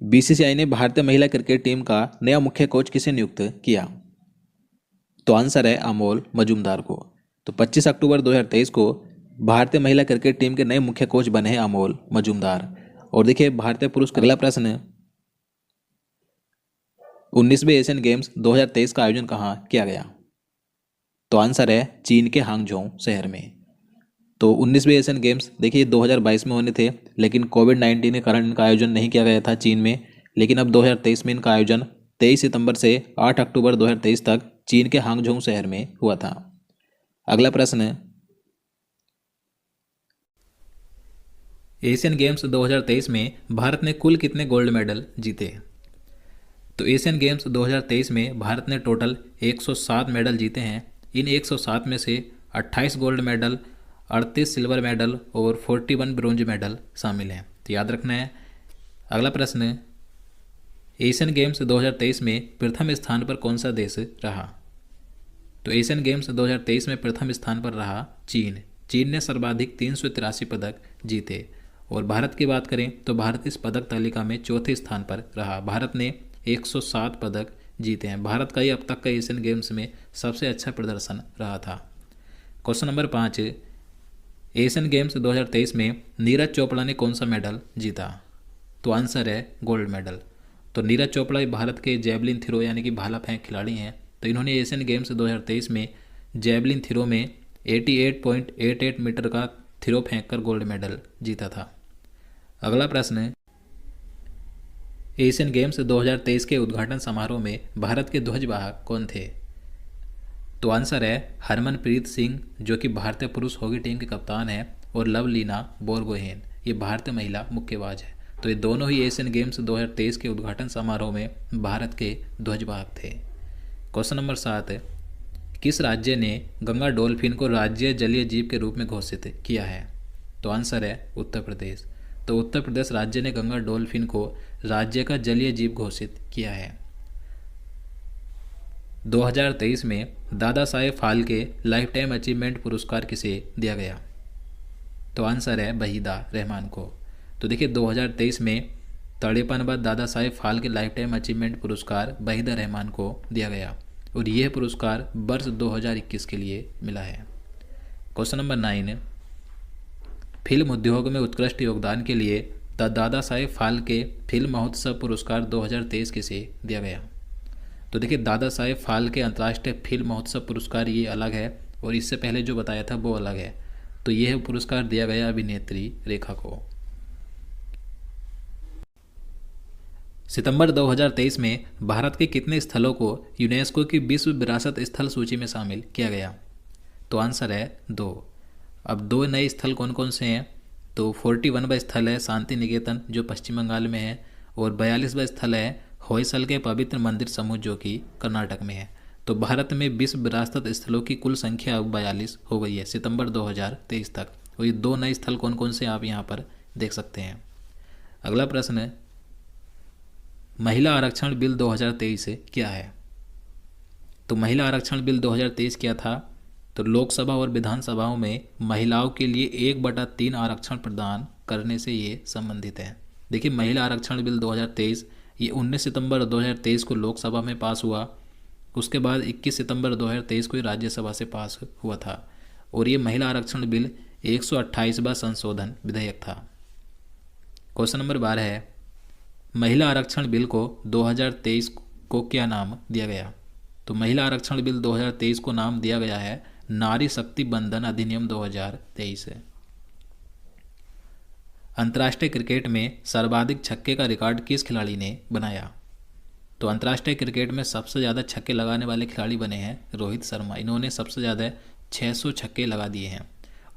BCCI ने भारतीय महिला क्रिकेट टीम का नया मुख्य कोच किसे नियुक्त किया? तो आंसर है अमोल मजूमदार को। तो 25 अक्टूबर 2023 को भारतीय महिला क्रिकेट टीम के नए मुख्य कोच बने हैं अमोल मजूमदार। और देखिए भारतीय पुरुष का अगला प्रश्न, 19वें एशियन गेम्स 2023 का आयोजन कहाँ किया गया? तो आंसर है चीन के हांगझोउ शहर में। तो 19वें एशियन गेम्स देखिए 2022 में होने थे, लेकिन कोविड-19 के कारण इनका आयोजन नहीं किया गया था चीन में। लेकिन अब 2023 में इनका आयोजन 23 सितंबर से 8 अक्टूबर 2023 तक चीन के हांगझोउ शहर में हुआ था। अगला प्रश्न, एशियन गेम्स 2023 में भारत ने कुल कितने गोल्ड मेडल जीते? तो एशियन गेम्स 2023 में भारत ने टोटल 107 मेडल जीते हैं। इन 107 में से 28 गोल्ड मेडल, 38 सिल्वर मेडल और 41 ब्रोंज मेडल शामिल हैं। तो याद रखना है। अगला प्रश्न, एशियन गेम्स 2023 में प्रथम स्थान पर कौन सा देश रहा? तो एशियन गेम्स 2023 में प्रथम स्थान पर रहा चीन। चीन ने सर्वाधिक 383 पदक जीते। और भारत की बात करें तो भारत इस पदक तालिका में चौथे स्थान पर रहा। भारत ने 107 पदक जीते हैं। भारत का ही अब तक का एशियन गेम्स में सबसे अच्छा प्रदर्शन रहा था। क्वेश्चन नंबर 5, एशियन गेम्स 2023 में नीरज चोपड़ा ने कौन सा मेडल जीता? तो आंसर है गोल्ड मेडल। तो नीरज चोपड़ा भारत के जेवलिन थ्रो यानी कि भाला फेंक खिलाड़ी हैं। तो इन्होंने एशियन गेम्स 2023 में जेवलिन थ्रो में 88.88 मीटर का थ्रो फेंक कर गोल्ड मेडल जीता था। अगला प्रश्न, एशियन गेम्स 2023 के उद्घाटन समारोह में भारत के ध्वजवाहक कौन थे? तो आंसर है हरमनप्रीत सिंह, जो कि भारतीय पुरुष हॉकी टीम के कप्तान हैं, और लवलीना बोरगोहेन, ये भारतीय महिला मुक्केबाज है। तो ये दोनों ही एशियन गेम्स 2023 के उद्घाटन समारोह में भारत के ध्वजवाहक थे। क्वेश्चन नंबर 7, किस राज्य ने गंगा डॉल्फिन को राज्य जलीय जीव के रूप में घोषित किया है? तो आंसर है उत्तर प्रदेश। तो उत्तर प्रदेश राज्य ने गंगा डॉल्फिन को राज्य का जलीय जीव घोषित किया है। 2023 में Dada Saheb Phalke life time achievement पुरस्कार किसे दिया गया? तो आंसर है वहीदा रहमान को। तो देखिए 2023 में तड़ेपन बाद Dada Saheb Phalke life time achievement पुरस्कार वहीदा रहमान को दिया गया, और यह पुरस्कार वर्ष 2021 के लिए मिला है। क्वेश्चन नंबर 9, फिल्म उद्योग में उत्कृष्ट योगदान के लिए दादा साहेब फाल्के फिल्म महोत्सव पुरस्कार 2023 किसे दिया गया? तो देखिए दादा साहेब फाल्के अंतर्राष्ट्रीय फिल्म महोत्सव पुरस्कार ये अलग है, और इससे पहले जो बताया था वो अलग है। तो यह पुरस्कार दिया गया अभिनेत्री रेखा को। सितंबर 2023 में भारत के कितने स्थलों को यूनेस्को की विश्व विरासत स्थल सूची में शामिल किया गया? तो आंसर है 2। अब 2 नए स्थल कौन कौन से हैं? तो 41वां स्थल है शांति निकेतन, जो पश्चिम बंगाल में है, और 42वां स्थल है होयसल के पवित्र मंदिर समूह, जो कि कर्नाटक में है। तो भारत में विश्व विरासत स्थलों की कुल संख्या अब 42 हो गई है सितंबर 2023 तक। और ये 2 नए स्थल कौन कौन से आप यहाँ पर देख सकते हैं। अगला प्रश्न है, महिला आरक्षण बिल 2023 क्या है? तो महिला आरक्षण बिल 2023 क्या था? तो लोकसभा और विधानसभाओं में महिलाओं के लिए 1/3 आरक्षण प्रदान करने से ये संबंधित है। देखिए महिला आरक्षण बिल 2023 ये 19 सितंबर 2023 को लोकसभा में पास हुआ। उसके बाद 21 सितंबर 2023 को राज्यसभा से पास हुआ था, और ये महिला आरक्षण बिल 128वां संशोधन विधेयक था। क्वेश्चन नंबर 12 है, महिला आरक्षण बिल को 2023 को क्या नाम दिया गया? तो महिला आरक्षण बिल 2023 को नाम दिया गया है नारी शक्ति बंधन अधिनियम 2023 है। अंतर्राष्ट्रीय क्रिकेट में सर्वाधिक छक्के का रिकॉर्ड किस खिलाड़ी ने बनाया? तो अंतर्राष्ट्रीय क्रिकेट में सबसे ज़्यादा छक्के लगाने वाले खिलाड़ी बने हैं रोहित शर्मा। इन्होंने सबसे ज़्यादा 600 छक्के लगा दिए हैं,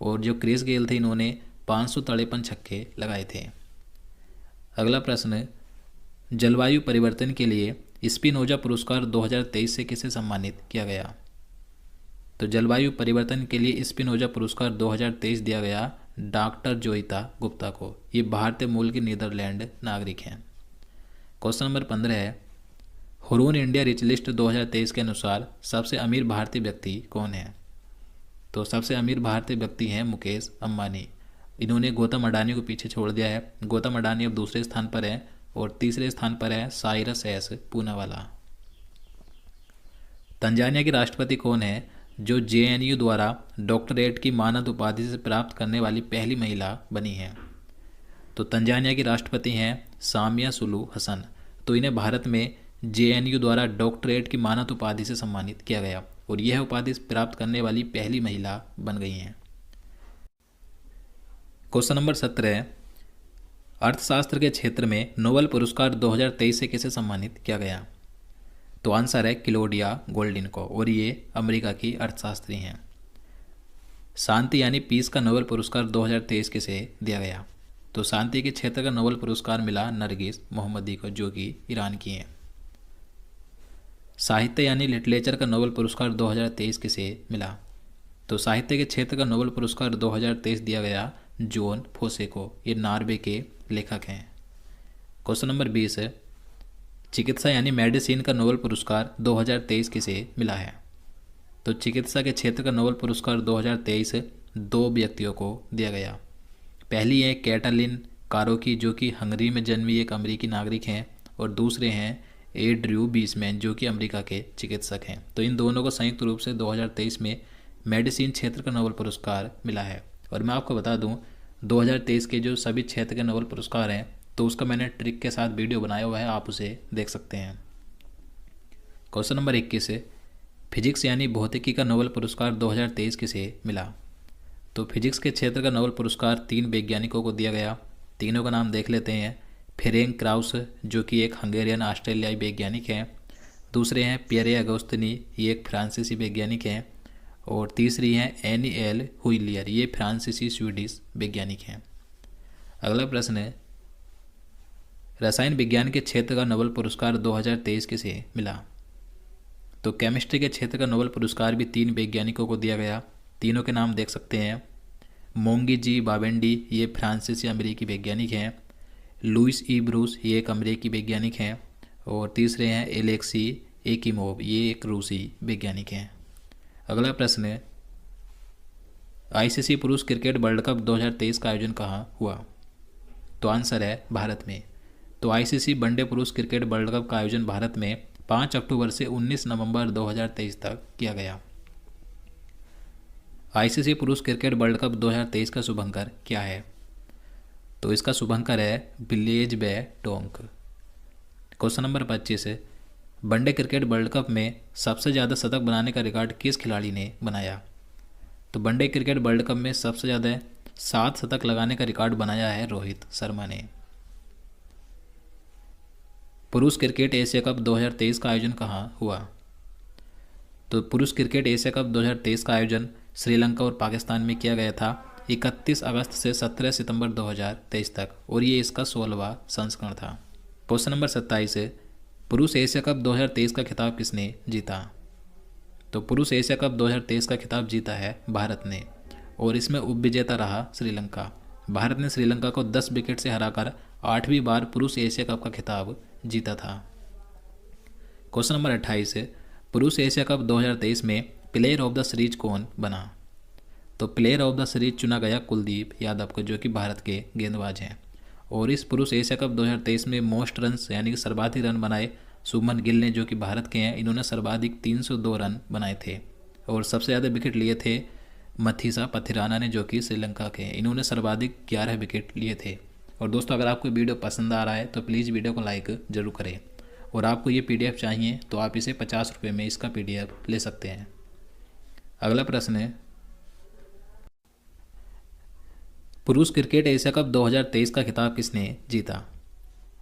और जो क्रिस गेल थे इन्होंने 553 छक्के लगाए थे। अगला प्रश्न, जलवायु परिवर्तन के लिए स्पिनोजा पुरस्कार 2023 से किसे सम्मानित किया गया? तो जलवायु परिवर्तन के लिए स्पिनोजा पुरस्कार 2023 दिया गया डॉक्टर जोइता गुप्ता को। ये भारतीय मूल के नीदरलैंड नागरिक हैं। क्वेश्चन नंबर 15 है, हुरून इंडिया रिच लिस्ट 2023 के अनुसार सबसे अमीर भारतीय व्यक्ति कौन है? तो सबसे अमीर भारतीय व्यक्ति हैं मुकेश अंबानी। इन्होंने गौतम अडानी को पीछे छोड़ दिया है। गौतम अडानी अब दूसरे स्थान पर है, और तीसरे स्थान पर है साइरस एस पूनावाला। तंजानिया के राष्ट्रपति कौन है जो जेएनयू द्वारा डॉक्टरेट की मानद उपाधि से प्राप्त करने वाली पहली महिला बनी है? तो तंजानिया की राष्ट्रपति हैं सामिया सुलू हसन। तो इन्हें भारत में जेएनयू द्वारा डॉक्टरेट की मानद उपाधि से सम्मानित किया गया और यह उपाधि प्राप्त करने वाली पहली महिला बन गई हैं। क्वेश्चन नंबर 17, अर्थशास्त्र के क्षेत्र में नोबेल पुरस्कार 2023 से किसे सम्मानित किया गया? तो आंसर है क्लौडिया गोल्डिन को, और ये अमेरिका की अर्थशास्त्री हैं। शांति यानी पीस का नोबेल पुरस्कार 2023 किसे दिया गया? तो शांति के क्षेत्र का नोबेल पुरस्कार मिला नरगिस मोहम्मदी को, जो कि ईरान की हैं। साहित्य यानी लिटरेचर का नोबेल पुरस्कार 2023 किसे मिला? तो साहित्य के क्षेत्र का नोबेल पुरस्कार 2023 दिया गया जॉन फोसे को, ये नॉर्वे के लेखक हैं। क्वेश्चन नंबर 20 है, चिकित्सा यानी मेडिसिन का नोबेल पुरस्कार 2023 किसे मिला है? तो चिकित्सा के क्षेत्र का नोबेल पुरस्कार 2023 दो व्यक्तियों को दिया गया। पहली है कैटलिन कारोकी, जो कि हंगरी में जन्मी एक अमेरिकी नागरिक हैं, और दूसरे हैं एड्रयू बीसमैन, जो कि अमेरिका के चिकित्सक हैं। तो इन दोनों को संयुक्त रूप से 2023 में मेडिसिन क्षेत्र का नोबेल पुरस्कार मिला है। और मैं आपको बता दूं 2023 के जो सभी क्षेत्र के नोबेल पुरस्कार हैं, तो उसका मैंने ट्रिक के साथ वीडियो बनाया हुआ है, आप उसे देख सकते हैं। क्वेश्चन नंबर 21 है, फिजिक्स यानी भौतिकी का नोबेल पुरस्कार 2023 किसे मिला? तो फिजिक्स के क्षेत्र का नोबेल पुरस्कार 3 वैज्ञानिकों को दिया गया। तीनों का नाम देख लेते हैं। फेरेंक क्राउस, जो कि एक हंगेरियन ऑस्ट्रेलियाई वैज्ञानिक हैं। दूसरे हैं पियरे अगोस्तिनी, ये एक फ्रांसीसी वैज्ञानिक हैं। और तीसरी हैं एनी एल हुइलियर, ये फ्रांसीसी स्वीडिश वैज्ञानिक हैं। अगला प्रश्न है, रसायन विज्ञान के क्षेत्र का नोबेल पुरस्कार 2023 किसे मिला? तो केमिस्ट्री के क्षेत्र का नोबेल पुरस्कार भी 3 वैज्ञानिकों को दिया गया। तीनों के नाम देख सकते हैं। मोंगी जी बावेंडी, ये फ्रांसीसी अमेरिकी वैज्ञानिक हैं। लुइस ई ब्रूस, ये एक अमेरिकी वैज्ञानिक हैं। और तीसरे हैं एलेक्सी एकिमोव, ये एक रूसी वैज्ञानिक हैं। अगला प्रश्न है, आईसीसी पुरुष क्रिकेट वर्ल्ड कप 2023 का आयोजन कहाँ हुआ? तो आंसर है भारत में। तो आईसीसी वनडे पुरुष क्रिकेट वर्ल्ड कप का आयोजन भारत में 5 अक्टूबर से 19 नवंबर 2023 तक किया गया। आईसीसी पुरुष क्रिकेट वर्ल्ड कप 2023 का शुभंकर क्या है? तो इसका शुभंकर है ब्लेज बे टोंक। क्वेश्चन नंबर 25 है, वनडे क्रिकेट वर्ल्ड कप में सबसे ज़्यादा शतक बनाने का रिकॉर्ड किस खिलाड़ी ने बनाया? तो वनडे क्रिकेट वर्ल्ड कप में सबसे ज़्यादा 7 शतक लगाने का रिकॉर्ड बनाया है रोहित शर्मा ने। पुरुष क्रिकेट एशिया कप 2023 का आयोजन कहाँ हुआ? तो पुरुष क्रिकेट एशिया कप 2023 का आयोजन श्रीलंका और पाकिस्तान में किया गया था 31 अगस्त से 17 सितंबर 2023 तक, और ये इसका 16वां संस्करण था। क्वेश्चन नंबर 27 है, पुरुष एशिया कप 2023 का खिताब किसने जीता? तो पुरुष एशिया कप 2023 का खिताब जीता है भारत ने, और इसमें उपविजेता रहा श्रीलंका। भारत ने श्रीलंका को 10 विकेट से हराकर 8वीं बार पुरुष एशिया कप का खिताब जीता था। क्वेश्चन नंबर 28 है, पुरुष एशिया कप 2023 में प्लेयर ऑफ द सीरीज कौन बना? तो प्लेयर ऑफ द सीरीज चुना गया कुलदीप यादव को, जो कि भारत के गेंदबाज हैं। और इस पुरुष एशिया कप 2023 में मोस्ट रन्स यानी कि सर्वाधिक रन बनाए शुभमन गिल ने, जो कि भारत के हैं। इन्होंने सर्वाधिक 302 रन बनाए थे। और सबसे ज़्यादा विकेट लिए थे मथीसा पथिराना ने, जो कि श्रीलंका के हैं। इन्होंने सर्वाधिक 11 विकेट लिए थे। और दोस्तों, अगर आपको वीडियो पसंद आ रहा है तो प्लीज़ वीडियो को लाइक ज़रूर करें। और आपको ये PDF चाहिए तो आप इसे 50 रुपये में इसका PDF ले सकते हैं। अगला प्रश्न है, पुरुष क्रिकेट एशिया कप 2023 का खिताब किसने जीता?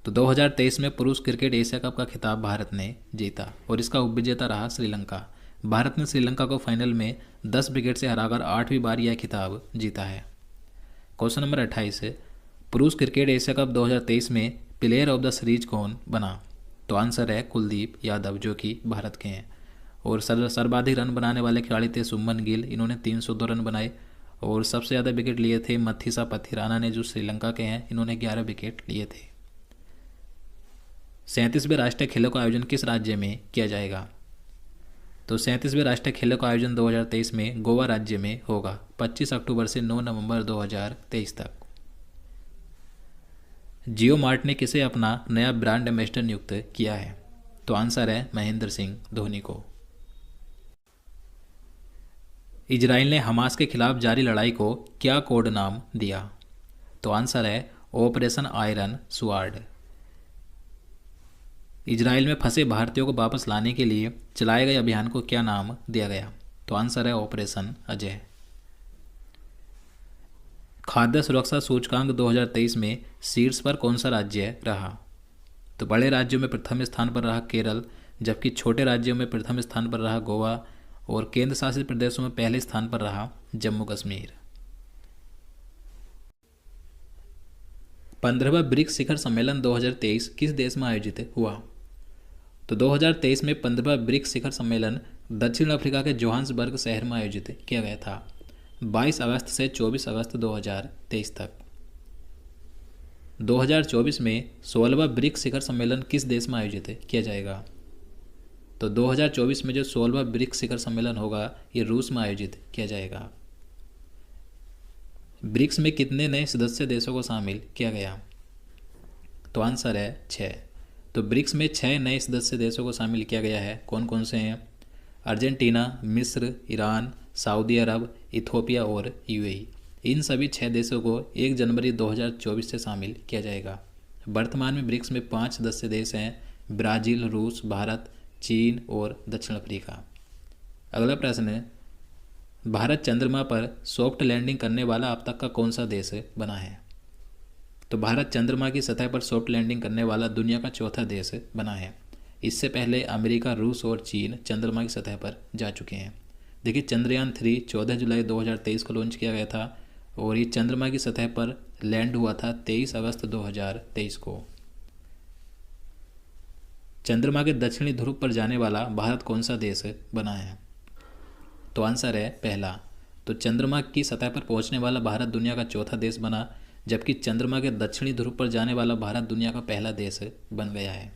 तो 2023 में पुरुष क्रिकेट एशिया कप का खिताब भारत ने जीता, और इसका उपविजेता रहा श्रीलंका। भारत ने श्रीलंका को फाइनल में 10 विकेट से हराकर 8वीं बार यह खिताब जीता है। क्वेश्चन नंबर 28 है, पुरुष क्रिकेट एशिया कप 2023 में प्लेयर ऑफ द सीरीज कौन बना? तो आंसर है कुलदीप यादव, जो कि भारत के हैं। और सर्वाधिक रन बनाने वाले खिलाड़ी थे शुभमन गिल, इन्होंने 302 रन बनाए। और सबसे ज़्यादा विकेट लिए थे मथीसा पथिराना ने, जो श्रीलंका के हैं। इन्होंने 11 विकेट लिए थे। 37वें राष्ट्रीय खेलों का आयोजन किस राज्य में किया जाएगा? तो 37वें राष्ट्रीय खेलों का आयोजन 2023 में गोवा राज्य में होगा 25 अक्टूबर से 9 नवंबर 2023 तक। जियो मार्ट ने किसे अपना नया ब्रांड एम्बेसडर नियुक्त किया है? तो आंसर है महेंद्र सिंह धोनी को। इजराइल ने हमास के खिलाफ जारी लड़ाई को क्या कोड नाम दिया? तो आंसर है ऑपरेशन आयरन स्वार्ड। इजराइल में फंसे भारतीयों को वापस लाने के लिए चलाए गए अभियान को क्या नाम दिया गया? तो आंसर है ऑपरेशन अजय। खाद्य सुरक्षा सूचकांक 2023 में शीर्ष पर कौन सा राज्य रहा? तो बड़े राज्यों में प्रथम स्थान पर रहा केरल, जबकि छोटे राज्यों में प्रथम स्थान पर रहा गोवा और केंद्र शासित प्रदेशों में पहले स्थान पर रहा जम्मू कश्मीर। 15वां ब्रिक्स शिखर सम्मेलन 2023 किस देश में आयोजित हुआ? तो 2023 में 15वां ब्रिक्स शिखर सम्मेलन दक्षिण अफ्रीका के जोहान्सबर्ग शहर में आयोजित किया गया था 22 अगस्त से 24 अगस्त 2023 तक। 2024 में 16वां ब्रिक्स शिखर सम्मेलन किस देश में आयोजित किया जाएगा? तो 2024 में जो 16वां ब्रिक्स शिखर सम्मेलन होगा ये रूस में आयोजित किया जाएगा। ब्रिक्स में कितने नए सदस्य देशों को शामिल किया गया? तो आंसर है 6। तो ब्रिक्स में 6 नए सदस्य देशों को शामिल किया गया है। कौन कौन से हैं? अर्जेंटीना, मिस्र, ईरान, सऊदी अरब, इथोपिया और यूएई। इन सभी 6 देशों को 1 जनवरी 2024 से शामिल किया जाएगा। वर्तमान में ब्रिक्स में 5 सदस्य देश हैं, ब्राज़ील, रूस, भारत, चीन और दक्षिण अफ्रीका। अगला प्रश्न है, भारत चंद्रमा पर सॉफ्ट लैंडिंग करने वाला अब तक का कौन सा देश बना है? तो भारत चंद्रमा की सतह पर सॉफ्ट लैंडिंग करने वाला दुनिया का चौथा देश बना है। इससे पहले अमेरिका, रूस और चीन चंद्रमा की सतह पर जा चुके हैं। देखिए, चंद्रयान 3 14 जुलाई 2023 को लॉन्च किया गया था और ये चंद्रमा की सतह पर लैंड हुआ था 23 अगस्त 2023 को। चंद्रमा के दक्षिणी ध्रुव पर जाने वाला भारत कौन सा देश बना है? तो आंसर है पहला। तो चंद्रमा की सतह पर पहुंचने वाला भारत दुनिया का चौथा देश बना, जबकि चंद्रमा के दक्षिणी ध्रुव पर जाने वाला भारत दुनिया का पहला देश बन गया है।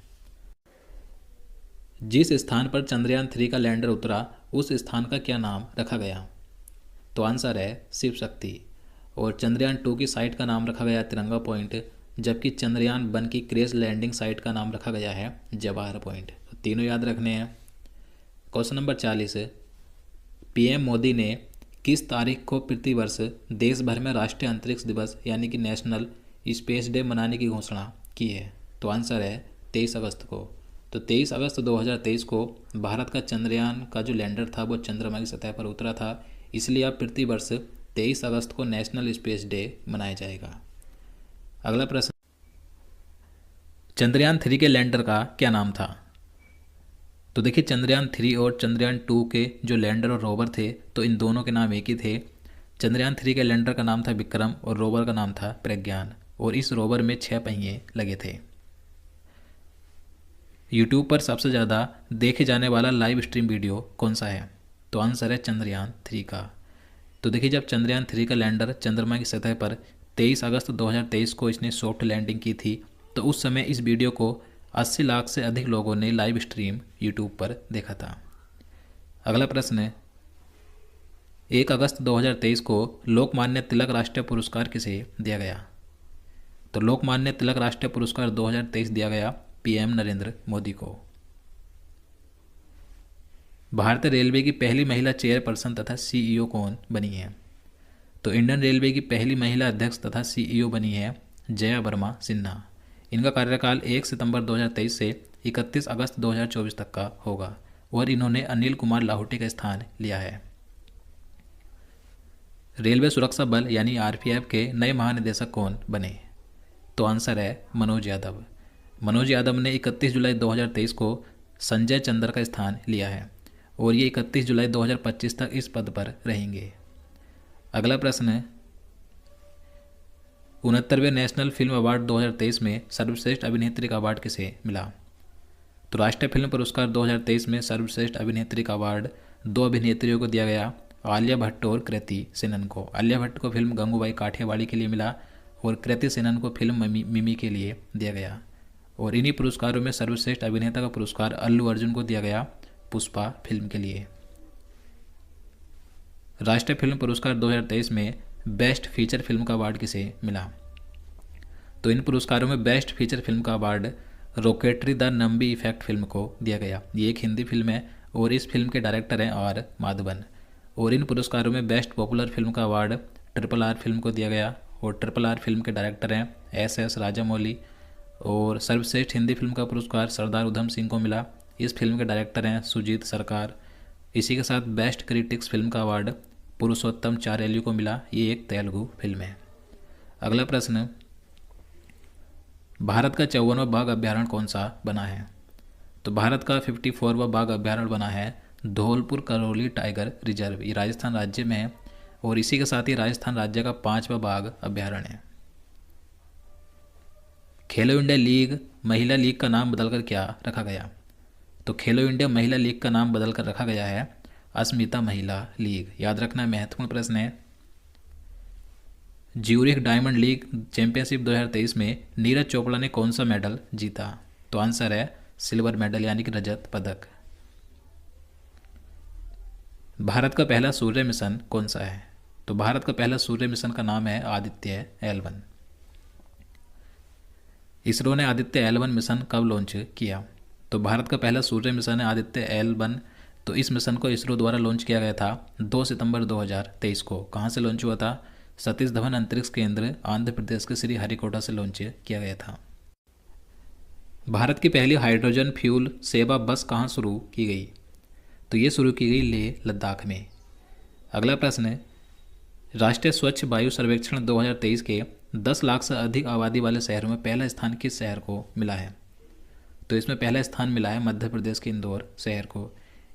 जिस स्थान पर चंद्रयान 3 का लैंडर उतरा उस स्थान का क्या नाम रखा गया? तो आंसर है शिव शक्ति। और चंद्रयान 2 की साइट का नाम रखा गया तिरंगा पॉइंट, जबकि चंद्रयान 1 की क्रैश लैंडिंग साइट का नाम रखा गया है जवाहर पॉइंट। तो तीनों याद रखने हैं। क्वेश्चन नंबर 40, पीएम मोदी ने किस तारीख को प्रतिवर्ष देश भर में राष्ट्रीय अंतरिक्ष दिवस यानी कि नेशनल स्पेस डे मनाने की घोषणा की है? तो आंसर है 23 अगस्त को। तो 23 अगस्त 2023 को भारत का चंद्रयान का जो लैंडर था वो चंद्रमा की सतह पर उतरा था, इसलिए अब प्रतिवर्ष 23 अगस्त को नेशनल स्पेस डे मनाया जाएगा। अगला प्रश्न, चंद्रयान 3 के लैंडर का क्या नाम था? तो देखिए, चंद्रयान 3 और चंद्रयान 2 के जो लैंडर और रोवर थे तो इन दोनों के नाम एक ही थे। चंद्रयान 3 के लैंडर का नाम था विक्रम और रोवर का नाम था प्रज्ञान, और इस रोवर में 6 पहिए लगे थे। यूट्यूब पर सबसे ज़्यादा देखे जाने वाला लाइव स्ट्रीम वीडियो कौन सा है? तो आंसर है चंद्रयान 3 का। तो देखिए, जब चंद्रयान 3 का लैंडर चंद्रमा की सतह पर 23 अगस्त 2023 को इसने सॉफ्ट लैंडिंग की थी, तो उस समय इस वीडियो को 80 लाख से अधिक लोगों ने लाइव स्ट्रीम यूट्यूब पर देखा था। अगला प्रश्न है, 1 अगस्त 2023 को लोकमान्य तिलक राष्ट्रीय पुरस्कार किसे दिया गया? तो लोकमान्य तिलक राष्ट्रीय पुरस्कार 2023 दिया गया पीएम नरेंद्र मोदी को। भारतीय रेलवे की पहली महिला चेयरपर्सन तथा सीईओ कौन बनी है? तो इंडियन रेलवे की पहली महिला अध्यक्ष तथा सीईओ बनी है जया वर्मा सिन्हा। इनका कार्यकाल 1 सितंबर 2023 से 31 अगस्त 2024 तक का होगा और इन्होंने अनिल कुमार लाहौटी का स्थान लिया है। रेलवे सुरक्षा बल यानी आरपीएफ के नए महानिदेशक कौन बने? तो आंसर है मनोज यादव। मनोज यादव ने 31 जुलाई 2023 को संजय चंद्र का स्थान लिया है और ये 31 जुलाई 2025 तक इस पद पर रहेंगे। अगला प्रश्न है, 69वें नेशनल फिल्म अवार्ड 2023 में सर्वश्रेष्ठ अभिनेत्री का अवार्ड किसे मिला? तो राष्ट्रीय फिल्म पुरस्कार 2023 में सर्वश्रेष्ठ अभिनेत्री का अवार्ड 2 अभिनेत्रियों को दिया गया, आलिया भट्ट और कृति सेनन को। आलिया भट्ट को फिल्म गंगूबाई काठियावाड़ी के लिए मिला और कृति सेनन को फिल्म मिमी के लिए दिया गया। और इन्हीं पुरस्कारों में सर्वश्रेष्ठ अभिनेता का पुरस्कार अल्लू अर्जुन को दिया गया पुष्पा फिल्म के लिए। राष्ट्रीय फिल्म पुरस्कार 2023 में बेस्ट फीचर फिल्म का अवार्ड किसे मिला? तो इन पुरस्कारों में बेस्ट फीचर फिल्म का award rocketry the Nambi effect film को दिया गया। ये एक हिंदी फिल्म है और इस फिल्म के डायरेक्टर हैं आर माधवन। और इन पुरस्कारों में बेस्ट पॉपुलर फिल्म का अवार्ड ट्रिपल आर फिल्म को दिया गया और ट्रिपल आर फिल्म के डायरेक्टर हैं एस राजामौली। और सर्वश्रेष्ठ हिंदी फिल्म का पुरस्कार सरदार उधम सिंह को मिला। इस फिल्म के डायरेक्टर हैं सुजीत सरकार। इसी के साथ बेस्ट क्रिटिक्स फिल्म का अवार्ड पुरुषोत्तम चारेलू को मिला। ये एक तेलुगु फिल्म है। अगला प्रश्न, भारत का 54वां बाघ अभ्यारण्य कौन सा बना है? तो भारत का 54वां बाघ अभ्यारण्य बना है धौलपुर करौली टाइगर रिजर्व। ये राजस्थान राज्य में है और इसी के साथ ही राजस्थान राज्य का 5वां बाघ अभ्यारण्य है। खेलो इंडिया लीग महिला लीग का नाम बदलकर क्या रखा गया? तो खेलो इंडिया महिला लीग का नाम बदलकर रखा गया है अस्मिता महिला लीग। याद रखना महत्वपूर्ण प्रश्न है। ज्यूरिख डायमंड लीग चैंपियनशिप 2023 में नीरज चोपड़ा ने कौन सा मेडल जीता? तो आंसर है सिल्वर मेडल यानी कि रजत पदक। भारत का पहला सूर्य मिशन कौन सा है? तो भारत का पहला सूर्य मिशन का नाम है आदित्य L1। इसरो ने आदित्य L1 मिशन कब लॉन्च किया? तो भारत का पहला सूर्य मिशन है आदित्य L1। तो इस मिशन को इसरो द्वारा लॉन्च किया गया था 2 सितंबर 2023 को। कहाँ से लॉन्च हुआ था? सतीश धवन अंतरिक्ष केंद्र आंध्र प्रदेश के श्री हरिकोटा से लॉन्च किया गया था। भारत की पहली हाइड्रोजन फ्यूल सेवा बस कहाँ शुरू की गई? तो ये शुरू की गई लेह लद्दाख में। अगला प्रश्न है, राष्ट्रीय स्वच्छ वायु सर्वेक्षण 2023 के 10 लाख से अधिक आबादी वाले शहरों में पहला स्थान किस शहर को मिला है? तो इसमें पहला स्थान मिला है मध्य प्रदेश के इंदौर शहर को।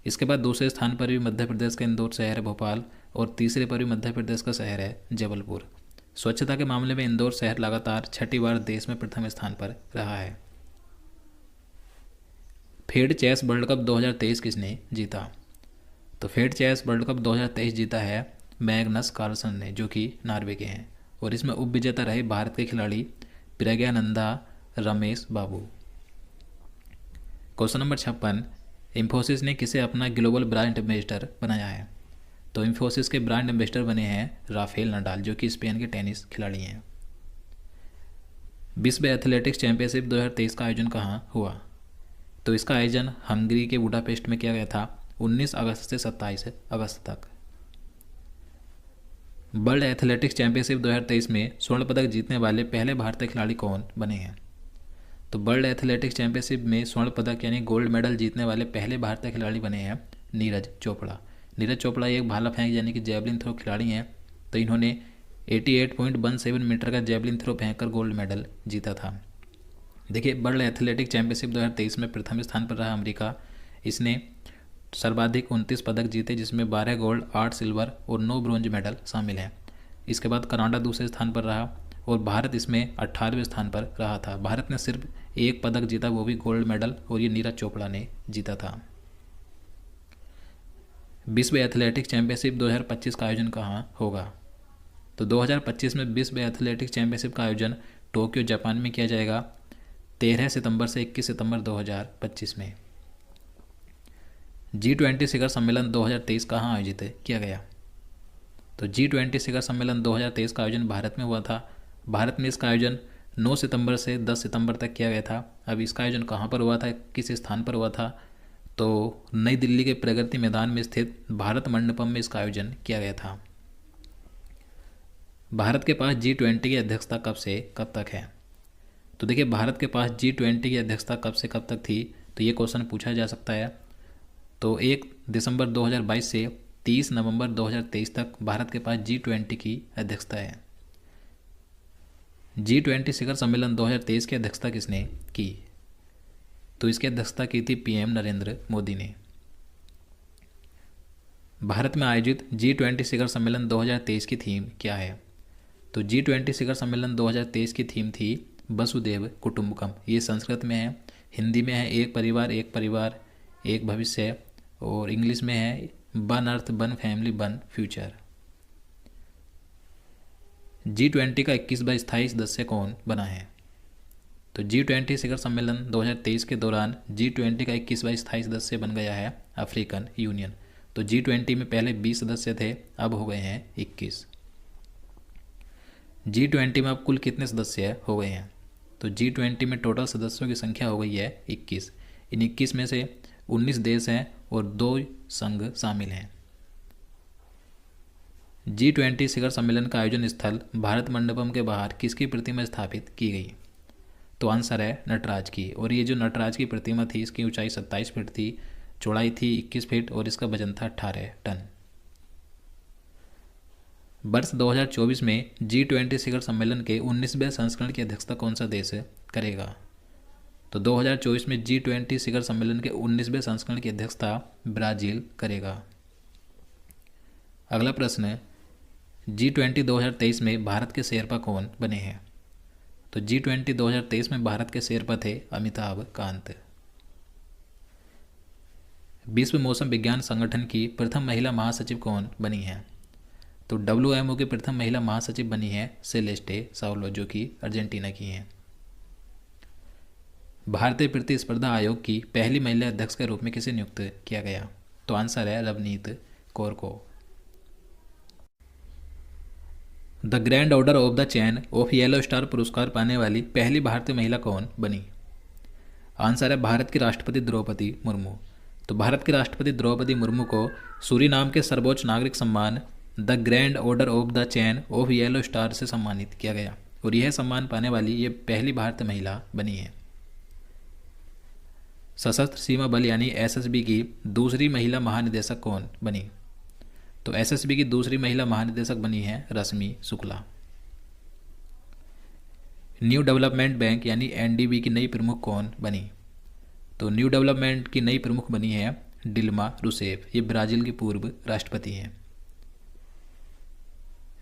इसके बाद दूसरे स्थान पर भी मध्य प्रदेश का इंदौर शहर है भोपाल और तीसरे पर भी मध्य प्रदेश का शहर है जबलपुर। स्वच्छता के मामले में इंदौर शहर लगातार 6ठी बार देश में प्रथम स्थान पर रहा है। फेड चेस वर्ल्ड कप 2023 किसने जीता? तो फेड चेस वर्ल्ड कप 2023 जीता है मैग्नस कार्लसन ने, जो कि नॉर्वे के हैं। और इसमें उप विजेता रहे भारत के खिलाड़ी प्रज्ञानंदा रमेश बाबू। क्वेश्चन नंबर 56, इंफोसिस ने किसे अपना ग्लोबल ब्रांड एम्बेसडर बनाया है? तो इंफोसिस के ब्रांड एम्बेसडर बने हैं राफेल नडाल, जो कि स्पेन के टेनिस खिलाड़ी हैं। विश्व एथलेटिक्स चैंपियनशिप 2023 का आयोजन कहाँ हुआ? तो इसका आयोजन हंगरी के बुडापेस्ट में किया गया था 19 अगस्त से 27 अगस्त तक। वर्ल्ड एथलेटिक्स चैंपियनशिप 2023 में स्वर्ण पदक जीतने वाले पहले भारतीय खिलाड़ी कौन बने हैं? तो वर्ल्ड एथलेटिक्स चैंपियनशिप में स्वर्ण पदक यानी गोल्ड मेडल जीतने वाले पहले भारतीय खिलाड़ी बने हैं नीरज चोपड़ा। नीरज चोपड़ा एक भाला फेंक यानी कि जैवलिन थ्रो खिलाड़ी हैं। तो इन्होंने 88.17 मीटर का जैवलिन थ्रो फेंककर गोल्ड मेडल जीता था। देखिए, वर्ल्ड एथलेटिक चैंपियनशिप 2023 में प्रथम स्थान पर रहा अमेरिका। इसने सर्वाधिक 29 पदक जीते, जिसमें 12 गोल्ड, 8 सिल्वर और 9 ब्रोंज मेडल शामिल हैं। इसके बाद कनाडा दूसरे स्थान पर रहा और भारत इसमें 18वें स्थान पर रहा था। भारत ने सिर्फ एक पदक जीता, वो भी गोल्ड मेडल, और ये नीरज चोपड़ा ने जीता था। विश्व एथलेटिक्स चैंपियनशिप 2025 का आयोजन कहाँ होगा? तो 2025 में विश्व एथलेटिक्स चैंपियनशिप का आयोजन टोक्यो जापान में किया जाएगा 13 सितंबर से 21 सितंबर 2025 में। G20 शिखर सम्मेलन 2023 कहाँ आयोजित किया गया? तो G20 शिखर सम्मेलन 2023 का आयोजन भारत में हुआ था। भारत में इसका आयोजन 9 सितंबर से 10 सितंबर तक किया गया था। अब इसका आयोजन कहाँ पर हुआ था, किस स्थान पर हुआ था? तो नई दिल्ली के प्रगति मैदान में स्थित भारत मंडपम में इसका आयोजन किया गया था। भारत के पास G20 की अध्यक्षता कब से कब तक है? तो देखिए, भारत के पास G20 की अध्यक्षता कब से कब तक थी, तो ये क्वेश्चन पूछा जा सकता है। तो 1 दिसंबर 2022 से 30 नवंबर 2023 तक भारत के पास G20 की अध्यक्षता है। G20 शिखर सम्मेलन 2023 की अध्यक्षता किसने की? तो इसकी अध्यक्षता की थी PM नरेंद्र मोदी ने। भारत में आयोजित G20 शिखर सम्मेलन 2023 की थीम क्या है? तो G20 शिखर सम्मेलन 2023 की थीम थी वसुधैव कुटुंबकम। ये संस्कृत में है, हिंदी में है एक परिवार एक भविष्य, और इंग्लिश में है one earth one family one future. G20 का 21वां स्थायी सदस्य कौन बना है? तो G20 शिखर सम्मेलन 2023 के दौरान G20 का 21वां स्थायी सदस्य बन गया है अफ्रीकन यूनियन। तो G20 में पहले 20 सदस्य थे, अब हो गए हैं 21। G20 में अब कुल कितने सदस्य हो गए हैं? तो G20 में टोटल सदस्यों की संख्या हो गई है 21। इन 21 में से 19 देश हैं और 2 संघ शामिल हैं। G20 शिखर सम्मेलन का आयोजन स्थल भारत मंडपम के बाहर किसकी प्रतिमा स्थापित की गई? तो आंसर है नटराज की। और ये जो नटराज की प्रतिमा थी इसकी ऊंचाई 27 फीट थी, चौड़ाई थी 21 फीट और इसका वजन था 18 टन। वर्ष 2024 में G20 शिखर सम्मेलन के 19वें संस्करण की अध्यक्षता कौन सा देश करेगा? तो 2024 में G20 शिखर सम्मेलन के 19वें संस्करण की अध्यक्षता ब्राज़ील करेगा। अगला प्रश्न, G20 2023 में भारत के शेरपा कौन बने हैं? तो G20 2023 में भारत के शेरपा थे अमिताभ कांत। विश्व मौसम विज्ञान संगठन की प्रथम महिला महासचिव कौन बनी है? तो WMO की प्रथम महिला महासचिव बनी है सेलेस्टे साउलो, जो कि अर्जेंटीना की हैं। भारतीय प्रतिस्पर्धा आयोग की पहली महिला अध्यक्ष के रूप में किसे नियुक्त किया गया? तो आंसर है रवनीत कौर को। The grand order of the chain of yellow star पुरस्कार पाने वाली पहली भारतीय महिला कौन बनी? आंसर है भारत की राष्ट्रपति द्रौपदी मुर्मू। तो भारत की राष्ट्रपति द्रौपदी मुर्मू को सूरीनाम के सर्वोच्च नागरिक सम्मान the grand order of the chain of yellow star से सम्मानित किया गया और यह सम्मान पाने वाली ये पहली भारतीय महिला बनी है। सशस्त्र सीमा बल यानी SSB की दूसरी महिला महानिदेशक कौन बनी? तो SSB की दूसरी महिला महानिदेशक बनी है रश्मि शुक्ला। न्यू डेवलपमेंट बैंक यानी NDB की नई प्रमुख कौन बनी? तो न्यू डेवलपमेंट की नई प्रमुख बनी है डिल्मा रूसेफ। ये ब्राज़ील की पूर्व राष्ट्रपति हैं।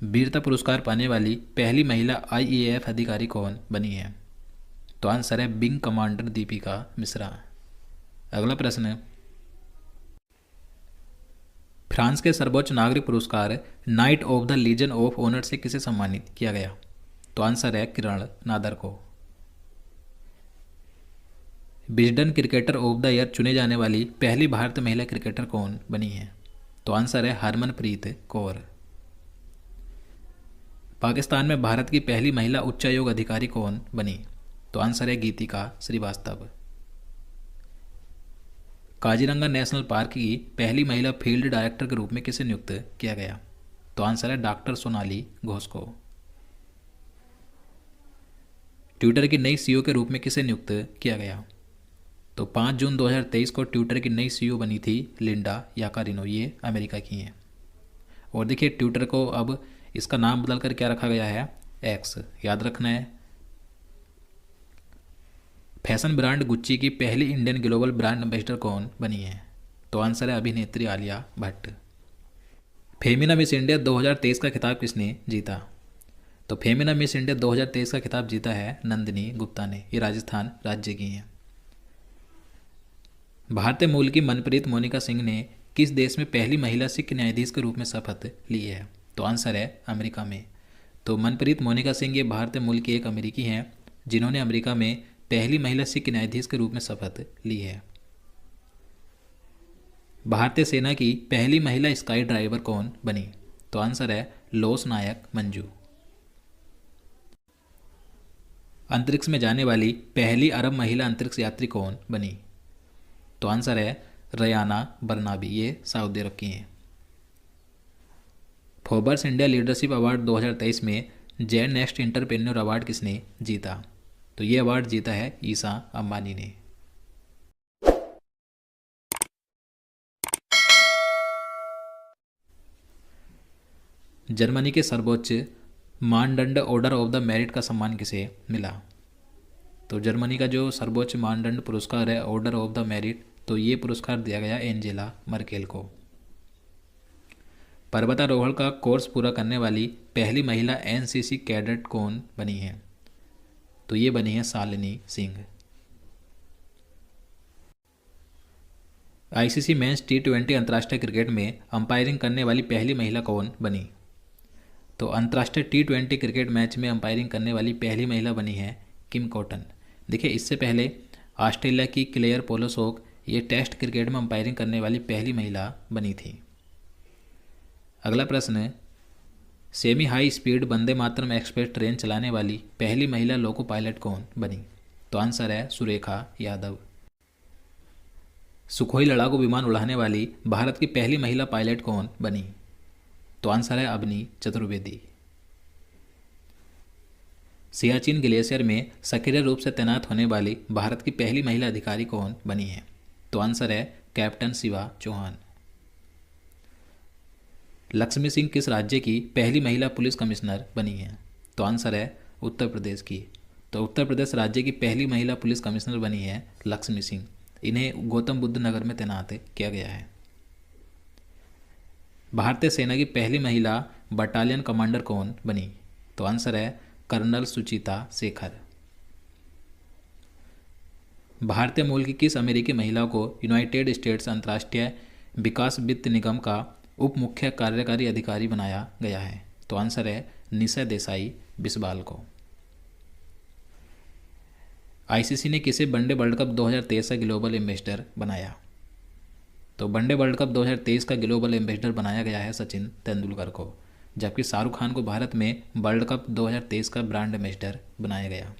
वीरता पुरस्कार पाने वाली पहली महिला IAF अधिकारी कौन बनी है? तो आंसर है विंग कमांडर दीपिका मिश्रा। अगला प्रश्न, फ्रांस के सर्वोच्च नागरिक पुरस्कार Knight of the Legion of Honour से किसे सम्मानित किया गया? तो आंसर है किरण नादर को। Wisden cricketer of the year चुने जाने वाली पहली भारतीय महिला क्रिकेटर कौन बनी है? तो आंसर है हरमनप्रीत कौर। पाकिस्तान में भारत की पहली महिला उच्चायोग अधिकारी कौन बनी? तो आंसर है गीतिका श्रीवास्तव। काजीरंगा नेशनल पार्क की पहली महिला फील्ड डायरेक्टर के रूप में किसे नियुक्त किया गया? तो आंसर है डॉक्टर सोनाली घोष को। ट्विटर की नई CEO के रूप में किसे नियुक्त किया गया? तो 5 जून 2023 को ट्विटर की नई CEO बनी थी लिंडा याकारिनो। ये अमेरिका की हैं। और देखिए ट्विटर को अब इसका नाम बदलकर क्या रखा गया है? X। याद रखना है। फैशन ब्रांड गुच्ची की पहली इंडियन ग्लोबल ब्रांड एम्बेसडर कौन बनी है? तो आंसर है अभिनेत्री आलिया भट्ट। फेमिना मिस इंडिया 2023 का खिताब किसने जीता? तो फेमिना मिस इंडिया 2023 का खिताब जीता है नंदिनी गुप्ता ने। ये राजस्थान राज्य की हैं। भारतीय मूल की मनप्रीत मोनिका सिंह ने किस देश में पहली महिला सिख न्यायाधीश के रूप में शपथ ली है? तो आंसर है अमेरिका में। तो मनप्रीत मोनिका सिंह ये भारतीय मूल की एक अमेरिकी हैं जिन्होंने अमेरिका में पहली महिला सिख न्यायाधीश के रूप में शपथ ली है। भारतीय सेना की पहली महिला स्काई ड्राइवर कौन बनी? तो आंसर है लोस नायक मंजू। अंतरिक्ष में जाने वाली पहली अरब महिला अंतरिक्ष यात्री कौन बनी? तो आंसर है रयाना बर्नाबी। ये सऊदी अरब की हैं। फोर्ब्स इंडिया लीडरशिप अवार्ड 2023 में जेन नेक्स्ट एंटरप्रेन्योर अवार्ड किसने जीता? तो ये अवार्ड जीता है ईसा अंबानी ने। जर्मनी के सर्वोच्च मानदंड ऑर्डर ऑफ द मेरिट का सम्मान किसे मिला? तो जर्मनी का जो सर्वोच्च मानदंड पुरस्कार है ऑर्डर ऑफ द मेरिट, तो ये पुरस्कार दिया गया एंजेला मर्केल को। पर्वतारोहण का कोर्स पूरा करने वाली पहली महिला NCC कैडेट कौन बनी है? तो ये बनी है Shalini Singh. ICC mains T20 अंतर्राष्ट्रीय क्रिकेट में अंपायरिंग करने वाली पहली महिला कौन बनी? तो अंतर्राष्ट्रीय T20 क्रिकेट मैच में अंपायरिंग करने वाली पहली महिला बनी है किम कॉटन। देखिए इससे पहले ऑस्ट्रेलिया की क्लेयर पोलोसोक ये टेस्ट क्रिकेट में अंपायरिंग करने वाली पहली महिला बनी थी। अगला प्रश्न है, semi high speed Vande Mataram express train चलाने वाली पहली महिला लोको पायलट कौन बनी? तो आंसर है सुरेखा यादव। सुखोई लड़ाकू विमान उड़ाने वाली भारत की पहली महिला पायलट कौन बनी? तो आंसर है अवनी चतुर्वेदी। सियाचिन ग्लेशियर में सक्रिय रूप से तैनात होने वाली भारत की पहली महिला अधिकारी कौन बनी है? तो आंसर है कैप्टन शिवा चौहान। लक्ष्मी सिंह किस राज्य की पहली महिला पुलिस कमिश्नर बनी है? तो आंसर है उत्तर प्रदेश की। तो उत्तर प्रदेश राज्य की पहली महिला पुलिस कमिश्नर बनी है लक्ष्मी सिंह। इन्हें गौतम बुद्ध नगर में तैनात किया गया है। भारतीय सेना की पहली महिला बटालियन कमांडर कौन बनी? तो आंसर है कर्नल सुचिता शेखर। भारतीय मूल की किस अमेरिकी महिला को यूनाइटेड स्टेट्स अंतर्राष्ट्रीय विकास वित्त निगम का उप मुख्य कार्यकारी अधिकारी बनाया गया है? तो आंसर है निशा देसाई बिस्वाल को। आईसीसी ने किसे वनडे वर्ल्ड कप 2023 का ग्लोबल एम्बेसडर बनाया? तो वनडे वर्ल्ड कप 2023 का ग्लोबल एम्बेसडर बनाया गया है सचिन तेंदुलकर को, जबकि शाहरुख खान को भारत में वर्ल्ड कप 2023 का ब्रांड एम्बेसडर बनाया गया।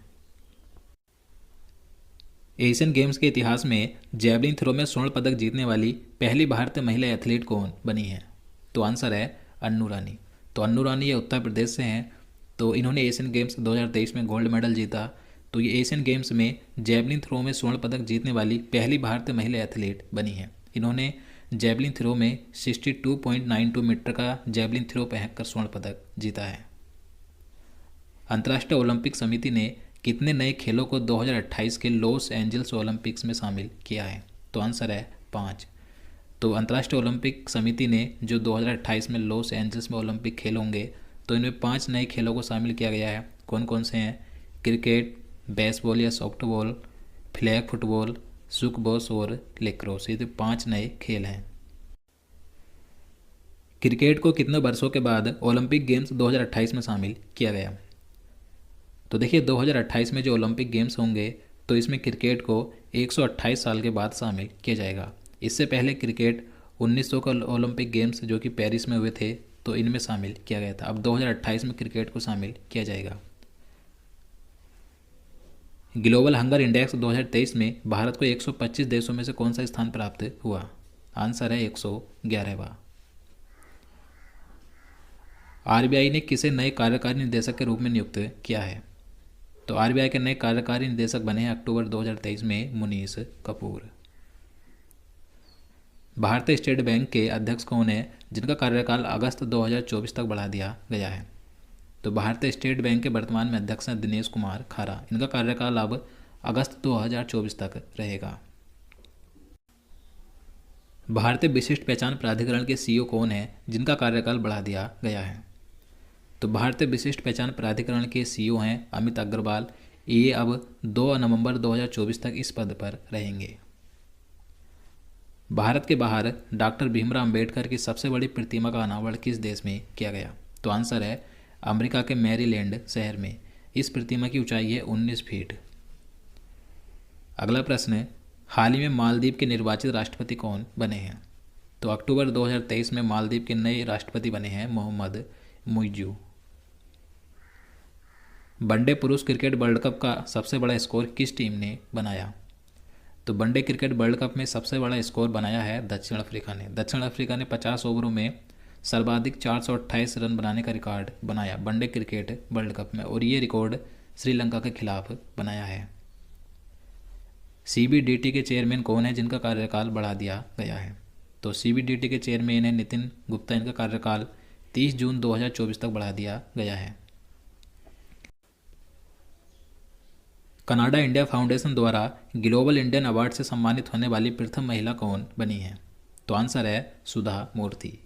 एशियन गेम्स के इतिहास में जैवलिन थ्रो में स्वर्ण पदक जीतने वाली पहली भारतीय महिला एथलीट कौन बनी है? तो आंसर है अन्नू रानी। तो अन्नू रानी ये उत्तर प्रदेश से हैं। तो इन्होंने एशियन गेम्स 2023 में गोल्ड मेडल जीता। तो ये एशियन गेम्स में जैवलिन थ्रो में स्वर्ण पदक जीतने वाली पहली भारतीय महिला एथलीट बनी है। इन्होंने जैवलिन थ्रो में 62.92 मीटर का जैवलिन थ्रो फेंक कर स्वर्ण पदक जीता है। अंतर्राष्ट्रीय ओलंपिक समिति ने कितने नए खेलों को 2028 के लॉस एंजल्स ओलंपिक्स में शामिल किया है? तो आंसर है 5। तो अंतर्राष्ट्रीय ओलंपिक समिति ने जो 2028 में लॉस एंजल्स में ओलंपिक खेल होंगे तो इनमें 5 नए खेलों को शामिल किया गया है। कौन कौन से हैं? क्रिकेट, बेसबॉल या सॉफ्टबॉल, फ्लैग फुटबॉल, सुकबॉस और लेक्रोस। ये तो 5 नए खेल हैं। क्रिकेट को कितने वर्षों के बाद ओलंपिक गेम्स 2028 में शामिल किया गया? तो देखिए 2028 में जो ओलंपिक गेम्स होंगे तो इसमें क्रिकेट को 128 साल के बाद शामिल किया जाएगा। इससे पहले क्रिकेट 1900 का ओलंपिक गेम्स जो कि पेरिस में हुए थे तो इनमें शामिल किया गया था। अब 2028 में क्रिकेट को शामिल किया जाएगा। ग्लोबल हंगर इंडेक्स 2023 में भारत को 125 देशों में से कौन सा स्थान प्राप्त हुआ? आंसर है 111वां। आरबीआई ने किसे नए कार्यकारी निदेशक के रूप में नियुक्त किया है? तो आरबीआई के नए कार्यकारी निदेशक बने हैं अक्टूबर 2023 में मुनीष कपूर। भारतीय स्टेट बैंक के अध्यक्ष कौन है जिनका कार्यकाल अगस्त 2024 तक बढ़ा दिया गया है? तो भारतीय स्टेट बैंक के वर्तमान में अध्यक्ष हैं दिनेश कुमार खारा। इनका कार्यकाल अब अगस्त 2024 तक रहेगा। भारतीय विशिष्ट पहचान प्राधिकरण के सीईओ कौन है जिनका कार्यकाल बढ़ा दिया गया है? तो भारतीय विशिष्ट पहचान प्राधिकरण के सीईओ हैं अमित अग्रवाल। ये अब 2 नवंबर 2024 तक इस पद पर रहेंगे। भारत के बाहर डॉक्टर भीमराव अंबेडकर की सबसे बड़ी प्रतिमा का अनावरण किस देश में किया गया? तो आंसर है अमेरिका के मैरीलैंड शहर में। इस प्रतिमा की ऊंचाई है 19 फीट। अगला प्रश्न, हाल ही में मालदीव के निर्वाचित राष्ट्रपति कौन बने हैं? तो अक्टूबर 2023 में मालदीव के नए राष्ट्रपति बने हैं मोहम्मद मुइजू। वनडे पुरुष क्रिकेट वर्ल्ड कप का सबसे बड़ा स्कोर किस टीम ने बनाया? तो वनडे क्रिकेट वर्ल्ड कप में सबसे बड़ा स्कोर बनाया है दक्षिण अफ्रीका ने। दक्षिण अफ्रीका ने 50 ओवरों में सर्वाधिक 428 रन बनाने का रिकॉर्ड बनाया वनडे क्रिकेट वर्ल्ड कप में, और ये रिकॉर्ड श्रीलंका के खिलाफ बनाया है। सीबीडीटी के चेयरमैन कौन है जिनका कार्यकाल बढ़ा दिया गया है? तो सीबीडीटी के चेयरमैन है नितिन गुप्ता। इनका कार्यकाल 30 जून 2024 तक बढ़ा दिया गया है। कनाडा इंडिया फाउंडेशन द्वारा ग्लोबल इंडियन अवार्ड से सम्मानित होने वाली प्रथम महिला कौन बनी है? तो आंसर है सुधा मूर्ति।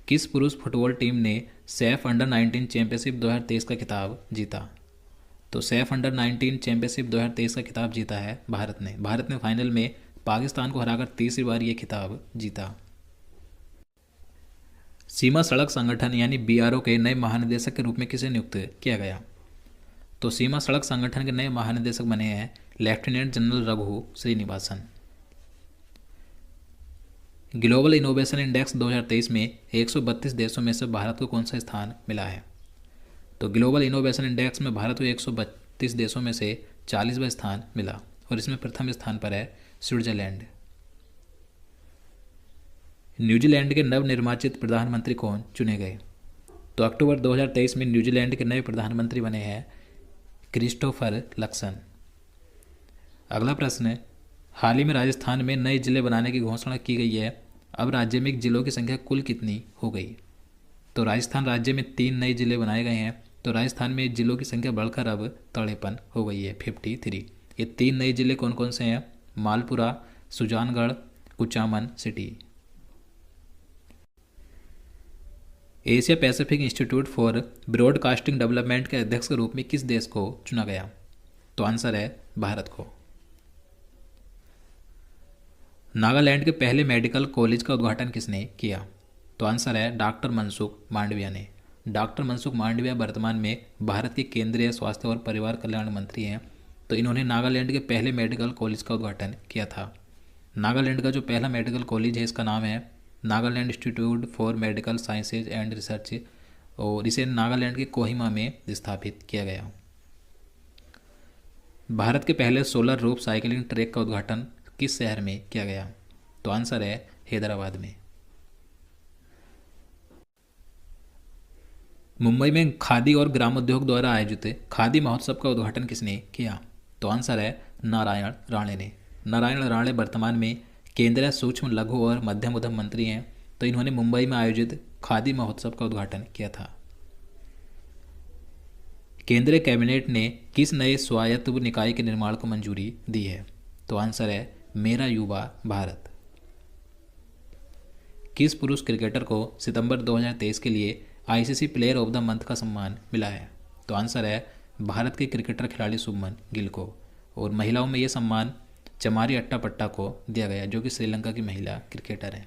किस पुरुष फुटबॉल टीम ने सैफ अंडर 19 चैंपियनशिप 2023 का खिताब जीता? तो सैफ अंडर 19 चैंपियनशिप 2023 का खिताब जीता है भारत ने। भारत ने फाइनल में पाकिस्तान को हराकर तीसरी बार ये खिताब जीता। सीमा सड़क संगठन यानी बीआरओ के नए महानिदेशक के रूप में किसे नियुक्त किया गया? तो सीमा सड़क संगठन के नए महानिदेशक बने हैं lieutenant general Raghu Srinivasan. Global innovation index 2023 में 132 देशों में से भारत को कौन सा स्थान मिला है? तो ग्लोबल इनोवेशन इंडेक्स में भारत को 132 देशों में से 40वां स्थान मिला और इसमें प्रथम स्थान पर है स्विट्जरलैंड। न्यूजीलैंड के नवनिर्वाचित प्रधानमंत्री कौन चुने गए? तो अक्टूबर 2023 में न्यूजीलैंड के नए प्रधानमंत्री बने हैं क्रिस्टोफर लक्सन। अगला प्रश्न है, हाल ही में राजस्थान में नए जिले बनाने की घोषणा की गई है। अब राज्य में जिलों की संख्या कुल कितनी हो गई? तो राजस्थान राज्य में 3 नए जिले बनाए गए हैं। तो राजस्थान में जिलों की संख्या बढ़कर अब 53 हो गई है, 53। ये 3 नए जिले कौन कौन से हैं? Malpura, Sujangarh, Kuchaman city. Asia Pacific institute for broadcasting development के अध्यक्ष के रूप में किस देश को चुना गया? तो आंसर है भारत को। नागालैंड के पहले मेडिकल कॉलेज का उद्घाटन किसने किया? तो आंसर है डॉक्टर मनसुख मांडविया ने। डॉक्टर मनसुख मांडविया वर्तमान में भारत के केंद्रीय स्वास्थ्य और परिवार कल्याण मंत्री हैं। तो इन्होंने नागालैंड के पहले मेडिकल कॉलेज का उद्घाटन किया था। नागालैंड का जो पहला मेडिकल कॉलेज है इसका नाम है Nagaland institute for medical sciences and research और इसे नागालैंड के कोहिमा में स्थापित किया गया। भारत के पहले सोलर रूफ साइकिलिंग ट्रैक का उद्घाटन किस शहर में किया गया? तो आंसर है हैदराबाद में। मुंबई में खादी और ग्रामोद्योग द्वारा आयोजित खादी महोत्सव का उद्घाटन किसने किया? तो आंसर है नारायण राणे ने। नारायण राणे वर्तमान में केंद्रीय सूक्ष्म लघु और मध्यम उद्यम मंत्री हैं। तो इन्होंने मुंबई में आयोजित खादी महोत्सव का उद्घाटन किया था। केंद्रीय कैबिनेट ने किस नए स्वायत्त निकाय के निर्माण को मंजूरी दी है? तो आंसर है मेरा युवा भारत। किस पुरुष क्रिकेटर को सितंबर 2023 के लिए ICC player of the month का सम्मान मिला है? तो आंसर है भारत के क्रिकेटर खिलाड़ी शुभमन गिल को। और महिलाओं में यह सम्मान चमारी अट्टापट्टा को दिया गया जो कि श्रीलंका की महिला क्रिकेटर हैं।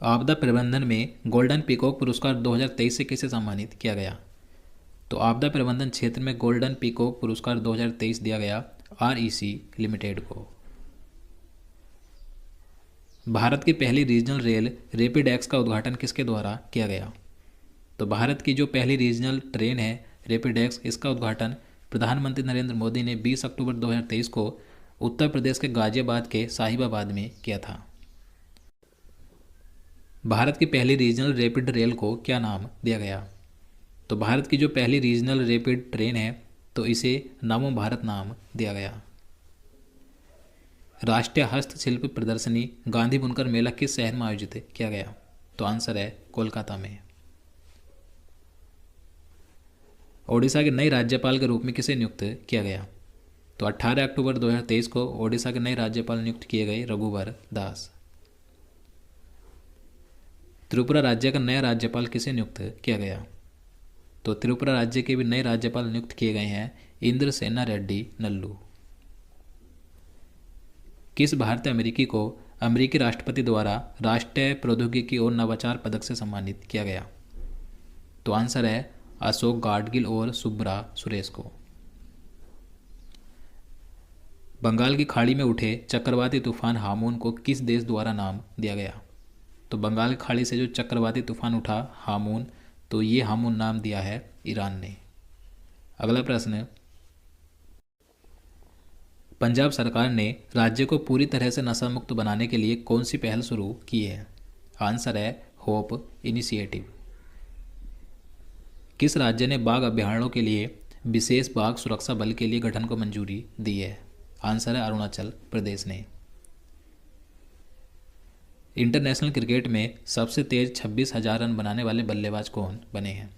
आपदा प्रबंधन में गोल्डन पीकॉक पुरस्कार 2023 से किसे सम्मानित किया गया? तो आपदा प्रबंधन क्षेत्र में गोल्डन पीकॉक पुरस्कार 2023 दिया गया आरईसी लिमिटेड को। भारत की पहली रीजनल रेल रैपिड एक्स का उद्घाटन किसके द्वारा किया गया? तो भारत की जो पहली रीजनल ट्रेन है रैपिड एक्स, इसका उद्घाटन प्रधानमंत्री नरेंद्र मोदी ने 20 अक्टूबर 2023 को उत्तर प्रदेश के गाजियाबाद के साहिबाबाद में किया था। भारत की पहली रीजनल रैपिड रेल को क्या नाम दिया गया? तो भारत की जो पहली रीजनल रैपिड ट्रेन है तो इसे नमो भारत नाम दिया गया। राष्ट्रीय हस्तशिल्प प्रदर्शनी गांधी बुनकर मेला किस शहर में आयोजित किया गया? तो आंसर है कोलकाता में। ओडिशा के नए राज्यपाल के रूप में किसे नियुक्त किया गया? तो 18 अक्टूबर 2023 को ओडिशा के नए राज्यपाल नियुक्त किए गए रघुवर दास। त्रिपुरा राज्य का नया राज्यपाल किसे नियुक्त किया गया? तो त्रिपुरा राज्य के भी नए राज्यपाल नियुक्त किए गए हैं इंद्रसेना रेड्डी नल्लू। किस भारतीय अमेरिकी को अमेरिकी राष्ट्रपति द्वारा राष्ट्रीय प्रौद्योगिकी और नवाचार पदक से सम्मानित किया गया? तो आंसर है अशोक गाडगिल और सुब्रा सुरेश को। बंगाल की खाड़ी में उठे चक्रवाती तूफान हामून को किस देश द्वारा नाम दिया गया? तो बंगाल की खाड़ी से जो चक्रवाती तूफान उठा हामून, तो ये हामून नाम दिया है ईरान ने। अगला प्रश्न है, पंजाब सरकार ने राज्य को पूरी तरह से नशा मुक्त बनाने के लिए कौन सी पहल शुरू की है? आंसर है होप इनिशिएटिव। किस राज्य ने बाघ अभयारण्यों के लिए विशेष बाघ सुरक्षा बल के लिए गठन को मंजूरी दी है? आंसर है अरुणाचल प्रदेश ने। इंटरनेशनल क्रिकेट में सबसे तेज 26,000 रन बनाने वाले बल्लेबाज कौन बने हैं?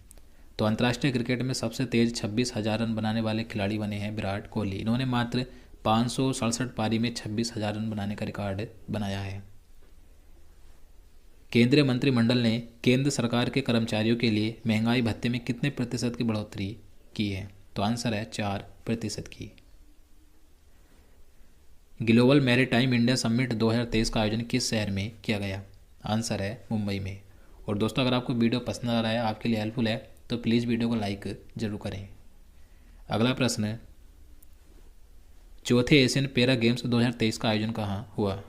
तो अंतर्राष्ट्रीय क्रिकेट में सबसे तेज 26,000 रन बनाने वाले खिलाड़ी बने हैं विराट कोहली। इन्होंने मात्र 567 पारी में 26,000 रन बनाने का रिकॉर्ड बनाया है। केंद्रीय मंत्रिमंडल ने केंद्र सरकार के कर्मचारियों के लिए महंगाई भत्ते में कितने प्रतिशत की बढ़ोतरी की है? तो आंसर है 4% की। ग्लोबल मैरीटाइम इंडिया समिट 2023 का आयोजन किस शहर में किया गया? आंसर है मुंबई में। और दोस्तों, अगर आपको वीडियो पसंद आ रहा है, आपके लिए हेल्पफुल है, तो प्लीज़ वीडियो को लाइक जरूर करें। अगला प्रश्न है, चौथे एशियन पैरा गेम्स 2023 का आयोजन कहाँ हुआ?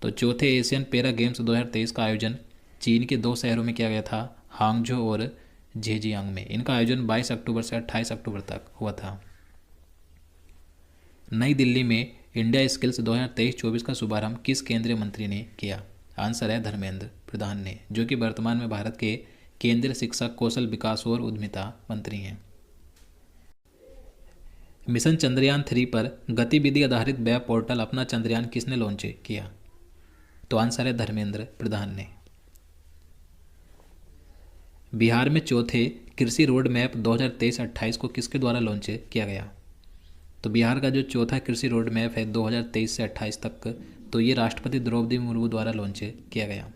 तो चौथे एशियन पैरा गेम्स 2023 का आयोजन चीन के 2 शहरों में किया गया था, हांगझो और झेजियांग में। इनका आयोजन 22 अक्टूबर से 28 अक्टूबर तक हुआ था। नई दिल्ली में इंडिया स्किल्स 2023-24 का शुभारंभ किस केंद्रीय मंत्री ने किया? आंसर है धर्मेंद्र प्रधान ने, जो कि वर्तमान में भारत के केंद्रीय शिक्षा, कौशल विकास और उद्यमिता मंत्री हैं। मिशन चंद्रयान 3 पर गतिविधि आधारित वेब पोर्टल अपना चंद्रयान किसने लॉन्च किया? तो आंसर है धर्मेंद्र प्रधान ने। बिहार में चौथे कृषि रोड मैप 2023-28 को किसके द्वारा लॉन्च किया गया? तो बिहार का जो चौथा कृषि रोड मैप है 2023 से 28 तक, तो ये राष्ट्रपति द्रौपदी मुर्मू द्वारा लॉन्च किया गया।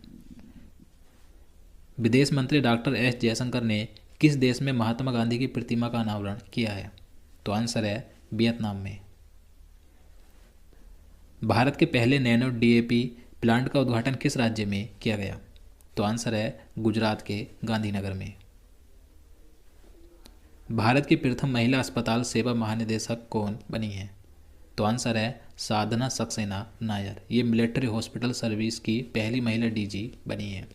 विदेश मंत्री डॉक्टर एस जयशंकर ने किस देश में महात्मा गांधी की प्रतिमा का अनावरण किया है? तो आंसर है वियतनाम में। भारत के पहले नैनो डीएपी प्लांट का उद्घाटन किस राज्य में किया गया? तो आंसर है गुजरात के गांधीनगर में। भारत की प्रथम महिला अस्पताल सेवा महानिदेशक कौन बनी है? तो आंसर है साधना सक्सेना नायर। ये मिलिट्री हॉस्पिटल सर्विस की पहली महिला डीजी बनी है।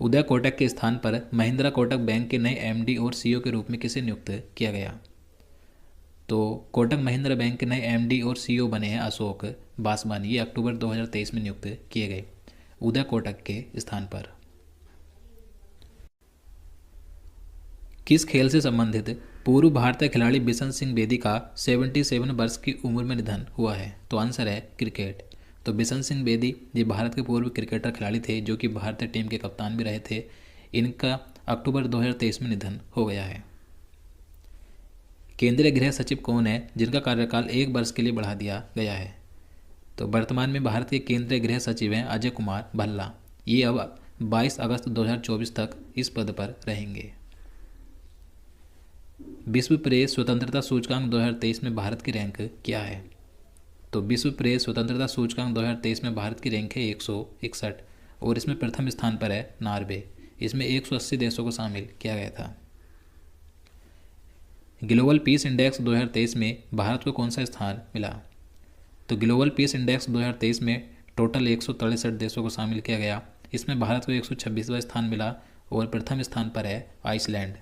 उदय कोटक के स्थान पर महिंद्रा कोटक बैंक के नए एमडी और सीईओ के रूप में किसे नियुक्त किया गया? तो कोटक महिंद्रा बैंक के नए एमडी और सीईओ बने हैं अशोक बासवानी। ये अक्टूबर 2023 में नियुक्त किए गए उदय कोटक के स्थान पर। किस खेल से संबंधित पूर्व भारतीय खिलाड़ी बिशन सिंह बेदी का 77 वर्ष की उम्र में निधन हुआ है? तो आंसर है क्रिकेट। तो बिशन सिंह बेदी ये भारत के पूर्व क्रिकेटर खिलाड़ी थे, जो कि भारतीय टीम के कप्तान भी रहे थे। इनका अक्टूबर 2023 में निधन हो गया है। केंद्रीय गृह सचिव कौन है जिनका कार्यकाल 1 वर्ष के लिए बढ़ा दिया गया है? तो वर्तमान में भारत के केंद्रीय गृह सचिव हैं अजय कुमार भल्ला। ये अब 22 अगस्त 2024 तक इस पद पर रहेंगे। विश्व प्रेस स्वतंत्रता सूचकांक 2023 में भारत की रैंक क्या है? तो विश्व प्रेस स्वतंत्रता सूचकांक 2023 में भारत की रैंक है 161 और इसमें प्रथम स्थान पर है नॉर्वे। इसमें 180 देशों को शामिल किया गया था। ग्लोबल पीस इंडेक्स 2023 में भारत को कौन सा स्थान मिला? तो ग्लोबल पीस इंडेक्स 2023 में टोटल 163 देशों को शामिल किया गया। इसमें भारत को 126वां स्थान मिला और प्रथम स्थान पर है आइसलैंड।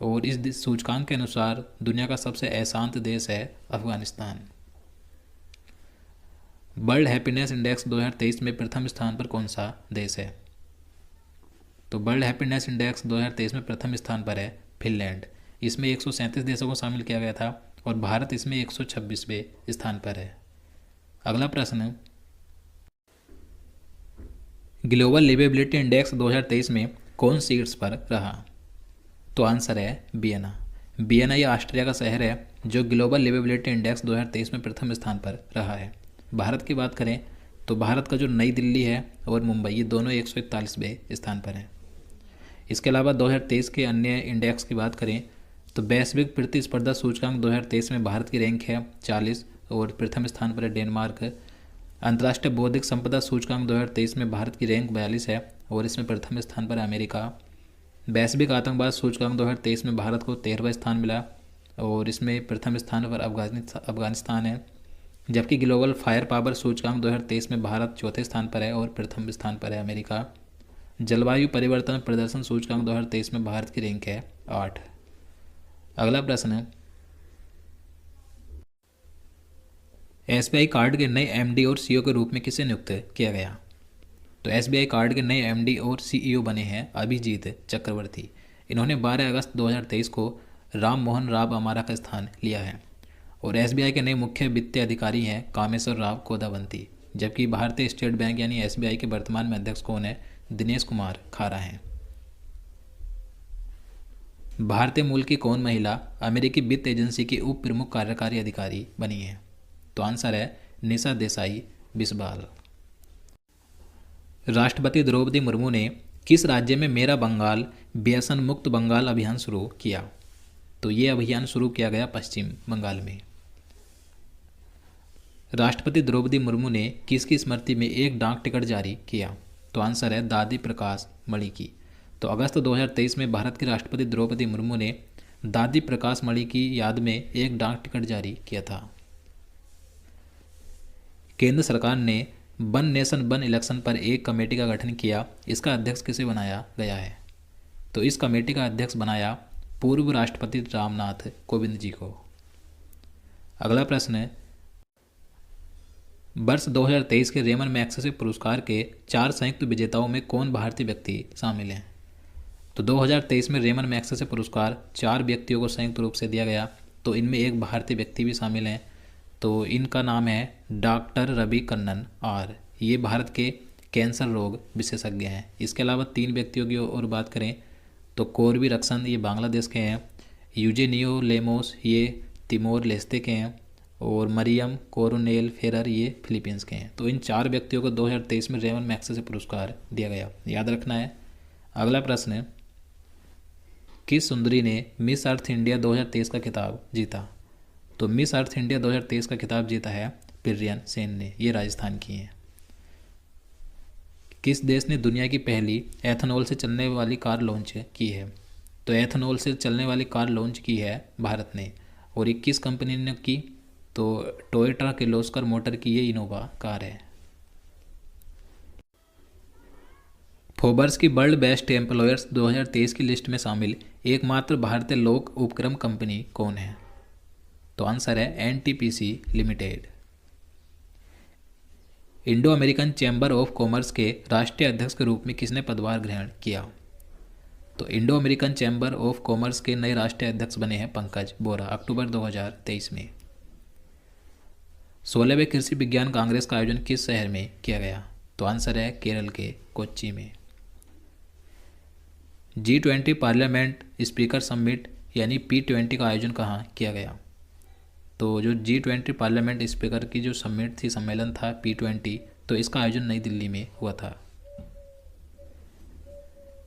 और इस सूचकांक के अनुसार दुनिया का सबसे अशांत देश है अफगानिस्तान। वर्ल्ड हैप्पीनेस इंडेक्स 2023 में प्रथम स्थान पर कौन सा देश है? तो वर्ल्ड हैप्पीनेस इंडेक्स 2023 में प्रथम स्थान पर है फिनलैंड। इसमें 137 देशों को शामिल किया गया था और भारत इसमें 126वें स्थान पर है। अगला प्रश्न, ग्लोबल लिवेबिलिटी इंडेक्स 2023 में कौन सीट्स पर रहा? तो आंसर है वियना। वियना ये ऑस्ट्रिया का शहर है जो ग्लोबल लिवेबिलिटी इंडेक्स 2023 में प्रथम स्थान पर रहा है। भारत की बात करें तो भारत का जो नई दिल्ली है और मुंबई, ये दोनों 141वें स्थान पर हैं। इसके अलावा 2023 के अन्य इंडेक्स की बात करें तो वैश्विक प्रतिस्पर्धा सूचकांक 2023 में भारत की रैंक है 40 और प्रथम स्थान पर है डेनमार्क। अंतर्राष्ट्रीय बौद्धिक संपदा सूचकांक 2023 में भारत की रैंक 42 है और इसमें प्रथम स्थान पर है अमेरिका। वैश्विक आतंकवाद सूचकांक 2023 में भारत को 13वां स्थान मिला और इसमें प्रथम स्थान पर अफगानिस्तान है। जबकि ग्लोबल फायर पावर सूचकांक 2023 में भारत चौथे स्थान पर है और प्रथम स्थान पर है अमेरिका। जलवायु परिवर्तन प्रदर्शन सूचकांक 2023 में भारत की रैंक है 8। अगला प्रश्न है, एसबीआई कार्ड के नए एमडी और सीईओ के रूप में किसे नियुक्त किया गया? तो एसबीआई कार्ड के नए एमडी और सीईओ बने हैं अभिजीत चक्रवर्ती। इन्होंने 12 अगस्त 2023 को राम मोहन राव अमारा का स्थान लिया है। और एसबीआई के नए मुख्य वित्तीय अधिकारी हैं कामेश्वर राव कोदावंती। जबकि भारतीय स्टेट बैंक यानी एसबीआई के वर्तमान में अध्यक्ष कौन है? दिनेश कुमार खारा हैं। भारतीय मूल की कौन महिला अमेरिकी वित्त एजेंसी की उप प्रमुख कार्यकारी अधिकारी बनी है? तो आंसर है निशा देसाई बिस्वाल। राष्ट्रपति द्रौपदी मुर्मू ने किस राज्य में मेरा बंगाल व्यसन मुक्त बंगाल अभियान शुरू किया? तो ये अभियान शुरू किया गया पश्चिम बंगाल में। राष्ट्रपति द्रौपदी मुर्मू ने किसकी स्मृति में एक डाक टिकट जारी किया? तो आंसर है दादी प्रकाश मणि की। तो अगस्त 2023 में भारत के राष्ट्रपति द्रौपदी मुर्मू ने दादी प्रकाश मणि की याद में एक डाक टिकट जारी किया था। केंद्र सरकार ने वन नेशन वन इलेक्शन पर एक कमेटी का गठन किया, इसका अध्यक्ष किसे बनाया गया है? तो इस कमेटी का अध्यक्ष बनाया पूर्व राष्ट्रपति रामनाथ कोविंद जी को। अगला प्रश्न है, वर्ष 2023 के रेमन मैग्सेसे पुरस्कार के 4 संयुक्त विजेताओं में कौन भारतीय व्यक्ति शामिल हैं? तो 2023 में रेमन मैग्सेसे पुरस्कार 4 व्यक्तियों को संयुक्त रूप से दिया गया, तो इनमें एक भारतीय व्यक्ति भी शामिल हैं। तो इनका नाम है डॉक्टर रवि कन्नन और ये भारत के कैंसर रोग विशेषज्ञ हैं। इसके अलावा 3 व्यक्तियों की और बात करें तो कोरबी रक्सन ये बांग्लादेश के हैं, यूजेनियो लेमोस ये तिमोर लेस्ते के हैं और मरियम कोरोनेल फेरर ये फिलीपींस के हैं। तो इन 4 व्यक्तियों को 2023 में रेमन मैग्सेसे पुरस्कार दिया गया, याद रखना है। अगला प्रश्न है, किस सुंदरी ने मिस अर्थ इंडिया 2023 का खिताब जीता? तो मिस अर्थ इंडिया 2023 का खिताब जीता है प्रियन सेन ने, ये राजस्थान की हैं। किस देश ने दुनिया की पहली एथेनॉल से चलने वाली कार लॉन्च की है? तो एथेनॉल से चलने वाली कार लॉन्च की है भारत ने, और ये किस कंपनी ने की? तो टोयोटा किर्लोस्कर मोटर की ये इनोवा कार है। फोर्ब्स की वर्ल्ड बेस्ट एम्प्लॉयर्स 2023 की लिस्ट में शामिल एकमात्र भारतीय लोक उपक्रम कंपनी कौन है? तो आंसर है NTPC limited. Indo American chamber of commerce के राष्ट्रीय अध्यक्ष के रूप में किसने पदभार ग्रहण किया? तो Indo American chamber of commerce के नए राष्ट्रीय अध्यक्ष बने हैं पंकज बोरा, अक्टूबर 2023 में। 16वें कृषि विज्ञान कांग्रेस का आयोजन किस शहर में किया गया? तो आंसर है केरल के कोच्चि में। G20 पार्लियामेंट स्पीकर समिट यानी P20 का आयोजन कहाँ किया गया? तो जो G20 पार्लियामेंट स्पीकर की जो समिट थी, सम्मेलन था P20, तो इसका आयोजन नई दिल्ली में हुआ था।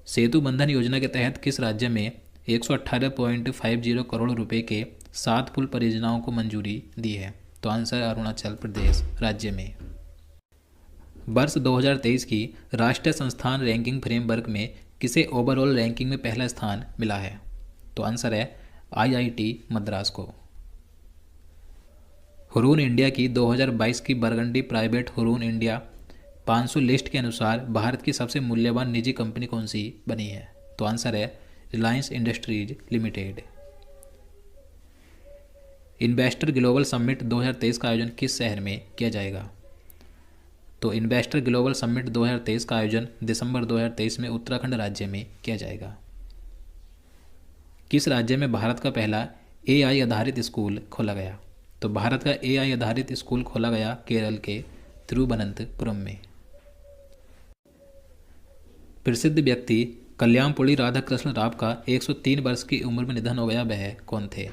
सेतु बंधन योजना के तहत किस राज्य में 118.50 करोड़ रुपए के 7 पुल परियोजनाओं को मंजूरी दी है? तो आंसर अरुणाचल प्रदेश राज्य में। वर्ष 2023 की राष्ट्रीय संस्थान रैंकिंग फ्रेमवर्क में किसे ओवरऑल रैंकिंग में पहला स्थान मिला है? तो आंसर है IIT मद्रास को। हुरून इंडिया की 2022 की burgundy private Hurun India 500 list के अनुसार भारत की सबसे मूल्यवान निजी कंपनी कौन सी बनी है? तो आंसर है Reliance industries limited. Investor global summit 2023 का आयोजन किस शहर में किया जाएगा? तो इन्वेस्टर ग्लोबल समिट 2023 का आयोजन दिसंबर 2023 में उत्तराखंड राज्य में किया जाएगा। किस राज्य में भारत का पहला AI आधारित स्कूल खोला गया? तो भारत का AI आधारित स्कूल खोला गया केरल के तिरुवनंतपुरम में। प्रसिद्ध व्यक्ति कल्याणपुली राधाकृष्ण राव का 103 वर्ष की उम्र में निधन हो गया, वह कौन थे?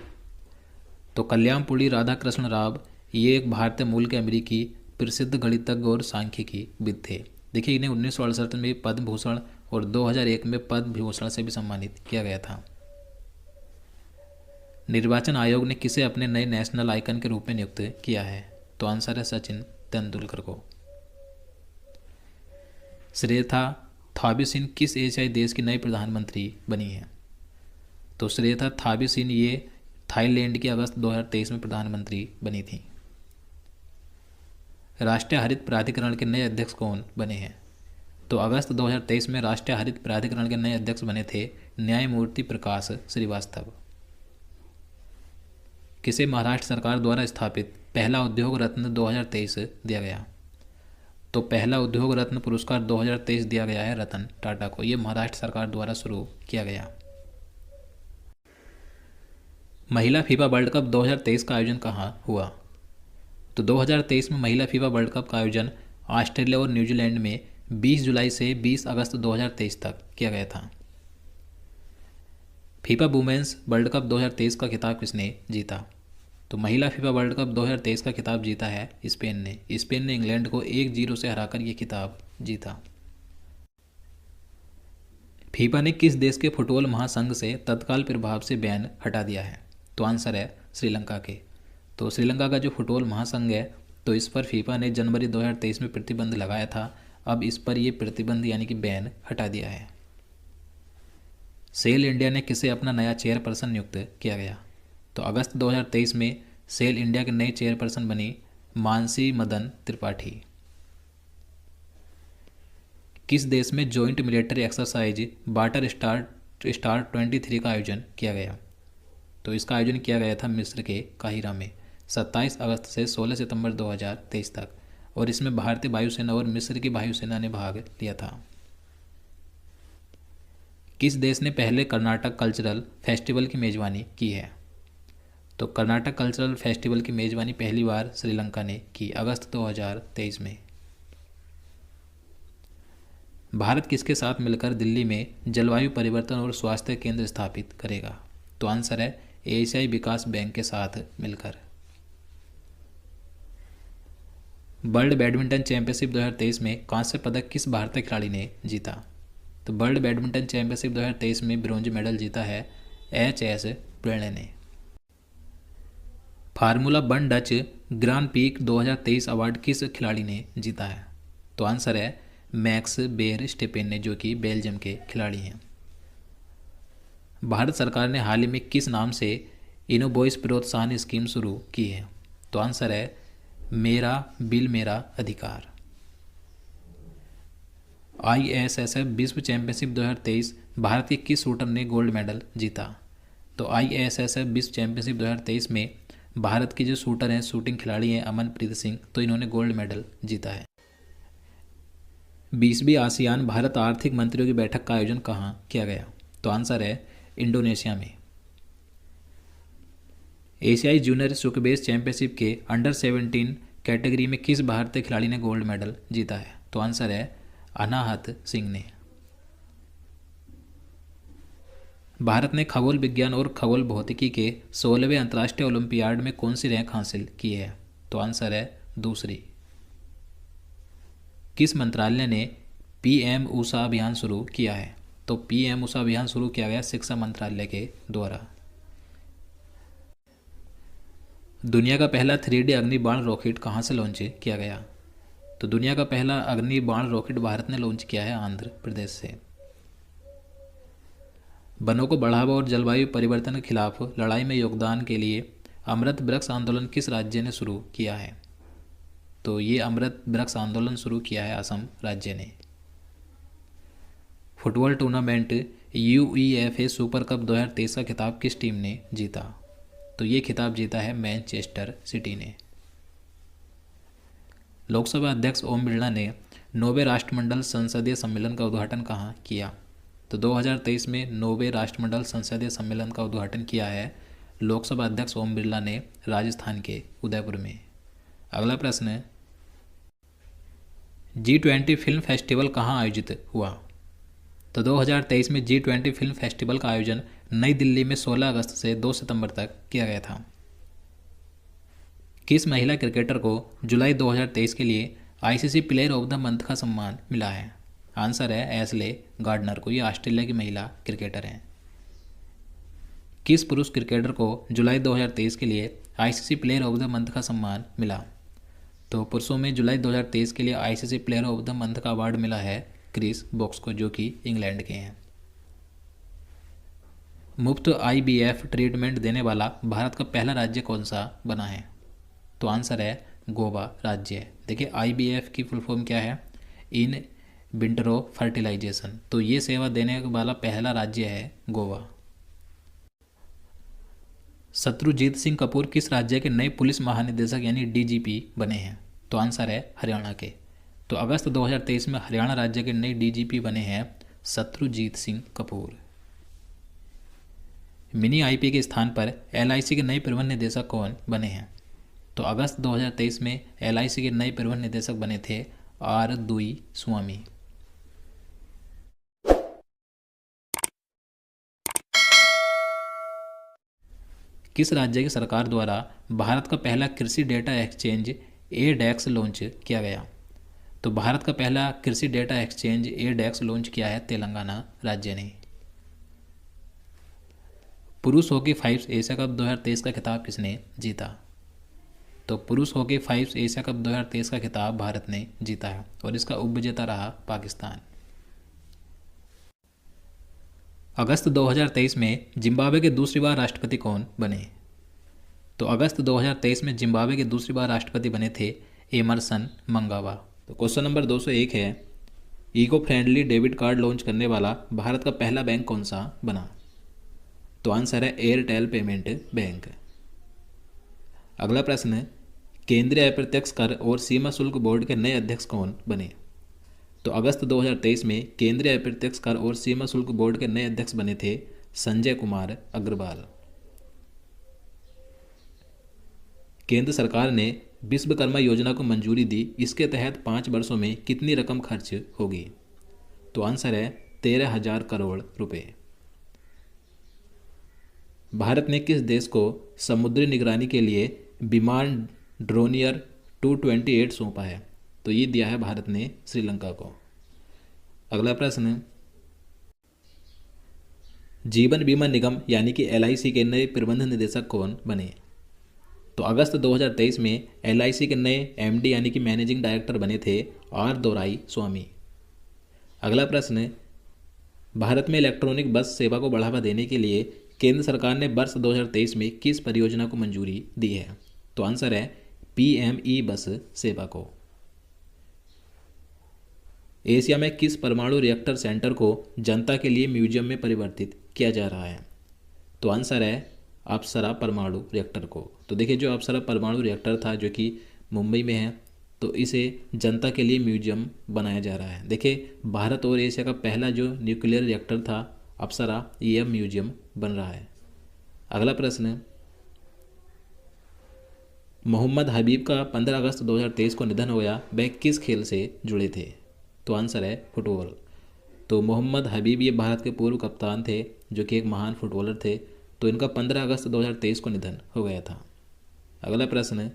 तो कल्याणपुली राधाकृष्ण राव ये एक भारतीय मूल के अमेरिकी प्रसिद्ध गणितज्ञ और सांख्यिकी विद थे। देखिए, इन्हें 1968 में पद्म भूषण और 2001 में पद्म विभूषण से भी सम्मानित किया गया था। निर्वाचन आयोग ने किसे अपने नए नेशनल आइकन के रूप में नियुक्त किया है? तो आंसर है सचिन तेंदुलकर को। श्रेथा थाबिसिन किस एशियाई देश की नई प्रधानमंत्री बनी है? तो श्रेथा थाबिसिन ये थाईलैंड की अगस्त 2023 में प्रधानमंत्री बनी थी। राष्ट्रीय हरित प्राधिकरण के नए अध्यक्ष कौन बने हैं? तो अगस्त 2023 में राष्ट्रीय हरित प्राधिकरण के नए अध्यक्ष बने थे न्यायमूर्ति प्रकाश श्रीवास्तव। किसे महाराष्ट्र सरकार द्वारा स्थापित पहला उद्योग रत्न 2023 दिया गया? तो पहला उद्योग रत्न पुरस्कार 2023 दिया गया है रतन टाटा को, ये महाराष्ट्र सरकार द्वारा शुरू किया गया। महिला फीफा वर्ल्ड कप 2023 का आयोजन कहाँ हुआ? तो 2023 में महिला फीफा वर्ल्ड कप का आयोजन ऑस्ट्रेलिया और न्यूजीलैंड में 20 जुलाई से 20 अगस्त 2023 तक किया गया था। फीफा वुमेन्स वर्ल्ड कप 2023 का खिताब किसने जीता? तो महिला फीफा वर्ल्ड कप 2023 का खिताब जीता है स्पेन ने। स्पेन ने इंग्लैंड को 1-0 से हराकर ये खिताब जीता। फीफा ने किस देश के फुटबॉल महासंघ से तत्काल प्रभाव से बैन हटा दिया है? तो आंसर है श्रीलंका के। तो श्रीलंका का जो फुटबॉल महासंघ है, तो इस पर फीफा ने जनवरी 2023 में प्रतिबंध लगाया था। अब इस पर ये प्रतिबंध यानी कि बैन हटा दिया है। सेल इंडिया ने किसे अपना नया चेयरपर्सन नियुक्त किया गया? तो अगस्त 2023 में सेल इंडिया के नए चेयरपर्सन बनी मानसी मदन त्रिपाठी। किस देश में joint military exercise water star 23 का आयोजन किया गया? तो इसका आयोजन किया गया था मिस्र के काहिरा में 27 अगस्त से 16 सितंबर 2023 तक, और इसमें भारतीय वायुसेना और मिस्र की वायुसेना ने भाग लिया था। किस देश ने पहले कर्नाटक कल्चरल फेस्टिवल की मेज़बानी की है? तो कर्नाटक कल्चरल फेस्टिवल की मेज़बानी पहली बार श्रीलंका ने की अगस्त 2023 में। भारत किसके साथ मिलकर दिल्ली में जलवायु परिवर्तन और स्वास्थ्य केंद्र स्थापित करेगा? तो आंसर है एशियाई विकास बैंक के साथ मिलकर। वर्ल्ड बैडमिंटन चैंपियनशिप 2023 में कांस्य पदक किस भारतीय खिलाड़ी ने जीता? तो वर्ल्ड बैडमिंटन चैंपियनशिप 2023 में ब्रॉन्ज मेडल जीता है एच प्रणय ने। Formula 1 Dutch grand peak 2023 award किस खिलाड़ी ने जीता है? तो आंसर है मैक्स बेयर स्टेपेन ने, जो कि बेल्जियम के खिलाड़ी हैं। भारत सरकार ने हाल ही में किस नाम से इनोवॉइस प्रोत्साहन स्कीम शुरू की है? तो आंसर है मेरा बिल मेरा अधिकार। ISSF विश्व चैंपियनशिप 2023 भारत के किस शूटर ने गोल्ड मेडल जीता? तो ISSF विश्व चैंपियनशिप 2023 में भारत के जो शूटर हैं, शूटिंग खिलाड़ी हैं अमनप्रीत सिंह, तो इन्होंने गोल्ड मेडल जीता है। 20वीं आसियान भारत आर्थिक मंत्रियों की बैठक का आयोजन कहाँ किया गया? तो आंसर है इंडोनेशिया में। एशियाई जूनियर स्क्वैश चैंपियनशिप के अंडर 17 कैटेगरी में किस भारतीय खिलाड़ी ने गोल्ड मेडल जीता है? तो आंसर है अनाहत सिंह ने। भारत ने खगोल विज्ञान और खगोल भौतिकी के 16वें अंतर्राष्ट्रीय ओलंपियाड में कौन सी रैंक हासिल की है? तो आंसर है दूसरी। किस मंत्रालय ने PM ऊषा अभियान शुरू किया है? तो PM ऊषा अभियान शुरू किया गया शिक्षा मंत्रालय के द्वारा। दुनिया का पहला 3D अग्नि बाण रॉकेट कहाँ से लॉन्च किया गया? तो दुनिया का पहला अग्नि बाण रॉकेट भारत ने लॉन्च किया है आंध्र प्रदेश से। वनों को बढ़ावा और जलवायु परिवर्तन के खिलाफ लड़ाई में योगदान के लिए अमृत वृक्ष आंदोलन किस राज्य ने शुरू किया है? तो ये अमृत वृक्ष आंदोलन शुरू किया है असम राज्य ने। Football tournament UEFA super cup 2023 का खिताब किस टीम ने जीता? तो ये खिताब जीता है मैनचेस्टर सिटी ने। लोकसभा अध्यक्ष ओम बिरला ने 9वें राष्ट्रमंडल संसदीय सम्मेलन का उद्घाटन कहाँ किया? तो 2023 में 9वें राष्ट्रमंडल संसदीय सम्मेलन का उद्घाटन किया है लोकसभा अध्यक्ष ओम बिरला ने राजस्थान के उदयपुर में। अगला प्रश्न है G20 फिल्म फेस्टिवल कहाँ आयोजित हुआ? तो 2023 में G20 फिल्म फेस्टिवल का आयोजन नई दिल्ली में 16 अगस्त से 2 सितंबर तक किया गया था। किस महिला क्रिकेटर को जुलाई 2023 के लिए ICC player of the month का सम्मान मिला है? आंसर है एशले गार्डनर को। ये ऑस्ट्रेलिया की महिला क्रिकेटर हैं। किस पुरुष क्रिकेटर को जुलाई 2023 के लिए ICC player of the month का सम्मान मिला? तो पुरुषों में जुलाई 2023 के लिए ICC player of the month का अवार्ड मिला है क्रिस वोक्स को, जो कि इंग्लैंड के हैं। मुफ्त IVF ट्रीटमेंट देने वाला भारत का पहला राज्य कौन सा बना है? तो आंसर है गोवा राज्य। देखिए IVF की फुल फॉर्म क्या है? In vitro fertilisation. तो ये सेवा देने वाला पहला राज्य है गोवा। शत्रुजीत सिंह कपूर किस राज्य के नए पुलिस महानिदेशक यानी DGP बने हैं? तो आंसर है हरियाणा के। तो अगस्त 2023 में हरियाणा राज्य के नए DGP बने हैं शत्रुजीत सिंह कपूर। मिनी IP के स्थान पर LIC के नए प्रबंध निदेशक कौन बने हैं? तो अगस्त 2023 में LIC के नए प्रबंध निदेशक बने थे R दुईस्वामी। किस राज्य की सरकार द्वारा भारत का पहला कृषि डेटा एक्सचेंज ADEX लॉन्च किया गया? तो भारत का पहला कृषि डेटा एक्सचेंज ADEX लॉन्च किया है तेलंगाना राज्य ने। पुरुष हॉकी 5 एशिया कप 2023 का खिताब किसने जीता? तो पुरुष हॉकी 5 एशिया कप 2023 का खिताब भारत ने जीता है और इसका उपविजेता रहा पाकिस्तान। अगस्त 2023 में जिम्बाब्वे के दूसरी बार राष्ट्रपति कौन बने? तो अगस्त 2023 में जिम्बाब्वे के दूसरी बार राष्ट्रपति बने थे एमरसन मंगावा। तो क्वेश्चन नंबर 201 है, eco friendly debit card launch करने वाला भारत का पहला बैंक कौन सा बना? तो आंसर है एयरटेल पेमेंट बैंक। अगला प्रश्न है, केंद्रीय अप्रत्यक्ष कर और सीमा शुल्क बोर्ड के नए अध्यक्ष कौन बने? तो अगस्त 2023 में केंद्रीय अप्रत्यक्ष कर और सीमा शुल्क बोर्ड के नए अध्यक्ष बने थे संजय कुमार अग्रवाल। केंद्र सरकार ने विश्वकर्मा योजना को मंजूरी दी, इसके तहत 5 वर्षों में कितनी रकम खर्च होगी? तो आंसर है 13,000 करोड़ रुपए। भारत ने किस देश को समुद्री निगरानी के लिए विमान ड्रोनियर 228 सौंपा है? तो ये दिया है भारत ने श्रीलंका को। अगला प्रश्न, जीवन बीमा निगम यानी कि LIC के नए प्रबंध निदेशक कौन बने? तो अगस्त 2023 में LIC के नए MD यानी कि मैनेजिंग डायरेक्टर बने थे R दोराई स्वामी। अगला प्रश्न, भारत में इलेक्ट्रॉनिक बस सेवा को बढ़ावा देने के लिए केंद्र सरकार ने वर्ष 2023 में किस परियोजना को मंजूरी दी है? तो आंसर है PME बस सेवा को। एशिया में किस परमाणु रिएक्टर सेंटर को जनता के लिए म्यूजियम में परिवर्तित किया जा रहा है? तो आंसर है अप्सरा परमाणु रिएक्टर को। तो देखिए, जो अप्सरा परमाणु रिएक्टर था जो कि मुंबई में है, तो इसे जनता के लिए म्यूजियम बनाया जा रहा है। देखिए, भारत और एशिया का पहला जो न्यूक्लियर रिएक्टर था अप्सरा, ये अब म्यूजियम बन रहा है। अगला प्रश्न, मोहम्मद हबीब का 15 अगस्त 2023 को निधन हो गया, वह किस खेल से जुड़े थे? तो आंसर है फुटबॉल। तो मोहम्मद हबीब ये भारत के पूर्व कप्तान थे जो कि एक महान फुटबॉलर थे। तो इनका 15 अगस्त 2023 को निधन हो गया था। अगला प्रश्न,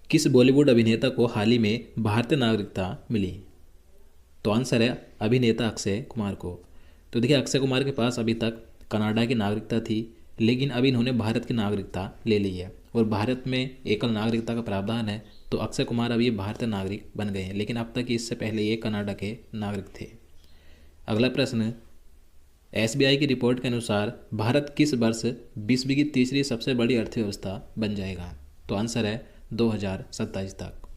किस बॉलीवुड अभिनेता को हाल ही में भारतीय नागरिकता मिली? तो आंसर है अभिनेता अक्षय कुमार को। तो देखिए, अक्षय कुमार के पास अभी तक कनाडा की नागरिकता थी, लेकिन अभी इन्होंने भारत की नागरिकता ले ली है और भारत में एकल नागरिकता का प्रावधान है। तो अक्षय कुमार अब ये भारतीय नागरिक बन गए हैं, लेकिन अब तक इससे पहले ये कनाडा के नागरिक थे। अगला प्रश्न, SBI की रिपोर्ट के अनुसार भारत किस वर्ष विश्व की तीसरी सबसे बड़ी अर्थव्यवस्था बन जाएगा? तो आंसर है 2027 तक।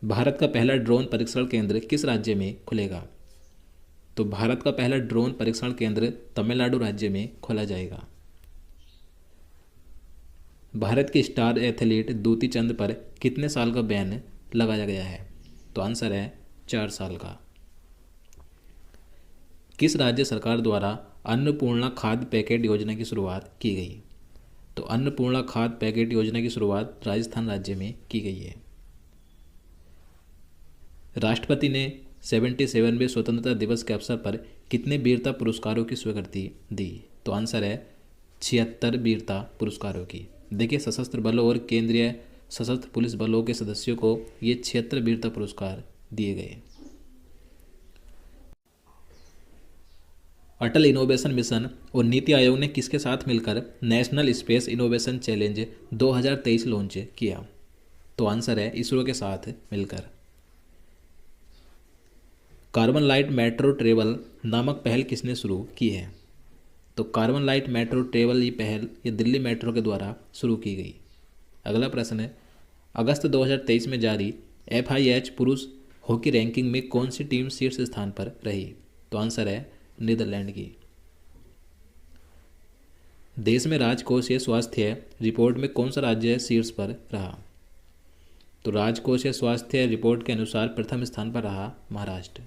भारत का पहला ड्रोन परीक्षण केंद्र किस राज्य में खुलेगा? तो भारत का पहला ड्रोन परीक्षण केंद्र तमिलनाडु राज्य में खोला जाएगा। भारत के स्टार एथलीट दूती चंद पर कितने साल का बैन लगाया गया है? तो आंसर है 4 साल का। किस राज्य सरकार द्वारा अन्नपूर्णा खाद्य पैकेट योजना की शुरुआत की गई? तो अन्नपूर्णा खाद्य पैकेट योजना की शुरुआत राजस्थान राज्य में की गई है। राष्ट्रपति ने 77वें स्वतंत्रता दिवस के अवसर पर कितने वीरता पुरस्कारों की स्वीकृति दी? तो आंसर है 76 वीरता पुरस्कारों की। देखिए, सशस्त्र बलों और केंद्रीय सशस्त्र पुलिस बलों के सदस्यों को ये 76 वीरता पुरस्कार दिए गए। अटल इनोवेशन मिशन और नीति आयोग ने किसके साथ मिलकर national space innovation challenge 2023 launch किया? तो आंसर है इसरो के साथ मिलकर। कार्बन लाइट मेट्रो ट्रेवल नामक पहल किसने शुरू की है? तो कार्बन लाइट मेट्रो ट्रेवल ये पहल ये दिल्ली मेट्रो के द्वारा शुरू की गई। अगला प्रश्न है, अगस्त 2023 में जारी FIH पुरुष हॉकी रैंकिंग में कौन सी टीम शीर्ष स्थान पर रही? तो आंसर है नीदरलैंड की। देश में राजकोषीय स्वास्थ्य रिपोर्ट में कौन सा राज्य शीर्ष पर रहा? तो राजकोषीय स्वास्थ्य रिपोर्ट के अनुसार प्रथम स्थान पर रहा महाराष्ट्र।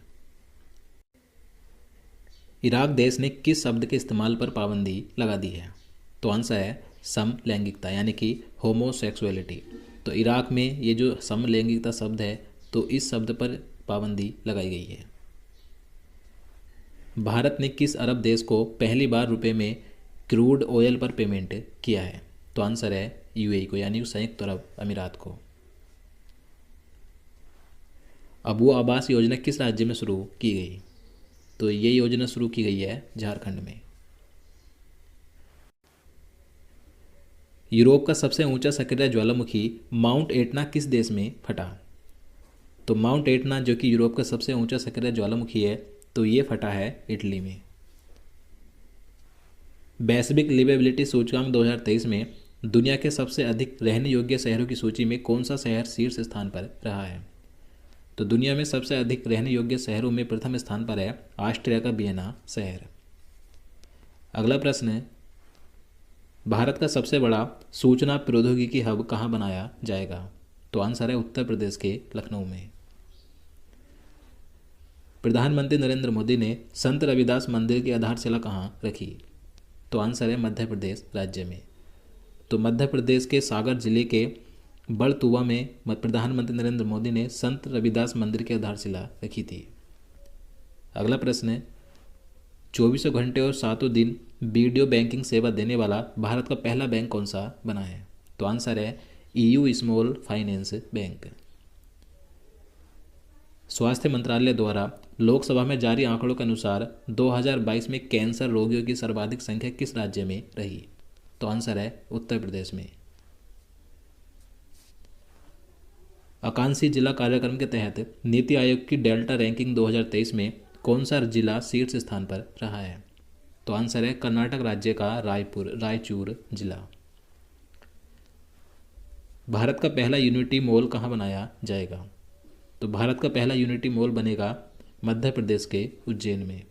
इराक देश ने किस शब्द के इस्तेमाल पर पाबंदी लगा दी है? तो आंसर है समलैंगिकता यानी कि होमोसेक्सुअलिटी। तो इराक में ये जो समलैंगिकता शब्द है, तो इस शब्द पर पाबंदी लगाई गई है। भारत ने किस अरब देश को पहली बार रुपए में क्रूड ऑयल पर पेमेंट किया है? तो आंसर है UAE को यानी संयुक्त अरब अमीरात को। अब वो आवास योजना किस राज्य में शुरू की गई? तो ये योजना शुरू की गई है झारखंड में। यूरोप का सबसे ऊंचा सक्रिय ज्वालामुखी माउंट एटना किस देश में फटा? तो माउंट एटना जो कि यूरोप का सबसे ऊंचा सक्रिय ज्वालामुखी है, तो ये फटा है इटली में। वैश्विक लिवेबिलिटी सूचकांक 2023 में दुनिया के सबसे अधिक रहने योग्य शहरों की सूची में कौन सा शहर शीर्ष स्थान पर रहा है? तो दुनिया में सबसे अधिक रहने योग्य शहरों में प्रथम स्थान पर है ऑस्ट्रिया का वियना शहर। अगला प्रश्न है, भारत का सबसे बड़ा सूचना प्रौद्योगिकी हब कहाँ बनाया जाएगा? तो आंसर है उत्तर प्रदेश के लखनऊ में। प्रधानमंत्री नरेंद्र मोदी ने संत रविदास मंदिर की आधारशिला कहाँ रखी? तो आंसर है मध्य प्रदेश राज्य में। तो मध्य प्रदेश के सागर जिले के बड़तुआ में प्रधानमंत्री नरेंद्र मोदी ने संत रविदास मंदिर की आधारशिला रखी थी। अगला प्रश्न है, 24 घंटे और 7 दिन वीडियो बैंकिंग सेवा देने वाला भारत का पहला बैंक कौन सा बना है? तो आंसर है EU स्मॉल फाइनेंस बैंक। स्वास्थ्य मंत्रालय द्वारा लोकसभा में जारी आंकड़ों के अनुसार 2022 में कैंसर रोगियों की सर्वाधिक संख्या किस राज्य में रही? तो आंसर है उत्तर प्रदेश में। आकांक्षी जिला कार्यक्रम के तहत नीति आयोग की डेल्टा रैंकिंग 2023 में कौन सा जिला शीर्ष स्थान पर रहा है? तो आंसर है कर्नाटक राज्य का रायचूर जिला। भारत का पहला यूनिटी मॉल कहाँ बनाया जाएगा? तो भारत का पहला यूनिटी मॉल बनेगा मध्य प्रदेश के उज्जैन में।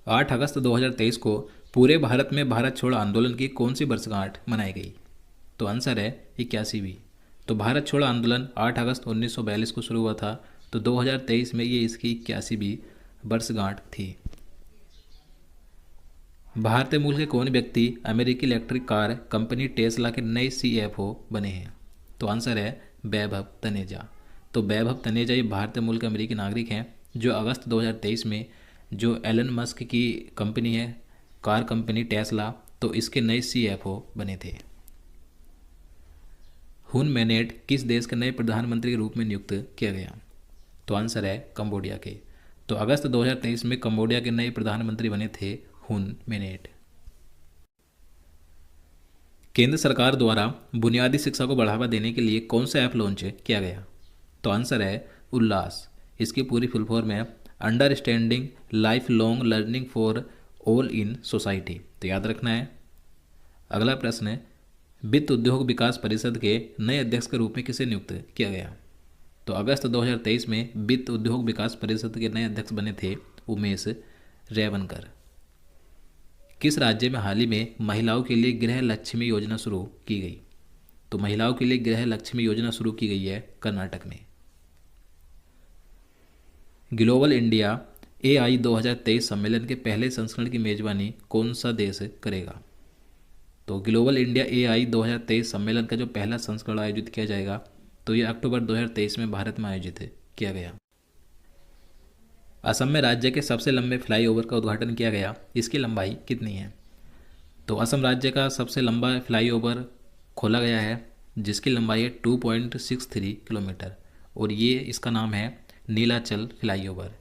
8 अगस्त 2023 को पूरे भारत में भारत छोड़ो आंदोलन की कौन सी वर्षगांठ मनाई गई? तो आंसर है 81वीं। तो भारत छोड़ो आंदोलन 8 अगस्त 1942 को शुरू हुआ था, तो 2023 में ये इसकी 81वीं वर्षगांठ थी। भारतीय मूल के कौन व्यक्ति अमेरिकी इलेक्ट्रिक कार कंपनी टेस्ला के नए CFO बने हैं? तो आंसर है वैभव तनेजा। तो वैभव तनेजा ये भारतीय मूल के अमेरिकी नागरिक हैं जो अगस्त 2023 में जो एलन मस्क की कंपनी है कार कंपनी टेस्ला, तो इसके नए CFO बने थे। हुन मैनेट किस देश के नए प्रधानमंत्री के रूप में नियुक्त किया गया? तो आंसर है कंबोडिया के। तो अगस्त 2023 में कंबोडिया के नए प्रधानमंत्री बने थे हुन मैनेट। केंद्र सरकार द्वारा बुनियादी शिक्षा को बढ़ावा देने के लिए कौन सा ऐप लॉन्च किया गया? तो आंसर है उल्लास। इसकी पूरी फुल फॉर्म है understanding life long learning for all in society. तो याद रखना है। अगला प्रश्न है, वित्त उद्योग विकास परिषद के नए अध्यक्ष के रूप में किसे नियुक्त किया गया? तो अगस्त 2023 में वित्त उद्योग विकास परिषद के नए अध्यक्ष बने थे उमेश रेवनकर। किस राज्य में हाल ही में महिलाओं के लिए गृह लक्ष्मी योजना शुरू की गई? तो महिलाओं के लिए गृह लक्ष्मी योजना शुरू की गई है कर्नाटक में। ग्लोबल इंडिया AI 2023 सम्मेलन के पहले संस्करण की मेजबानी कौन सा देश करेगा? तो ग्लोबल इंडिया AI 2023 सम्मेलन का जो पहला संस्करण आयोजित किया जाएगा, तो ये अक्टूबर 2023 में भारत में आयोजित किया गया। असम में राज्य के सबसे लंबे फ्लाईओवर का उद्घाटन किया गया, इसकी लंबाई कितनी है? तो असम राज्य का सबसे लंबा फ्लाईओवर खोला गया है जिसकी लंबाई है 2.63 किलोमीटर और ये इसका नाम है नीलाचल फ्लाईओवर।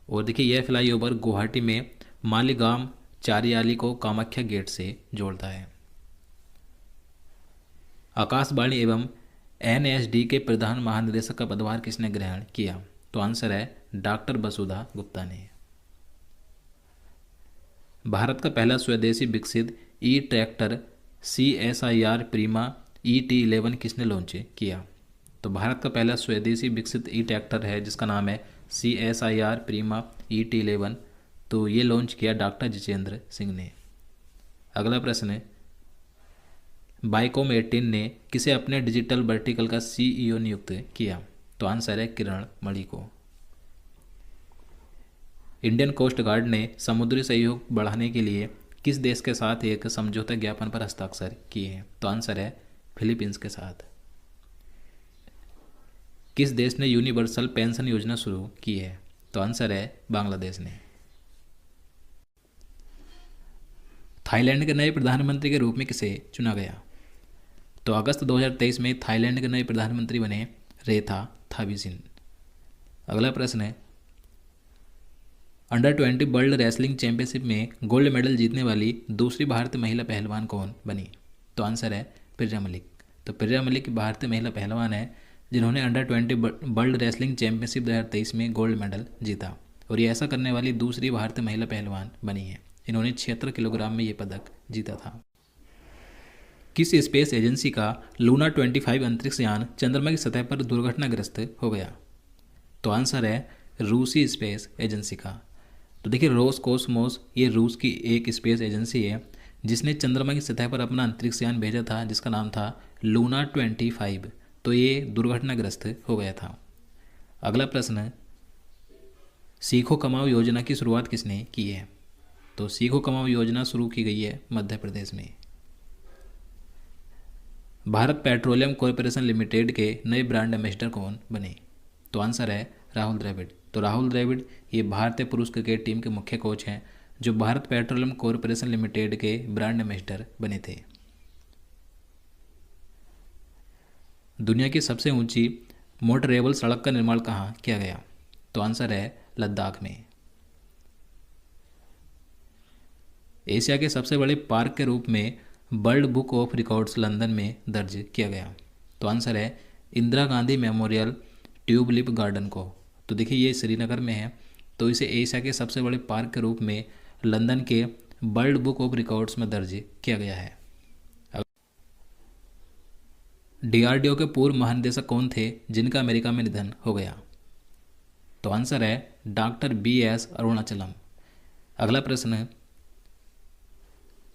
और देखिए यह फ्लाईओवर गुवाहाटी में मालीगाम चारियाली को कामाख्या गेट से जोड़ता है। आकाशवाणी एवं NSD के प्रधान महानिदेशक का पदभार किसने ग्रहण किया? तो आंसर है डॉक्टर वसुधा गुप्ता ने। भारत का पहला स्वदेशी विकसित ट्रैक्टर CSIR प्रीमा ET11 किसने लॉन्च किया? तो भारत का पहला स्वदेशी विकसित ट्रैक्टर है जिसका नाम है CSIR प्रीमा ET11, तो ये लॉन्च किया डॉक्टर जितेंद्र सिंह ने। अगला प्रश्न है, बाइकॉम 18 ने किसे अपने डिजिटल वर्टिकल का CEO नियुक्त किया? तो आंसर है किरण मणि को। इंडियन कोस्ट गार्ड ने समुद्री सहयोग बढ़ाने के लिए किस देश के साथ एक समझौता ज्ञापन पर हस्ताक्षर किए हैं? तो आंसर है फिलीपींस के साथ। किस देश ने यूनिवर्सल पेंशन योजना शुरू की है? तो आंसर है बांग्लादेश ने। थाईलैंड के नए प्रधानमंत्री के रूप में किसे चुना गया? तो अगस्त 2023 में थाईलैंड के नए प्रधानमंत्री बने रेथा थाविसिन। अगला प्रश्न है, अंडर 20 वर्ल्ड रेसलिंग चैंपियनशिप में गोल्ड मेडल जीतने वाली दूसरी भारतीय महिला पहलवान कौन बनी? तो आंसर है प्रिया मलिक। तो प्रिया मलिक भारतीय महिला पहलवान है जिन्होंने अंडर 20 वर्ल्ड रेसलिंग चैंपियनशिप 2023 में गोल्ड मेडल जीता। और ये ऐसा करने वाली दूसरी भारतीय महिला पहलवान बनी है। इन्होंने 76 किलोग्राम में ये पदक जीता था। किस स्पेस एजेंसी का लूना 25 अंतरिक्ष यान चंद्रमा की सतह पर दुर्घटनाग्रस्त हो गया? तो आंसर है रूसी स्पेस एजेंसी का। तो देखिए, रोसकोसमोस ये रूस की एक स्पेस एजेंसी है जिसने चंद्रमा की सतह पर अपना अंतरिक्ष यान भेजा था जिसका नाम था लूना 25। तो ये दुर्घटनाग्रस्त हो गया था। अगला प्रश्न, सीखो कमाओ योजना की शुरुआत किसने की है? तो सीखो कमाओ योजना शुरू की गई है मध्य प्रदेश में। भारत पेट्रोलियम कॉरपोरेशन लिमिटेड के नए ब्रांड एम्बेसडर कौन बने? तो आंसर है राहुल द्रविड़। तो राहुल द्रविड़ ये भारतीय पुरुष क्रिकेट टीम के मुख्य कोच हैं जो भारत पेट्रोलियम कॉरपोरेशन लिमिटेड के ब्रांड एम्बेसडर बने थे। दुनिया की सबसे ऊंची मोटरेबल सड़क का निर्माण कहाँ किया गया? तो आंसर है लद्दाख में। एशिया के सबसे बड़े पार्क के रूप में world book of records London में दर्ज किया गया। तो आंसर है इंदिरा गांधी मेमोरियल ट्यूबलिप गार्डन को। तो देखिए, ये श्रीनगर में है, तो इसे एशिया के सबसे बड़े पार्क के रूप में लंदन के वर्ल्ड बुक ऑफ रिकॉर्ड्स में दर्ज किया गया है। डीआरडीओ के पूर्व महानिदेशक कौन थे जिनका अमेरिका में निधन हो गया? तो आंसर है डॉक्टर BS अरुणाचलम। अगला प्रश्न है,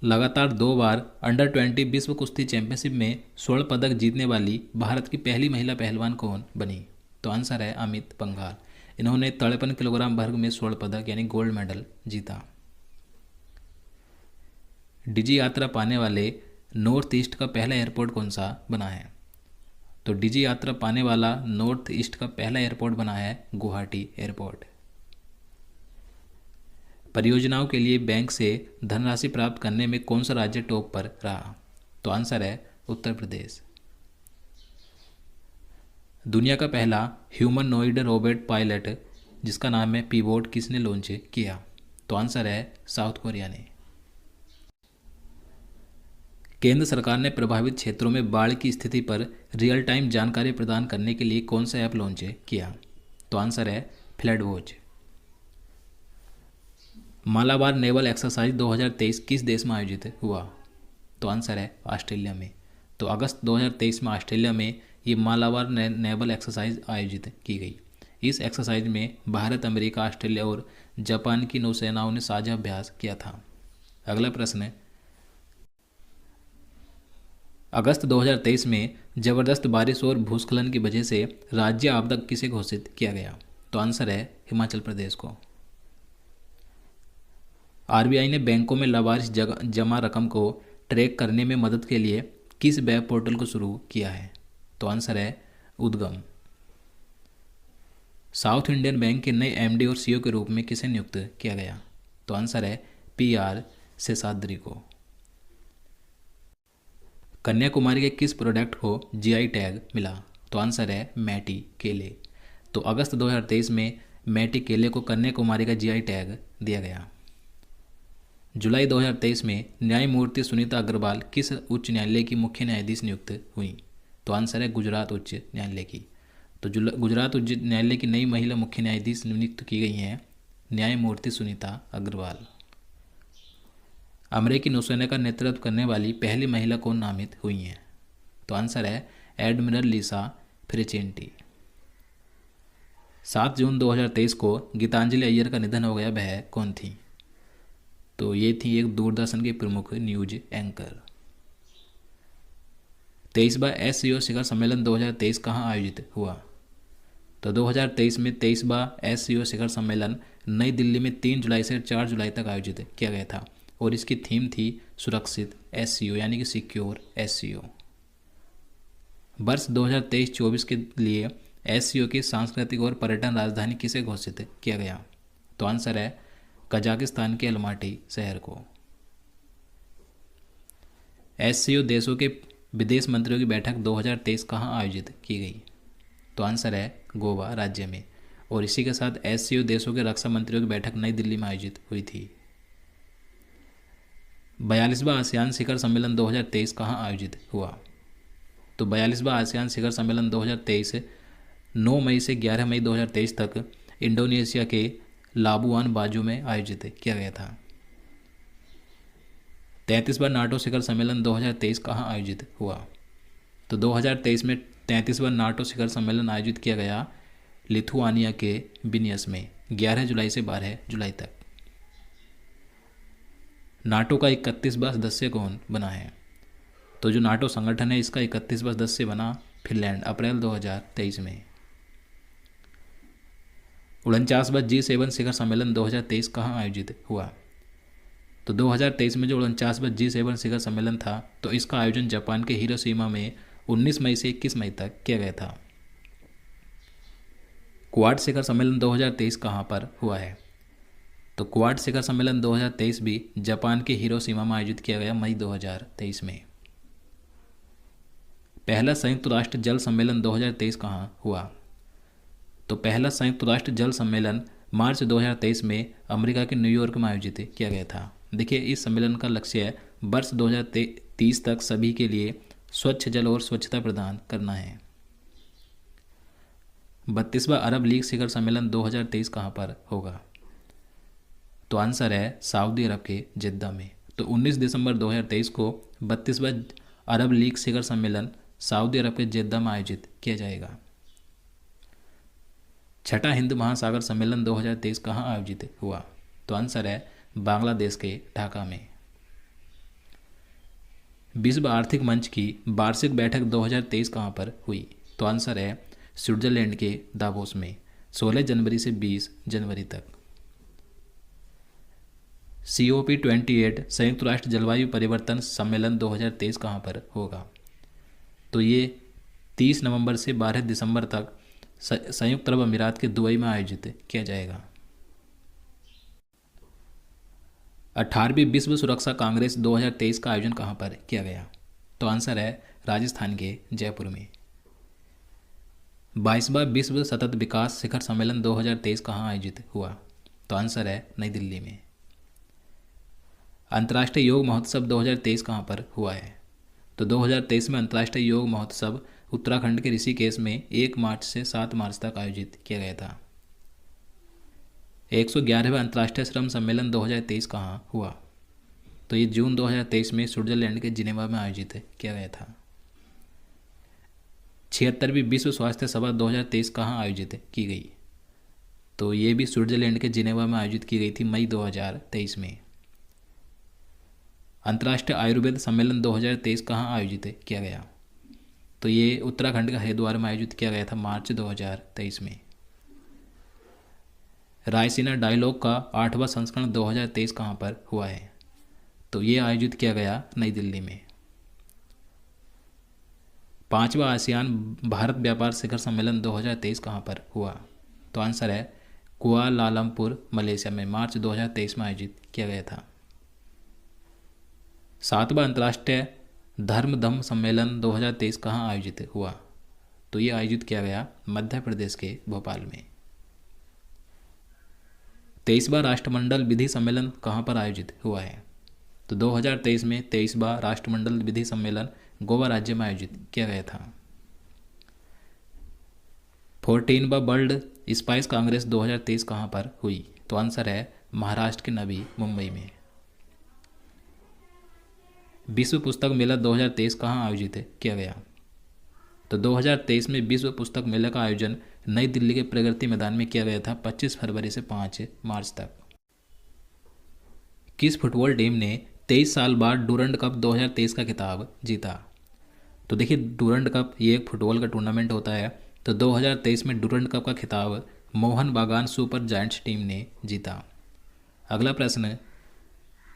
लगातार 2 बार अंडर-20 विश्व कुश्ती चैंपियनशिप में स्वर्ण पदक जीतने वाली भारत की पहली महिला पहलवान कौन बनी? तो आंसर है अमित पंघाल। इन्होंने 53 किलोग्राम वर्ग में स्वर्ण पदक यानी गोल्ड मेडल जीता। डिजी यात्रा पाने वाले नॉर्थ ईस्ट का पहला एयरपोर्ट कौन सा बना है? तो डिजी यात्रा पाने वाला नॉर्थ ईस्ट का पहला एयरपोर्ट बना है गुवाहाटी एयरपोर्ट। परियोजनाओं के लिए बैंक से धनराशि प्राप्त करने में कौन सा राज्य टॉप पर रहा? तो आंसर है उत्तर प्रदेश। दुनिया का पहला ह्यूमनॉइड रोबोट पायलट जिसका नाम है पीबोट किसने लॉन्च किया? तो आंसर है साउथ कोरिया ने। केंद्र सरकार ने प्रभावित क्षेत्रों में बाढ़ की स्थिति पर रियल टाइम जानकारी प्रदान करने के लिए कौन सा ऐप लॉन्च किया? तो आंसर है flood watch. Malabar naval exercise 2023 किस देश में आयोजित हुआ? तो आंसर है ऑस्ट्रेलिया में। तो अगस्त 2023 में ऑस्ट्रेलिया में ये मालाबार नेवल एक्सरसाइज आयोजित की गई। इस एक्सरसाइज में भारत, अमेरिका, ऑस्ट्रेलिया और जापान की नौसेनाओं ने साझा अभ्यास किया था। अगला प्रश्न है, अगस्त 2023 में जबरदस्त बारिश और भूस्खलन की वजह से राज्य आपदा किसे घोषित किया गया? तो आंसर है हिमाचल प्रदेश को। आरबीआई ने बैंकों में लावारिस जमा रकम को ट्रैक करने में मदद के लिए किस वेब पोर्टल को शुरू किया है? तो आंसर है उद्गम। साउथ इंडियन बैंक के नए एमडी और सीईओ के रूप में किसे नियुक्त किया गया? तो आंसर है PR शेषाद्री को। कन्याकुमारी के किस प्रोडक्ट को जीआई टैग मिला? तो आंसर है मैटी केले। तो अगस्त 2023 में मैटी केले को कन्याकुमारी का जीआई टैग दिया गया। जुलाई 2023 में न्यायमूर्ति सुनीता अग्रवाल किस उच्च न्यायालय की मुख्य न्यायाधीश नियुक्त हुई? तो आंसर है गुजरात उच्च न्यायालय की। तो गुजरात उच्च न्यायालय की नई महिला मुख्य न्यायाधीश नियुक्त की गई हैं न्यायमूर्ति सुनीता अग्रवाल। अमेरिकी नौसेना का नेतृत्व करने वाली पहली महिला कौन नामित हुई हैं? तो आंसर है एडमिरल लिसा फ्रेचेंटी। 7 जून 2023 को गीतांजलि अय्यर का निधन हो गया, वह कौन थी? तो ये थी एक दूरदर्शन की प्रमुख न्यूज एंकर। 23वां SCO शिखर सम्मेलन 2023 कहाँ आयोजित हुआ? तो 2023 में 23वां SCO शिखर सम्मेलन नई दिल्ली में 3 जुलाई से 4 जुलाई तक आयोजित किया गया था और इसकी थीम थी सुरक्षित SCO यानी कि सिक्योर SCO। वर्ष 2023-24 के लिए SCO की सांस्कृतिक और पर्यटन राजधानी किसे घोषित किया गया? तो आंसर है कजाकिस्तान के अलमाटी शहर को। SCO देशों के विदेश मंत्रियों की बैठक 2023 कहाँ आयोजित की गई? तो आंसर है गोवा राज्य में। और इसी के साथ SCO देशों के रक्षा मंत्रियों की बैठक नई दिल्ली में आयोजित हुई थी। 42वां आसियान शिखर सम्मेलन 2023 कहाँ आयोजित हुआ? तो 42वां आसियान शिखर सम्मेलन 2023 9 मई से 11 मई 2023 तक इंडोनेशिया के लाबुआन बाजू में आयोजित किया गया था। 33वां नाटो शिखर सम्मेलन 2023 कहाँ आयोजित हुआ? तो 2023 में 33वां नाटो शिखर सम्मेलन आयोजित किया गया लिथुआनिया के विनियस में 11 जुलाई से 12 जुलाई तक। नाटो का 31वां सदस्य कौन बना है? तो जो नाटो संगठन है इसका 31वां सदस्य बना फिनलैंड अप्रैल 2023 में। 49वां G7 शिखर सम्मेलन 2023 कहाँ आयोजित हुआ? तो 2023 में जो 49वां G7 शिखर सम्मेलन था तो इसका आयोजन जापान के हिरोशिमा में 19 मई से 21 मई तक किया गया था। क्वाड शिखर सम्मेलन 2023 कहाँ पर हुआ है? तो क्वाड शिखर सम्मेलन 2023 भी जापान के हिरोशिमा में आयोजित किया गया मई 2023 में। पहला संयुक्त राष्ट्र जल सम्मेलन 2023 कहाँ हुआ? तो पहला संयुक्त राष्ट्र जल सम्मेलन मार्च 2023 में अमेरिका के न्यूयॉर्क में आयोजित किया गया था। देखिए इस सम्मेलन का लक्ष्य वर्ष 2030 तक सभी के लिए स्वच्छ जल और स्वच्छता प्रदान करना है। 32वां अरब लीग शिखर सम्मेलन 2023 कहाँ पर होगा? तो आंसर है सऊदी अरब के जिद्दा में। तो 19 दिसंबर 2023 को 32वां अरब लीग शिखर सम्मेलन सऊदी अरब के जिद्दा में आयोजित किया जाएगा। छठा हिंद महासागर सम्मेलन 2023 कहाँ आयोजित हुआ? तो आंसर है बांग्लादेश के ढाका में। विश्व आर्थिक मंच की वार्षिक बैठक 2023 कहाँ पर हुई? तो आंसर है स्विट्जरलैंड के दावोस में 16 जनवरी से 20 जनवरी तक। COP28 संयुक्त राष्ट्र जलवायु परिवर्तन सम्मेलन 2023 कहाँ पर होगा? तो ये 30 नवंबर से 12 दिसंबर तक संयुक्त अरब अमीरात के दुबई में आयोजित किया जाएगा। 18वीं विश्व सुरक्षा कांग्रेस 2023 का आयोजन कहाँ पर किया गया? तो आंसर है राजस्थान के जयपुर में। 22वां विश्व सतत विकास शिखर सम्मेलन 2023 कहाँ आयोजित हुआ? तो आंसर है नई दिल्ली में। अंतर्राष्ट्रीय योग महोत्सव 2023 कहाँ पर हुआ है? तो 2023 में अंतर्राष्ट्रीय योग महोत्सव उत्तराखंड के ऋषिकेश में 1 मार्च से 7 मार्च तक आयोजित किया गया था। 111वां अंतर्राष्ट्रीय श्रम सम्मेलन 2023 कहाँ हुआ? तो ये जून 2023 में स्विट्जरलैंड के जिनेवा में आयोजित किया गया था। 76वीं विश्व स्वास्थ्य सभा 2023 कहाँ आयोजित की गई? तो ये भी स्विट्जरलैंड के जिनेवा में आयोजित की गई थी मई 2023 में। अंतर्राष्ट्रीय आयुर्वेद सम्मेलन 2023 कहाँ आयोजित किया गया? तो ये उत्तराखंड का हरिद्वार में आयोजित किया गया था मार्च 2023 में। रायसीना डायलॉग का 8वां संस्करण 2023 कहाँ पर हुआ है? तो ये आयोजित किया गया नई दिल्ली में। 5वां आसियान भारत व्यापार शिखर सम्मेलन 2023 कहाँ पर हुआ? तो आंसर है कुआलालंपुर मलेशिया में मार्च 2023 में आयोजित किया गया था। 7वां अंतर्राष्ट्रीय धर्म धम्म सम्मेलन 2023 कहाँ आयोजित हुआ? तो ये आयोजित किया गया मध्य प्रदेश के भोपाल में। 23वां राष्ट्रमंडल विधि सम्मेलन कहाँ पर आयोजित हुआ है? तो 2023 में 23वां राष्ट्रमंडल विधि सम्मेलन गोवा राज्य में आयोजित किया गया था। 14वां वर्ल्ड स्पाइस कांग्रेस 2023 कहाँ पर हुई? तो आंसर है महाराष्ट्र के नवी मुंबई में। विश्व पुस्तक मेला 2023 कहाँ आयोजित किया गया? तो 2023 में विश्व पुस्तक मेला का आयोजन नई दिल्ली के प्रगति मैदान में किया गया था 25 फरवरी से 5 मार्च तक। किस फुटबॉल टीम ने 23 साल बाद डूरंड कप 2023 का खिताब जीता? तो देखिए डूरंड कप ये एक फुटबॉल का टूर्नामेंट होता है। तो 2023 में डूरंड कप का खिताब मोहन बागान सुपर जायंट्स टीम ने जीता। अगला प्रश्न,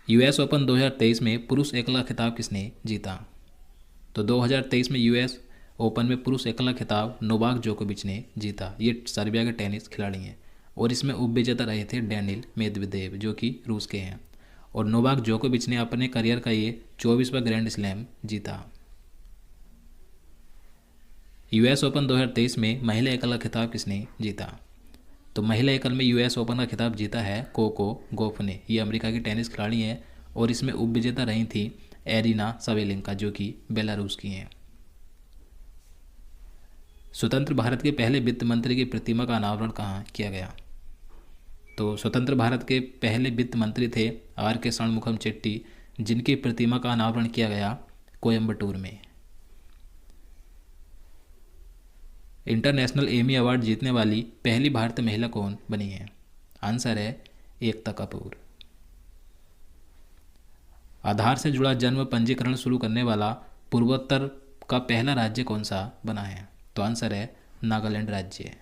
US ओपन 2023 में पुरुष एकला खिताब किसने जीता? तो 2023 में US ओपन में पुरुष एकला खिताब नोवाक जोकोविच ने जीता। ये सर्बिया के टेनिस खिलाड़ी हैं और इसमें उपविजेता रहे थे डेनिल मेदवेदेव जो कि रूस के हैं। और नोवाक जोकोविच ने अपने करियर का ये 24वां ग्रैंड स्लैम जीता। US ओपन 2023 में महिला एकल का खिताब किसने जीता? तो महिला एकल में US ओपन का खिताब जीता है कोको गोफ ने। ये अमेरिका की टेनिस खिलाड़ी हैं और इसमें उपविजेता रही थी एरिना सावेलेंका जो कि बेलारूस की हैं। स्वतंत्र भारत के पहले वित्त मंत्री की प्रतिमा का अनावरण कहाँ किया गया? तो स्वतंत्र भारत के पहले वित्त मंत्री थे आर के षणमुखम चेट्टी, जिनकी प्रतिमा का अनावरण किया गया कोयम्बटूर में। इंटरनेशनल एमी अवार्ड जीतने वाली पहली भारतीय महिला कौन बनी है? आंसर है एकता कपूर। आधार से जुड़ा जन्म पंजीकरण शुरू करने वाला पूर्वोत्तर का पहला राज्य कौन सा बना है? तो आंसर है नागालैंड राज्य।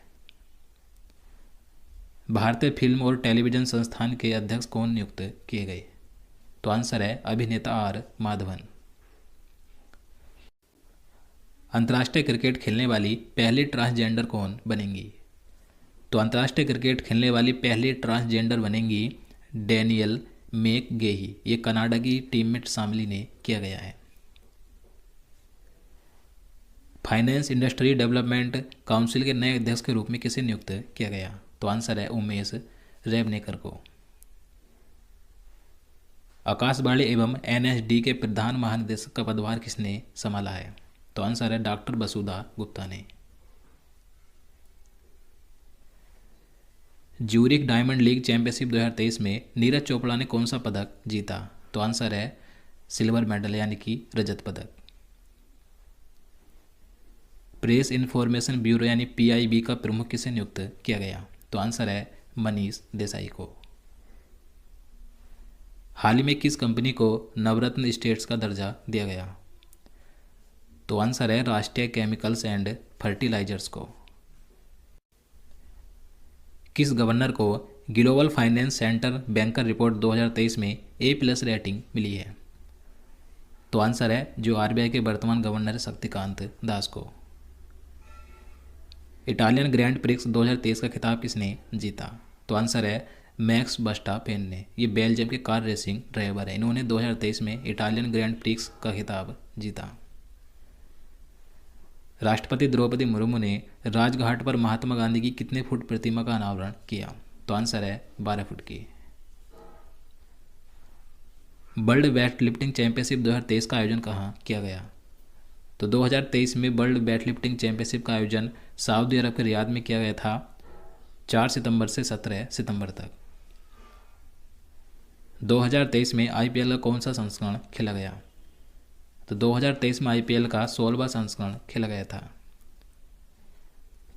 भारतीय फिल्म और टेलीविजन संस्थान के अध्यक्ष कौन नियुक्त किए गए? तो आंसर है अभिनेता आर माधवन। अंतर्राष्ट्रीय क्रिकेट खेलने वाली पहली ट्रांसजेंडर कौन बनेंगी? तो अंतर्राष्ट्रीय क्रिकेट खेलने वाली पहली ट्रांसजेंडर बनेंगी डैनियल मैकगेही। ये कनाडा की टीम में शामिल ने किया गया है। फाइनेंस इंडस्ट्री डेवलपमेंट काउंसिल के नए अध्यक्ष के रूप में किसे नियुक्त किया गया? तो आंसर है उमेश रेवनेकर को। आकाशवाणी एवं एनएसडी के प्रधान महानिदेशक का पदभार किसने संभाला है? तो आंसर है डॉक्टर बसुधा गुप्ता ने। ज्यूरिख डायमंड लीग चैंपियनशिप 2023 में नीरज चोपड़ा ने कौन सा पदक जीता? तो आंसर है सिल्वर मेडल यानी कि रजत पदक। प्रेस इन्फॉर्मेशन ब्यूरो यानी पीआईबी का प्रमुख किसे नियुक्त किया गया? तो आंसर है मनीष देसाई को। हाल ही में किस कंपनी को नवरत्न स्टेट्स का दर्जा दिया गया? तो आंसर है राष्ट्रीय केमिकल्स एंड फर्टिलाइजर्स को। किस गवर्नर को global finance centre banker report 2023 में A+ रेटिंग मिली है? तो आंसर है जो आरबीआई के वर्तमान गवर्नर शक्तिकांत दास को। इटालियन ग्रैंड प्रिक्स 2023 का खिताब किसने जीता? तो आंसर है मैक्स वर्स्टापेन ने। ये बेल्जियम के कार रेसिंग ड्राइवर है। इन्होंने 2023 में इटालियन ग्रैंड प्रिक्स का खिताब जीता। राष्ट्रपति द्रौपदी मुर्मू ने राजघाट पर महात्मा गांधी की कितने फुट प्रतिमा का अनावरण किया? तो आंसर है 12 फुट की। वर्ल्ड वेट लिफ्टिंग चैंपियनशिप 2023 का आयोजन कहाँ किया गया? तो 2023 में वर्ल्ड वेट लिफ्टिंग चैंपियनशिप का आयोजन सऊदी अरब के रियाद में किया गया था 4 सितंबर से 17 सितंबर तक। 2023 में आईपीएल का कौन सा संस्करण खेला गया? तो 2023 में आईपीएल का 16वां संस्करण खेला गया था।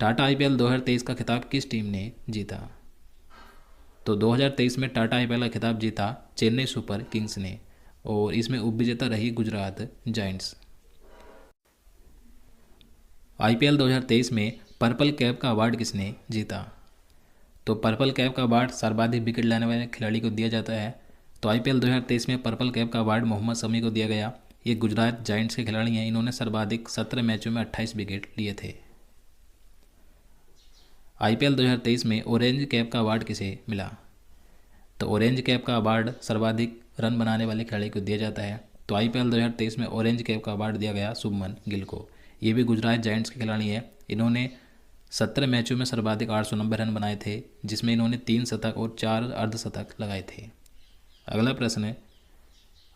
टाटा आईपीएल 2023 का खिताब किस टीम ने जीता? तो 2023 में टाटा आईपीएल का खिताब जीता चेन्नई सुपर किंग्स ने, और इसमें उपविजेता रही गुजरात जायंट्स। आईपीएल 2023 में पर्पल कैप का अवार्ड किसने जीता? तो पर्पल कैप का अवार्ड सर्वाधिक विकेट लेने वाले खिलाड़ी को दिया जाता है। तो आईपीएल 2023 में पर्पल कैप का अवार्ड मोहम्मद शमी को दिया गया। ये गुजरात जायंट्स के खिलाड़ी हैं। इन्होंने सर्वाधिक 17 मैचों में 28 विकेट लिए थे। आईपीएल 2023 में ऑरेंज कैप का अवार्ड किसे मिला? तो ऑरेंज कैप का अवार्ड सर्वाधिक रन बनाने वाले खिलाड़ी को दिया जाता है। तो आईपीएल 2023 में ऑरेंज कैप का अवार्ड दिया गया शुभमन गिल को। ये भी गुजरात जायंट्स के खिलाड़ी हैं। इन्होंने 17 मैचों में सर्वाधिक 890 रन बनाए थे, जिसमें इन्होंने 3 शतक और 4 अर्धशतक लगाए थे। अगला प्रश्न है,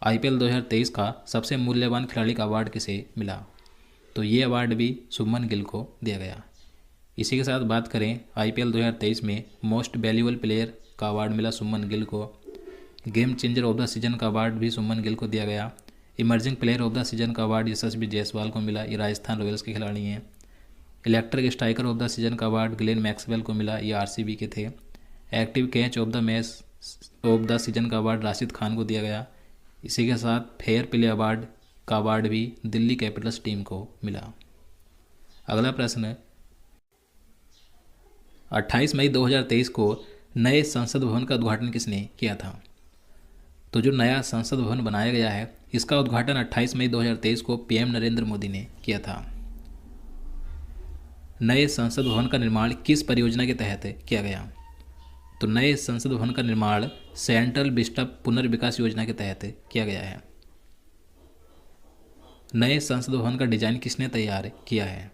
आईपीएल 2023 का सबसे मूल्यवान खिलाड़ी का अवार्ड किसे मिला? तो ये अवार्ड भी शुभमन गिल को दिया गया। इसी के साथ बात करें, आईपीएल 2023 में मोस्ट वैल्यूएबल प्लेयर का अवार्ड मिला शुभमन गिल को। Game changer of the season का अवार्ड भी शुभमन गिल को दिया गया। Emerging player of the season का अवार्ड यशस्वी जायसवाल को मिला। ये राजस्थान रॉयल्स के खिलाड़ी हैं। Electric striker of the season का अवार्ड ग्लेन मैक्सवेल को मिला। ये आरसीबी के थे। Active catch of the match of the season का अवार्ड राशिद खान को दिया गया। इसी के साथ फेयर प्ले अवार्ड का अवार्ड भी दिल्ली कैपिटल्स टीम को मिला। अगला प्रश्न है, 28 मई 2023 को नए संसद भवन का उद्घाटन किसने किया था? तो जो नया संसद भवन बनाया गया है, इसका उद्घाटन 28 मई 2023 को पीएम नरेंद्र मोदी ने किया था। नए संसद भवन का निर्माण किस परियोजना के तहत किया गया? तो नए संसद भवन का निर्माण सेंट्रल विस्टा पुनर्विकास योजना के तहत किया गया है। नए संसद भवन का डिजाइन किसने तैयार किया है?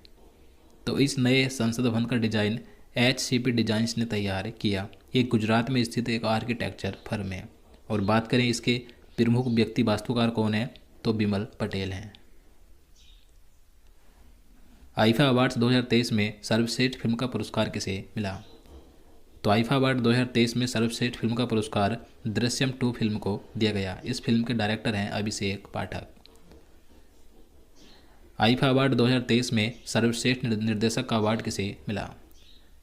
तो इस नए संसद भवन का डिजाइन HCP डिजाइन्स ने तैयार किया। ये गुजरात में स्थित एक आर्किटेक्चर फर्म है। और बात करें इसके प्रमुख व्यक्ति वास्तुकार कौन है, तो बिमल पटेल हैं। आईफा अवार्ड्स 2023 में सर्वश्रेष्ठ फिल्म का पुरस्कार किसे मिला? तो आईफा अवार्ड 2023 में सर्वश्रेष्ठ फिल्म का पुरस्कार दृश्यम 2 फिल्म को दिया गया। इस फिल्म के डायरेक्टर हैं अभिषेक पाठक। आईफा अवार्ड 2023 में सर्वश्रेष्ठ निर्देशक का अवार्ड किसे मिला?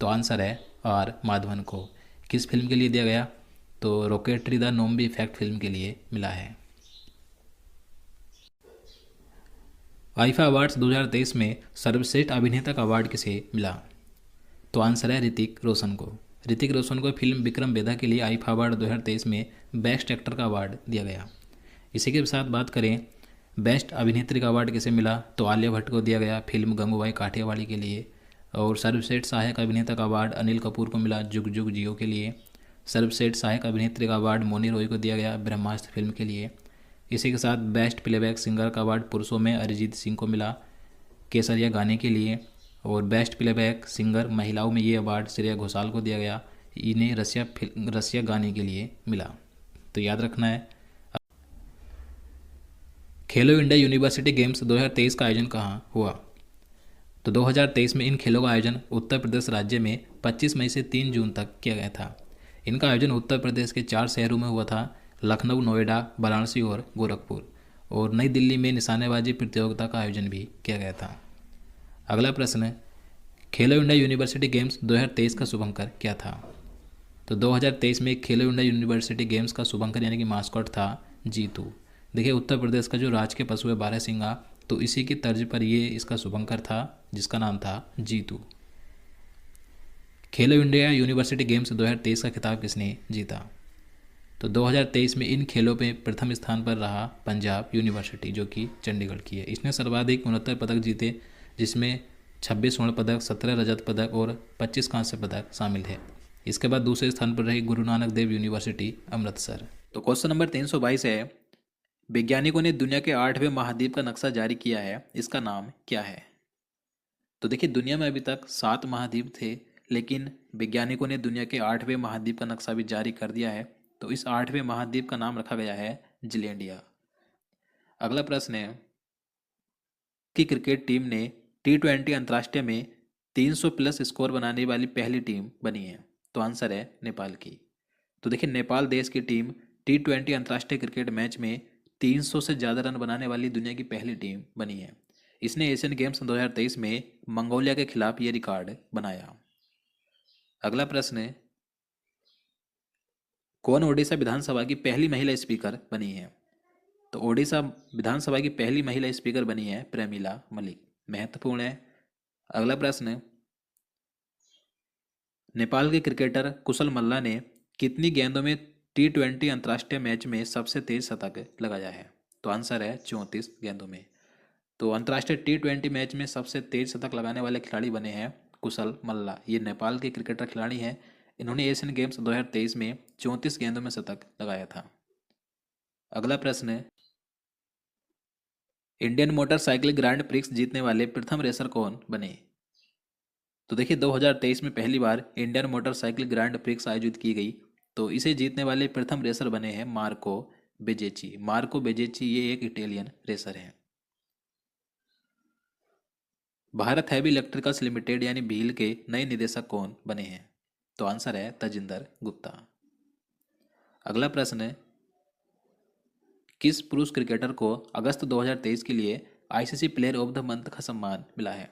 तो आंसर है आर माधवन को। किस फिल्म के लिए दिया गया? तो रॉकेटरी द नोम्बी इफेक्ट फिल्म के लिए मिला है। आईफा अवार्ड्स 2023 में सर्वश्रेष्ठ अभिनेता का अवार्ड किसे मिला? तो आंसर है ऋतिक रोशन को। ऋतिक रोशन को फिल्म विक्रम वेधा के लिए आईफा अवार्ड 2023 में बेस्ट एक्टर का अवार्ड दिया गया। इसी के साथ बात करें बेस्ट अभिनेत्री का अवार्ड किसे मिला? तो आलिया भट्ट को दिया गया फिल्म गंगूबाई काठियावाड़ी के लिए। और सर्वश्रेष्ठ सहायक अभिनेता का अवार्ड अनिल कपूर को मिला जुग जुग जियो के लिए। सर्वश्रेष्ठ सहायक अभिनेत्री का अवार्ड मोनी रॉय को दिया गया ब्रह्मास्त्र फिल्म के लिए। इसी के साथ बेस्ट प्लेबैक सिंगर का अवार्ड पुरुषों में अरिजीत सिंह को मिला केसरिया गाने के लिए। और बेस्ट प्लेबैक सिंगर महिलाओं में ये अवार्ड श्रेया घोषाल को दिया गया, इन्हें रसिया गाने के लिए मिला। तो याद रखना है। खेलो इंडिया यूनिवर्सिटी गेम्स 2023 का आयोजन कहाँ हुआ? तो 2023 में इन खेलों का आयोजन उत्तर प्रदेश राज्य में 25 मई से 3 जून तक किया गया था। इनका आयोजन उत्तर प्रदेश के 4 शहरों में हुआ था, लखनऊ, नोएडा, वाराणसी और गोरखपुर। और नई दिल्ली में निशानेबाजी प्रतियोगिता का आयोजन भी किया गया था। अगला प्रश्न है, खेलो इंडिया यूनिवर्सिटी गेम्स 2023 का शुभंकर क्या था? तो 2023 में खेलो इंडिया यूनिवर्सिटी गेम्स का शुभंकर यानी कि मास्कॉट था जीतू। देखिए उत्तर प्रदेश का जो राजकीय पशु है बारहसिंगा, तो इसी की तर्ज पर ये इसका शुभंकर था जिसका नाम था जीतू। खेलो इंडिया यूनिवर्सिटी गेम्स 2023 का खिताब किसने जीता? तो 2023 में इन खेलों में प्रथम स्थान पर रहा पंजाब यूनिवर्सिटी जो कि चंडीगढ़ की है। इसने सर्वाधिक 69 पदक जीते, जिसमें 26 स्वर्ण पदक, 17 रजत पदक और 25 कांस्य पदक शामिल है। इसके बाद दूसरे स्थान पर रही गुरु नानक देव यूनिवर्सिटी अमृतसर। तो क्वेश्चन नंबर 322 है, वैज्ञानिकों ने दुनिया के 8वें महाद्वीप का नक्शा जारी किया है, इसका नाम क्या है? तो देखिए दुनिया में अभी तक 7 महाद्वीप थे, लेकिन वैज्ञानिकों ने दुनिया के 8वें महाद्वीप का नक्शा भी जारी कर दिया है। तो इस 8वें महाद्वीप का नाम रखा गया है जिलेंडिया। अगला प्रश्न है कि क्रिकेट टीम ने T20 अंतर्राष्ट्रीय में 300 प्लस स्कोर बनाने वाली पहली टीम बनी है। तो आंसर है नेपाल की। तो देखिए नेपाल देश की टीम T20 अंतर्राष्ट्रीय क्रिकेट मैच में 300 से ज़्यादा रन बनाने वाली दुनिया की पहली टीम बनी है। इसने एशियन गेम्स 2023 में मंगोलिया के खिलाफ ये रिकॉर्ड बनाया। अगला प्रश्न है, कौन ओडिशा विधानसभा की पहली महिला स्पीकर बनी है? तो ओडिशा विधानसभा की पहली महिला स्पीकर बनी है प्रेमिला मलिक। महत्वपूर्ण है। अगला प्रश्न है, नेपाल के क्रिकेटर कुशल मल्ला ने कितनी गेंदों में T20 अंतर्राष्ट्रीय मैच में सबसे तेज शतक लगाया है? तो आंसर है 34 गेंदों में। तो अंतर्राष्ट्रीय T20 मैच में सबसे तेज शतक लगाने वाले खिलाड़ी बने हैं कुशल मल्ला। ये नेपाल के क्रिकेटर खिलाड़ी हैं। इन्होंने एशियन गेम्स 2023 में 34 गेंदों में शतक लगाया था। अगला प्रश्न है, इंडियन मोटरसाइकिल ग्रैंड प्रिक्स जीतने वाले प्रथम रेसर कौन बने? तो देखिए 2023 में पहली बार इंडियन मोटरसाइकिल ग्रैंड प्रिक्स आयोजित की गई। तो इसे जीतने वाले प्रथम रेसर बने हैं मार्को बेजेची। मार्को बेजेची ये एक इटालियन रेसर हैं। भारत हैवी इलेक्ट्रिकल्स लिमिटेड यानी भील के नए निदेशक कौन बने हैं? तो आंसर है तजिंदर गुप्ता। अगला प्रश्न है, किस पुरुष क्रिकेटर को अगस्त 2023 के लिए ICC player of the month का सम्मान मिला है?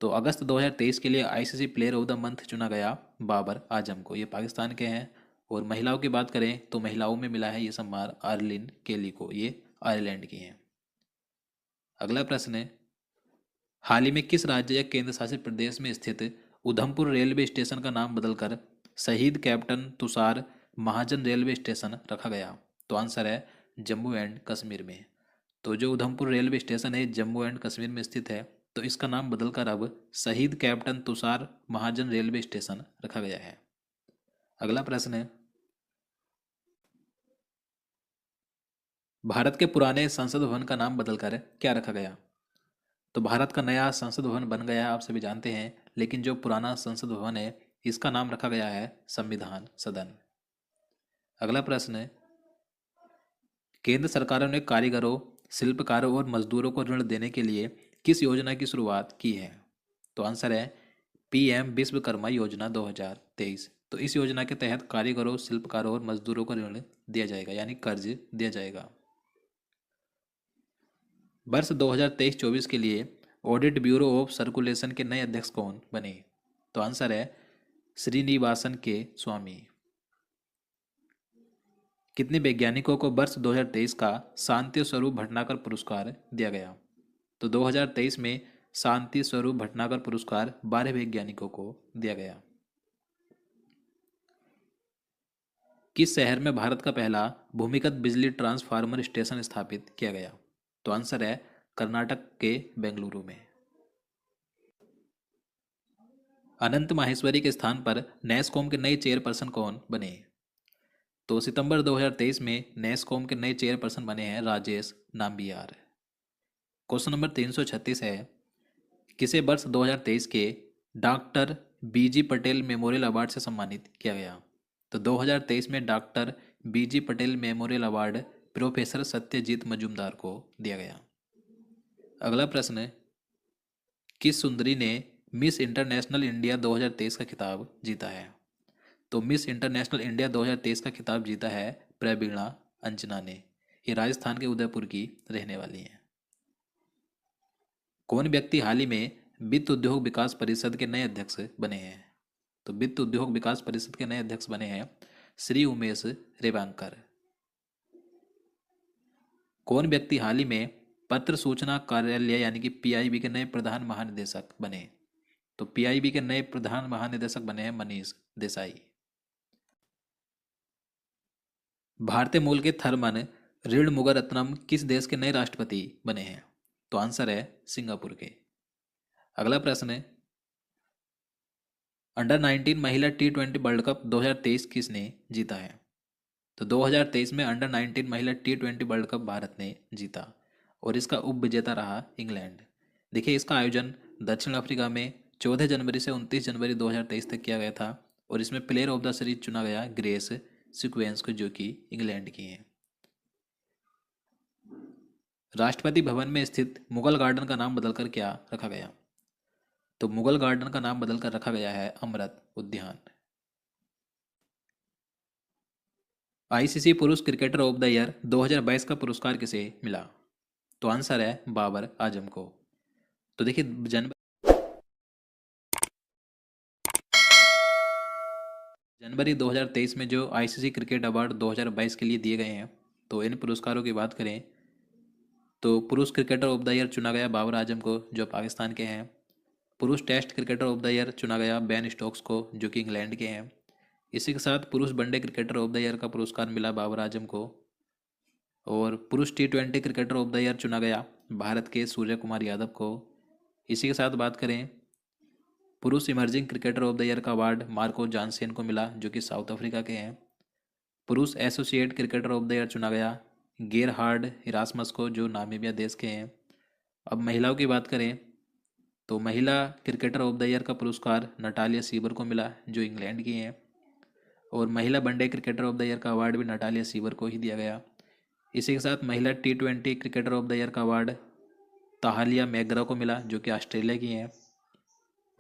तो अगस्त 2023 के लिए ICC player of the month चुना गया बाबर आजम को। ये पाकिस्तान के हैं। और महिलाओं की बात करें तो महिलाओं में मिला है ये सम्मान आर्लिन केली को। ये आयरलैंड की हैं। अगला प्रश्न है, हाल ही में किस राज्य या केंद्र शासित प्रदेश में स्थित उधमपुर रेलवे स्टेशन का नाम बदलकर शहीद कैप्टन तुषार महाजन रेलवे स्टेशन रखा गया? तो आंसर है जम्मू एंड कश्मीर में। तो जो उधमपुर रेलवे स्टेशन है जम्मू एंड कश्मीर में स्थित है, तो इसका नाम बदलकर अब शहीद कैप्टन तुषार महाजन रेलवे स्टेशन रखा गया है। अगला प्रश्न है, भारत के पुराने संसद भवन का नाम बदलकर क्या रखा गया? तो भारत का नया संसद भवन बन गया, आप सभी जानते हैं। लेकिन जो पुराना संसद भवन है इसका नाम रखा गया है संविधान सदन। अगला प्रश्न है, केंद्र सरकारों ने कारीगरों, शिल्पकारों और मजदूरों को ऋण देने के लिए किस योजना की शुरुआत की है? तो आंसर है पीएम विश्वकर्मा योजना 2023। तो इस योजना के तहत कारीगरों, शिल्पकारों और मजदूरों को ऋण दिया जाएगा, यानी कर्ज दिया जाएगा। वर्ष 2023-24 के लिए ऑडिट ब्यूरो ऑफ सर्कुलेशन के नए अध्यक्ष कौन बने? तो आंसर है श्रीनिवासन के स्वामी। कितने वैज्ञानिकों को वर्ष 2023 का शांति स्वरूप भटनागर पुरस्कार दिया गया? तो 2023 में शांति स्वरूप भटनागर पुरस्कार 12 वैज्ञानिकों को दिया गया। किस शहर में भारत का पहला भूमिगत बिजली ट्रांसफार्मर स्टेशन स्थापित किया गया? तो आंसर है कर्नाटक के बेंगलुरु में। अनंत माहेश्वरी के स्थान पर नैसकॉम के नए चेयरपर्सन कौन बने? तो सितंबर 2023 में नैसकॉम के नए चेयरपर्सन बने हैं राजेश नाम्बियार। क्वेश्चन नंबर 336 है, किसे वर्ष 2023 के doctor BG Patel memorial award से सम्मानित किया गया? तो 2023 में doctor BG Patel memorial award professor Satyajit Majumdar को दिया गया। अगला प्रश्न है, किस सुंदरी ने मिस इंटरनेशनल इंडिया 2023 का खिताब जीता है? तो मिस इंटरनेशनल इंडिया 2023 का खिताब जीता है प्रवीणा अंजना ने। ये राजस्थान के उदयपुर की रहने वाली हैं। कौन व्यक्ति हाल ही में वित्त उद्योग विकास परिषद के नए अध्यक्ष बने हैं? तो वित्त उद्योग विकास परिषद के नए अध्यक्ष बने हैं श्री उमेश रेवांकर। कौन व्यक्ति हाल ही में पत्र सूचना कार्यालय यानी कि पीआईबी के नए प्रधान महानिदेशक बने? तो पीआईबी के नए प्रधान महानिदेशक बने हैं मनीष देसाई। भारतीय मूल के थरमन ऋणमुगरत्नम किस देश के नए राष्ट्रपति बने हैं? तो आंसर है सिंगापुर के। अगला प्रश्न है, अंडर 19 महिला T20 वर्ल्ड कप 2023 किसने जीता है? तो 2023 में अंडर 19 महिला T20 वर्ल्ड कप भारत ने जीता और इसका उप विजेता रहा इंग्लैंड। देखिए, इसका आयोजन दक्षिण अफ्रीका में 14 जनवरी से 29 जनवरी 2023 तक किया गया था और इसमें प्लेयर ऑफ द सीरीज चुना गया ग्रेस सिक्वेंस को, जो कि इंग्लैंड की हैं। राष्ट्रपति भवन में स्थित मुगल गार्डन का नाम बदलकर क्या रखा गया? तो मुगल गार्डन का नाम बदलकर रखा गया है अमृत उद्यान। आईसीसी पुरुष क्रिकेटर ऑफ द ईयर 2022 का पुरस्कार किसे मिला? तो आंसर है बाबर आजम को। तो देखिए, जनवरी 2023 में जो आईसीसी क्रिकेट अवार्ड 2022 के लिए दिए गए हैं, तो इन पुरस्कारों की बात करें तो पुरुष क्रिकेटर ऑफ द ईयर चुना गया बाबर आजम को, जो पाकिस्तान के हैं। पुरुष test cricketer of the year चुना गया बेन स्टोक्स को, जो कि इंग्लैंड के हैं। इसी के साथ पुरुष one day cricketer of the year का पुरस्कार मिला बाबर आजम को। और पुरुष T20 cricketer of the year चुना गया भारत के सूर्य कुमार यादव को। इसी के साथ बात करें, पुरुष emerging cricketer of the year का अवार्ड मार्को जानसेन को मिला, जो कि साउथ अफ्रीका के हैं। पुरुष associate cricketer of the year चुना गया गेरहार्ड इरास्मस को, जो नामीबिया देश के हैं। अब महिलाओं की बात करें तो महिला क्रिकेटर ऑफ द ईयर का पुरस्कार नटालिया सीवर को मिला, जो इंग्लैंड की हैं। और महिला one day cricketer of the year का अवार्ड भी नटालिया सीवर को ही दिया गया। इसी के साथ महिला T20 cricketer of the year का अवार्ड ताहालिया मैग्रा को मिला, जो कि ऑस्ट्रेलिया की हैं।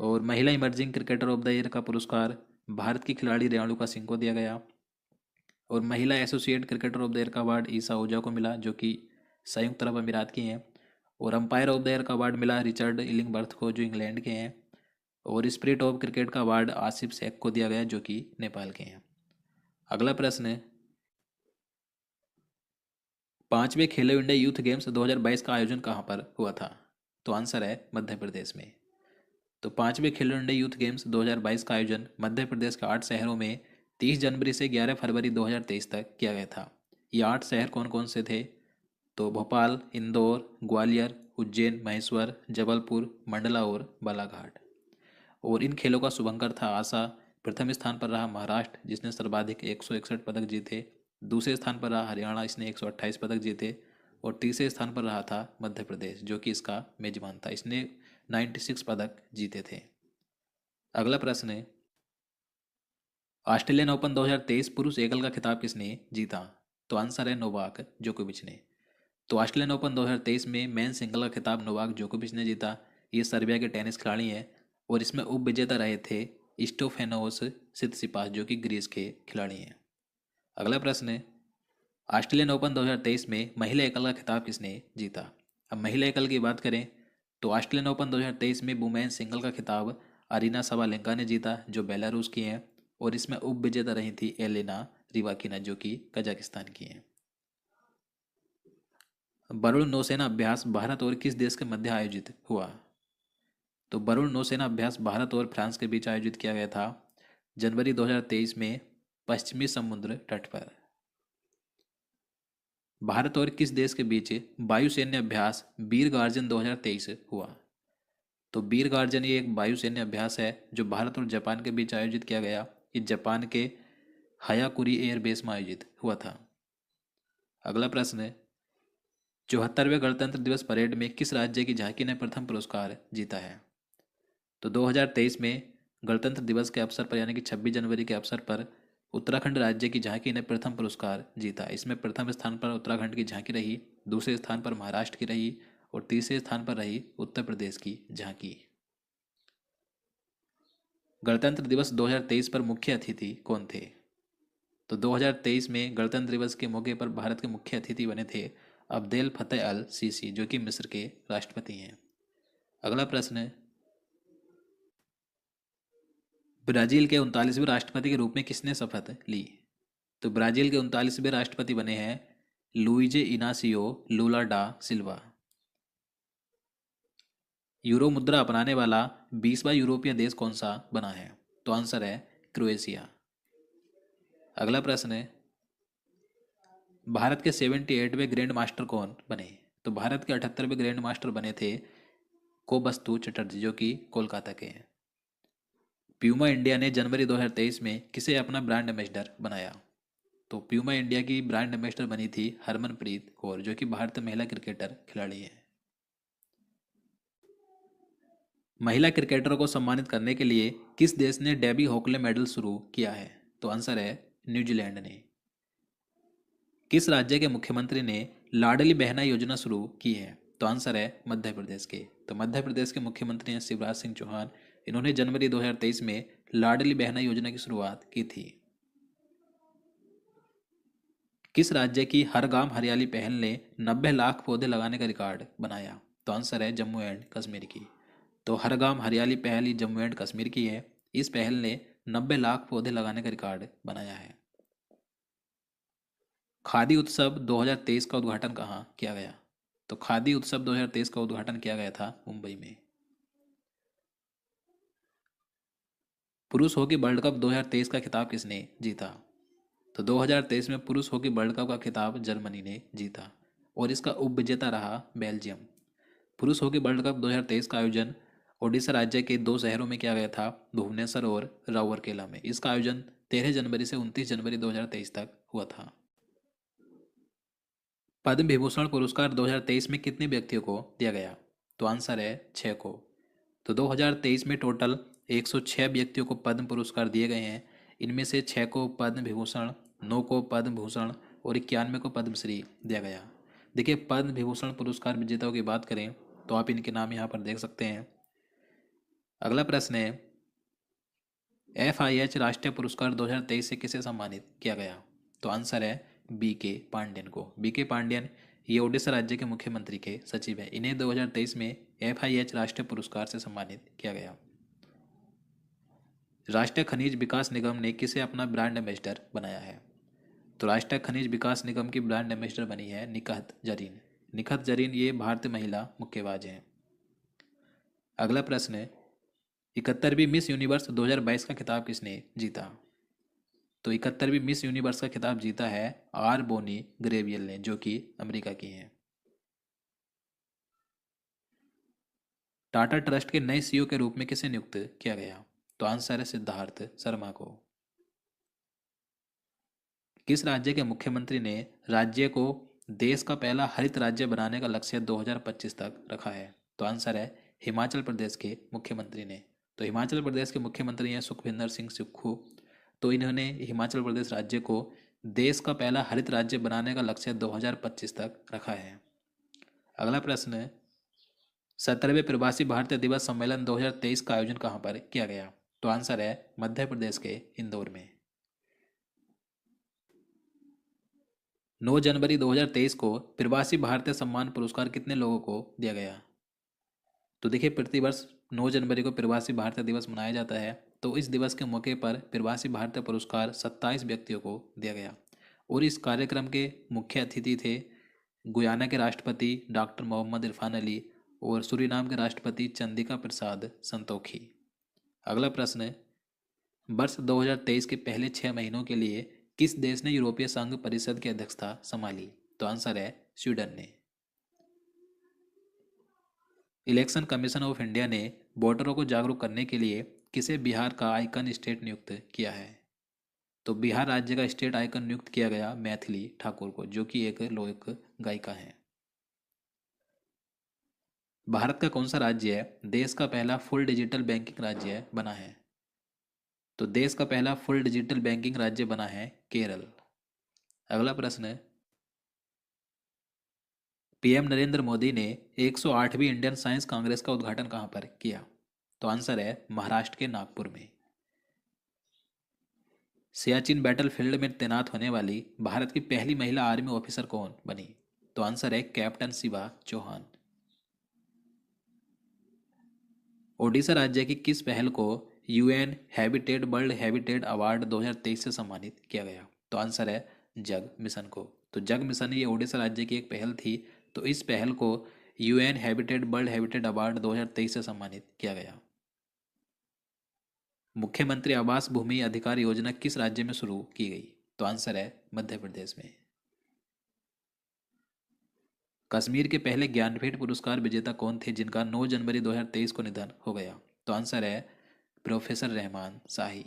और महिला emerging cricketer of the year का पुरस्कार भारत की खिलाड़ी रेणुका सिंह को दिया गया। और महिला associate cricketer of the year का अवार्ड ईसा ओजा को मिला, जो कि संयुक्त अरब अमीरात की हैं। और अंपायर ऑफ द ईयर का अवार्ड मिला रिचर्ड इलिंगबर्थ को, जो इंग्लैंड के हैं। और स्पिरिट ऑफ क्रिकेट का अवार्ड आसिफ शेख को दिया गया, जो कि नेपाल के हैं। अगला प्रश्न है, 5वें खेलो इंडिया यूथ गेम्स 2022 का आयोजन कहाँ पर हुआ था? तो आंसर है मध्य प्रदेश में। तो 5वें खेलो इंडिया यूथ गेम्स 2022 का आयोजन मध्य प्रदेश के 8 शहरों में 30 जनवरी से 11 फरवरी 2023 तक किया गया था। ये 8 शहर कौन कौन से थे? तो भोपाल, इंदौर, ग्वालियर, उज्जैन, महेश्वर, जबलपुर, मंडला और बालाघाट। और इन खेलों का शुभंकर था आशा। प्रथम स्थान पर रहा महाराष्ट्र, जिसने सर्वाधिक 161 पदक जीते। दूसरे स्थान पर रहा हरियाणा, इसने 128 पदक जीते। और तीसरे स्थान पर रहा था मध्य प्रदेश, जो कि इसका मेजबान था, इसने 96 पदक जीते थे। अगला प्रश्न है, ऑस्ट्रेलियन ओपन 2023 पुरुष एकल का खिताब किसने जीता? तो आंसर है नोवाक जोकोविच ने। तो ऑस्ट्रेलियन ओपन 2023 में मेन सिंगल का खिताब नोवाक जोकोविच ने जीता। ये सर्बिया के टेनिस खिलाड़ी हैं और इसमें उपविजेता रहे थे स्टोफेनोस सितसिपास जो कि ग्रीस के खिलाड़ी हैं। अगला प्रश्न है, ऑस्ट्रेलियन ओपन 2023 में महिला एकल का खिताब किसने जीता? अब महिला एकल की बात करें तो ऑस्ट्रेलियन ओपन 2023 में वुमेन सिंगल का खिताब अरीना सबालेंका ने जीता जो बेलारूस की हैं, और इसमें उप विजेता रही थी एलेना रिवाकिना जो कि कजाकिस्तान की हैं। वरुण नौसेना अभ्यास भारत और किस देश के मध्य आयोजित हुआ? तो वरुण नौसेना अभ्यास भारत और फ्रांस के बीच आयोजित किया गया था जनवरी 2023 में पश्चिमी समुद्र तट पर। भारत और किस देश के बीच वायुसैन्य अभ्यास वीर गार्जन 2023 हुआ? तो वीर गार्जन ये एक वायुसैन्य अभ्यास है जो भारत और जापान के बीच आयोजित किया गया। ये जापान के हायाकुरी एयरबेस में आयोजित हुआ था। अगला प्रश्न है, 74वें गणतंत्र दिवस परेड में किस राज्य की झांकी ने प्रथम पुरस्कार जीता है? तो 2023 में गणतंत्र दिवस के अवसर पर यानी कि 26 जनवरी के अवसर पर उत्तराखंड राज्य की झांकी ने प्रथम पुरस्कार जीता। इसमें प्रथम स्थान पर उत्तराखंड की झांकी रही, दूसरे स्थान पर महाराष्ट्र की रही और तीसरे स्थान पर रही उत्तर प्रदेश की झांकी। गणतंत्र दिवस 2023 पर मुख्य अतिथि कौन थे? तो 2023 में गणतंत्र दिवस के मौके पर भारत के मुख्य अतिथि बने थे अब्देल फतेह अल सीसी जो कि मिस्र के राष्ट्रपति हैं। अगला प्रश्न है, ब्राजील के 39वें राष्ट्रपति के रूप में किसने शपथ ली? तो ब्राजील के 39वें राष्ट्रपति बने हैं लुइजे इनासियो लूला डा सिल्वा। यूरो मुद्रा अपनाने वाला 20वां यूरोपीय देश कौन सा बना है? तो आंसर है क्रोएशिया। अगला प्रश्न है, भारत के 78वें ग्रैंड मास्टर कौन बने? तो भारत के 78वें ग्रैंड मास्टर बने थे कोबस्तु चटर्जी जो कि कोलकाता के हैं। प्यूमा इंडिया ने जनवरी 2023 में किसे अपना ब्रांड एम्बेसडर बनाया? तो प्यूमा इंडिया की ब्रांड एम्बेसडर बनी थी हरमनप्रीत कौर जो कि भारतीय महिला क्रिकेटर खिलाड़ी है। महिला क्रिकेटरों को सम्मानित करने के लिए किस देश ने डेबी हॉकले मेडल शुरू किया है? तो आंसर है न्यूजीलैंड ने। किस राज्य के मुख्यमंत्री ने लाडली बहना योजना शुरू की है? तो आंसर है मध्य प्रदेश के। तो मध्य प्रदेश के मुख्यमंत्री हैं शिवराज सिंह चौहान। इन्होंने जनवरी 2023 में लाडली बहना योजना की शुरुआत की थी। किस राज्य की हर गांव हरियाली पहल ने 90 लाख पौधे लगाने का रिकॉर्ड बनाया? तो आंसर है जम्मू एंड कश्मीर की। तो हर गांव हरियाली पहल ही जम्मू एंड कश्मीर की है। इस पहल ने 90 लाख पौधे लगाने का रिकॉर्ड बनाया है। खादी उत्सव 2023 का उद्घाटन कहाँ किया गया? तो खादी उत्सव 2023 का उद्घाटन किया गया था मुंबई में। पुरुष हॉकी वर्ल्ड कप 2023 का खिताब किसने जीता? तो 2023 में पुरुष हॉकी वर्ल्ड कप का खिताब जर्मनी ने जीता और इसका उपविजेता रहा बेल्जियम। पुरुष हॉकी वर्ल्ड कप 2023 का आयोजन ओडिशा राज्य के 2 शहरों में किया गया था, भुवनेश्वर और राउरकेला में। इसका आयोजन 13 जनवरी से 29 जनवरी 2023 तक हुआ था। पद्म विभूषण पुरस्कार 2023 में कितने व्यक्तियों को दिया गया? तो आंसर है 6 को। तो 2023 में टोटल 106 व्यक्तियों को पद्म पुरस्कार दिए गए हैं। इनमें से 6 को पद्म विभूषण, 9 को पद्म भूषण और 91 को पद्मश्री दिया गया। देखिए, पद्म विभूषण पुरस्कार विजेताओं की बात करें तो आप इनके नाम यहाँ पर देख सकते हैं। अगला प्रश्न है, FIH राष्ट्रीय पुरस्कार 2023 से किसे सम्मानित किया गया? तो आंसर है BK पांडेयन को। BK पांडेयन ये ओडिशा राज्य के मुख्यमंत्री के सचिव है। इन्हें 2023 में FIH राष्ट्रीय पुरस्कार से सम्मानित किया गया। राष्ट्रीय खनिज विकास निगम ने किसे अपना ब्रांड एम्बेसडर बनाया है? तो राष्ट्रीय खनिज विकास निगम की ब्रांड एम्बेसडर बनी है निखत जरीन। निखत जरीन ये भारतीय महिला मुक्केबाज हैं। अगला प्रश्न है, 71वीं मिस यूनिवर्स 2022 का खिताब किसने जीता? तो 71वीं मिस यूनिवर्स का खिताब जीता है आर बोनी ग्रेवियल ने जो कि अमेरिका की हैं। टाटा ट्रस्ट के नए CEO के रूप में किसे नियुक्त किया गया? तो आंसर है सिद्धार्थ शर्मा को। किस राज्य के मुख्यमंत्री ने राज्य को देश का पहला हरित राज्य बनाने का लक्ष्य 2025 तक रखा है? तो आंसर है हिमाचल प्रदेश के मुख्यमंत्री ने। तो हिमाचल प्रदेश के मुख्यमंत्री हैं सुखविंदर सिंह सुक्खू। तो इन्होंने हिमाचल प्रदेश राज्य को देश का पहला हरित राज्य बनाने का लक्ष्य 2025 तक रखा है। अगला प्रश्न है, 17वें प्रवासी भारतीय दिवस सम्मेलन 2023 का आयोजन कहाँ पर किया गया? तो आंसर है मध्य प्रदेश के इंदौर में। 9 जनवरी 2023 को प्रवासी भारतीय सम्मान पुरस्कार कितने लोगों को दिया गया? तो देखिए, प्रतिवर्ष 9 जनवरी को प्रवासी भारतीय दिवस मनाया जाता है। तो इस दिवस के मौके पर प्रवासी भारतीय पुरस्कार 27 व्यक्तियों को दिया गया। और इस कार्यक्रम के मुख्य अतिथि थे गुयाना के राष्ट्रपति डॉक्टर मोहम्मद इरफान अली और सूरीनाम के राष्ट्रपति चंद्रिका प्रसाद संतोखी। अगला प्रश्न है, वर्ष 2023 के पहले 6 महीनों के लिए किस देश ने यूरोपीय संघ परिषद की अध्यक्षता संभाली? तो आंसर है स्वीडन ने। इलेक्शन कमीशन ऑफ इंडिया ने वोटरों को जागरूक करने के लिए किसे बिहार का आइकन स्टेट नियुक्त किया है? तो बिहार राज्य का स्टेट आइकन नियुक्त किया गया मैथिली ठाकुर को, जो कि एक लोक गायिका है। भारत का कौन सा राज्य है देश का पहला फुल डिजिटल बैंकिंग राज्य बना है? तो देश का पहला फुल डिजिटल बैंकिंग राज्य बना है केरल। अगला प्रश्न है, पीएम नरेंद्र मोदी ने 108वीं इंडियन साइंस कांग्रेस का उद्घाटन कहां पर किया? तो आंसर है महाराष्ट्र के नागपुर में। सियाचिन बैटलफील्ड में तैनात होने वाली भारत की पहली महिला आर्मी ऑफिसर कौन बनी? तो आंसर है कैप्टन शिवा चौहान। ओडिशा राज्य की किस पहल को UN habitat world habitat award 2023 से सम्मानित किया गया? तो आंसर है जग मिशन को। तो जग मिशन ये ओडिशा राज्य की एक पहल थी। तो इस पहल को UN habitat world habitat award 2023 से सम्मानित किया गया। मुख्यमंत्री आवास भूमि अधिकार योजना किस राज्य में शुरू की गई? तो आंसर है मध्य प्रदेश में। कश्मीर के पहले ज्ञानपीठ पुरस्कार विजेता कौन थे जिनका 9 जनवरी 2023 को निधन हो गया? तो आंसर है प्रोफेसर रहमान शाही।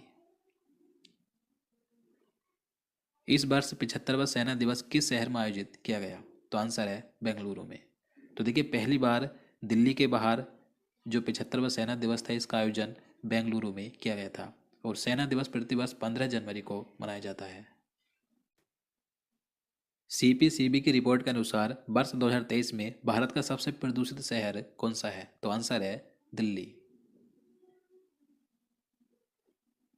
इस वर्ष 75वां सेना दिवस किस शहर में आयोजित किया गया? तो आंसर है बेंगलुरु में। तो देखिए, पहली बार दिल्ली के बाहर जो 75वां सेना दिवस था इसका आयोजन बेंगलुरु में किया गया था। और सेना दिवस प्रतिवर्ष 15 जनवरी को मनाया जाता है। सीपीसीबी की रिपोर्ट के अनुसार वर्ष 2023 में भारत का सबसे प्रदूषित शहर कौन सा है? तो आंसर है दिल्ली।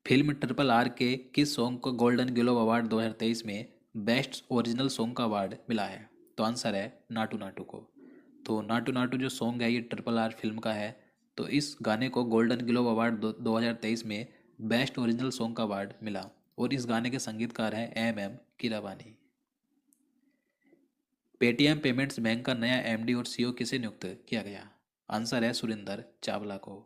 फिल्म ट्रिपल आर के किस सॉन्ग को गोल्डन ग्लोब अवार्ड 2023 में बेस्ट ओरिजिनल सॉन्ग का अवार्ड मिला है? तो आंसर है नाटू नाटू को। तो नाटू नाटू जो सॉन्ग है ये ट्रिपल आर फिल्म का है। तो इस गाने को गोल्डन ग्लोब अवार्ड 2023 में बेस्ट ओरिजिनल सॉन्ग का अवार्ड मिला। और इस गाने के संगीतकार हैं M Keeravani. Paytm payments bank का नया एमडी और सीईओ किसे नियुक्त किया गया? आंसर है सुरिंदर चावला को।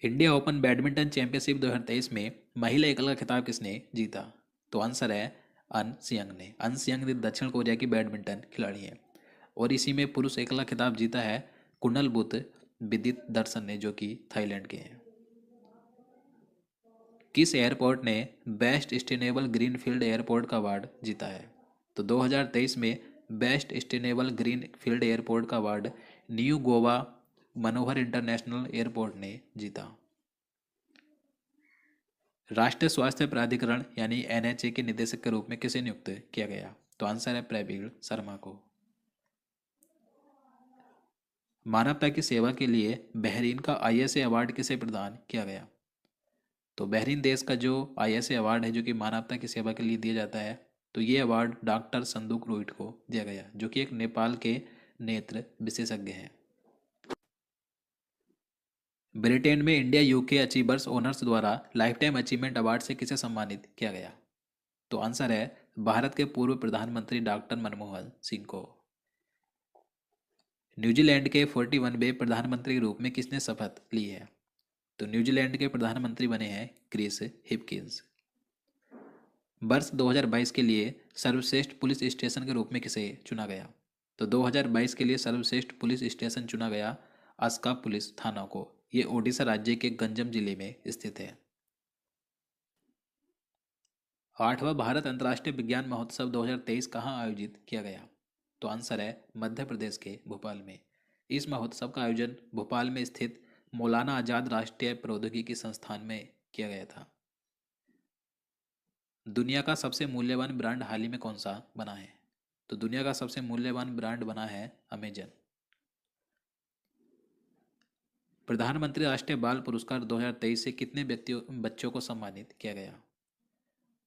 इंडिया ओपन बैडमिंटन चैंपियनशिप 2023 में महिला एकल का खिताब किसने जीता? तो आंसर है अन सियंग ने। अन सियंग ने दक्षिण कोरिया की बैडमिंटन खिलाड़ी हैं। और इसी में पुरुष एकल का खिताब जीता है कुणल बुत विदित दर्शन ने, जो कि थाईलैंड के हैं। किस एयरपोर्ट ने best sustainable green field airport का अवार्ड जीता है? तो 2023 में best sustainable green field airport का अवार्ड न्यू गोवा मनोहर इंटरनेशनल एयरपोर्ट ने जीता। राष्ट्रीय स्वास्थ्य प्राधिकरण यानी एनएचए के निदेशक के रूप में किसे नियुक्त किया गया? तो आंसर है प्रवीण शर्मा को। मानवता की सेवा के लिए बहरीन का आईएसए अवार्ड किसे प्रदान किया गया? तो बहरीन देश का जो आईएसए अवार्ड है जो कि मानवता की सेवा के लिए दिया जाता है, तो ये अवार्ड डॉक्टर संदूक रोहित को दिया गया, जो कि एक नेपाल के नेत्र विशेषज्ञ हैं। ब्रिटेन में इंडिया यूके अचीवर्स ओनर्स द्वारा लाइफ टाइम अचीवमेंट अवार्ड से किसे सम्मानित किया गया? तो आंसर है भारत के पूर्व प्रधानमंत्री डॉक्टर मनमोहन सिंह को। न्यूजीलैंड के 41वें प्रधानमंत्री के रूप में किसने शपथ ली है? तो न्यूजीलैंड के प्रधानमंत्री बने हैं क्रिस हिपकिंस। वर्ष 2022 के लिए सर्वश्रेष्ठ पुलिस स्टेशन के रूप में किसे चुना गया? तो 2022 के लिए सर्वश्रेष्ठ पुलिस स्टेशन चुना गया अस्का पुलिस थाना को। ये ओडिशा राज्य के गंजम जिले में स्थित है। 8वां भारत अंतर्राष्ट्रीय विज्ञान महोत्सव 2023 कहाँ आयोजित किया गया? तो आंसर है मध्य प्रदेश के भोपाल में। इस महोत्सव का आयोजन भोपाल में स्थित मौलाना आजाद राष्ट्रीय प्रौद्योगिकी संस्थान में किया गया था। दुनिया का सबसे मूल्यवान ब्रांड हाल ही में कौन सा बना है? तो दुनिया का सबसे मूल्यवान ब्रांड बना है अमेजन। प्रधानमंत्री राष्ट्रीय बाल पुरस्कार 2023 से कितने व्यक्तियों बच्चों को सम्मानित किया गया?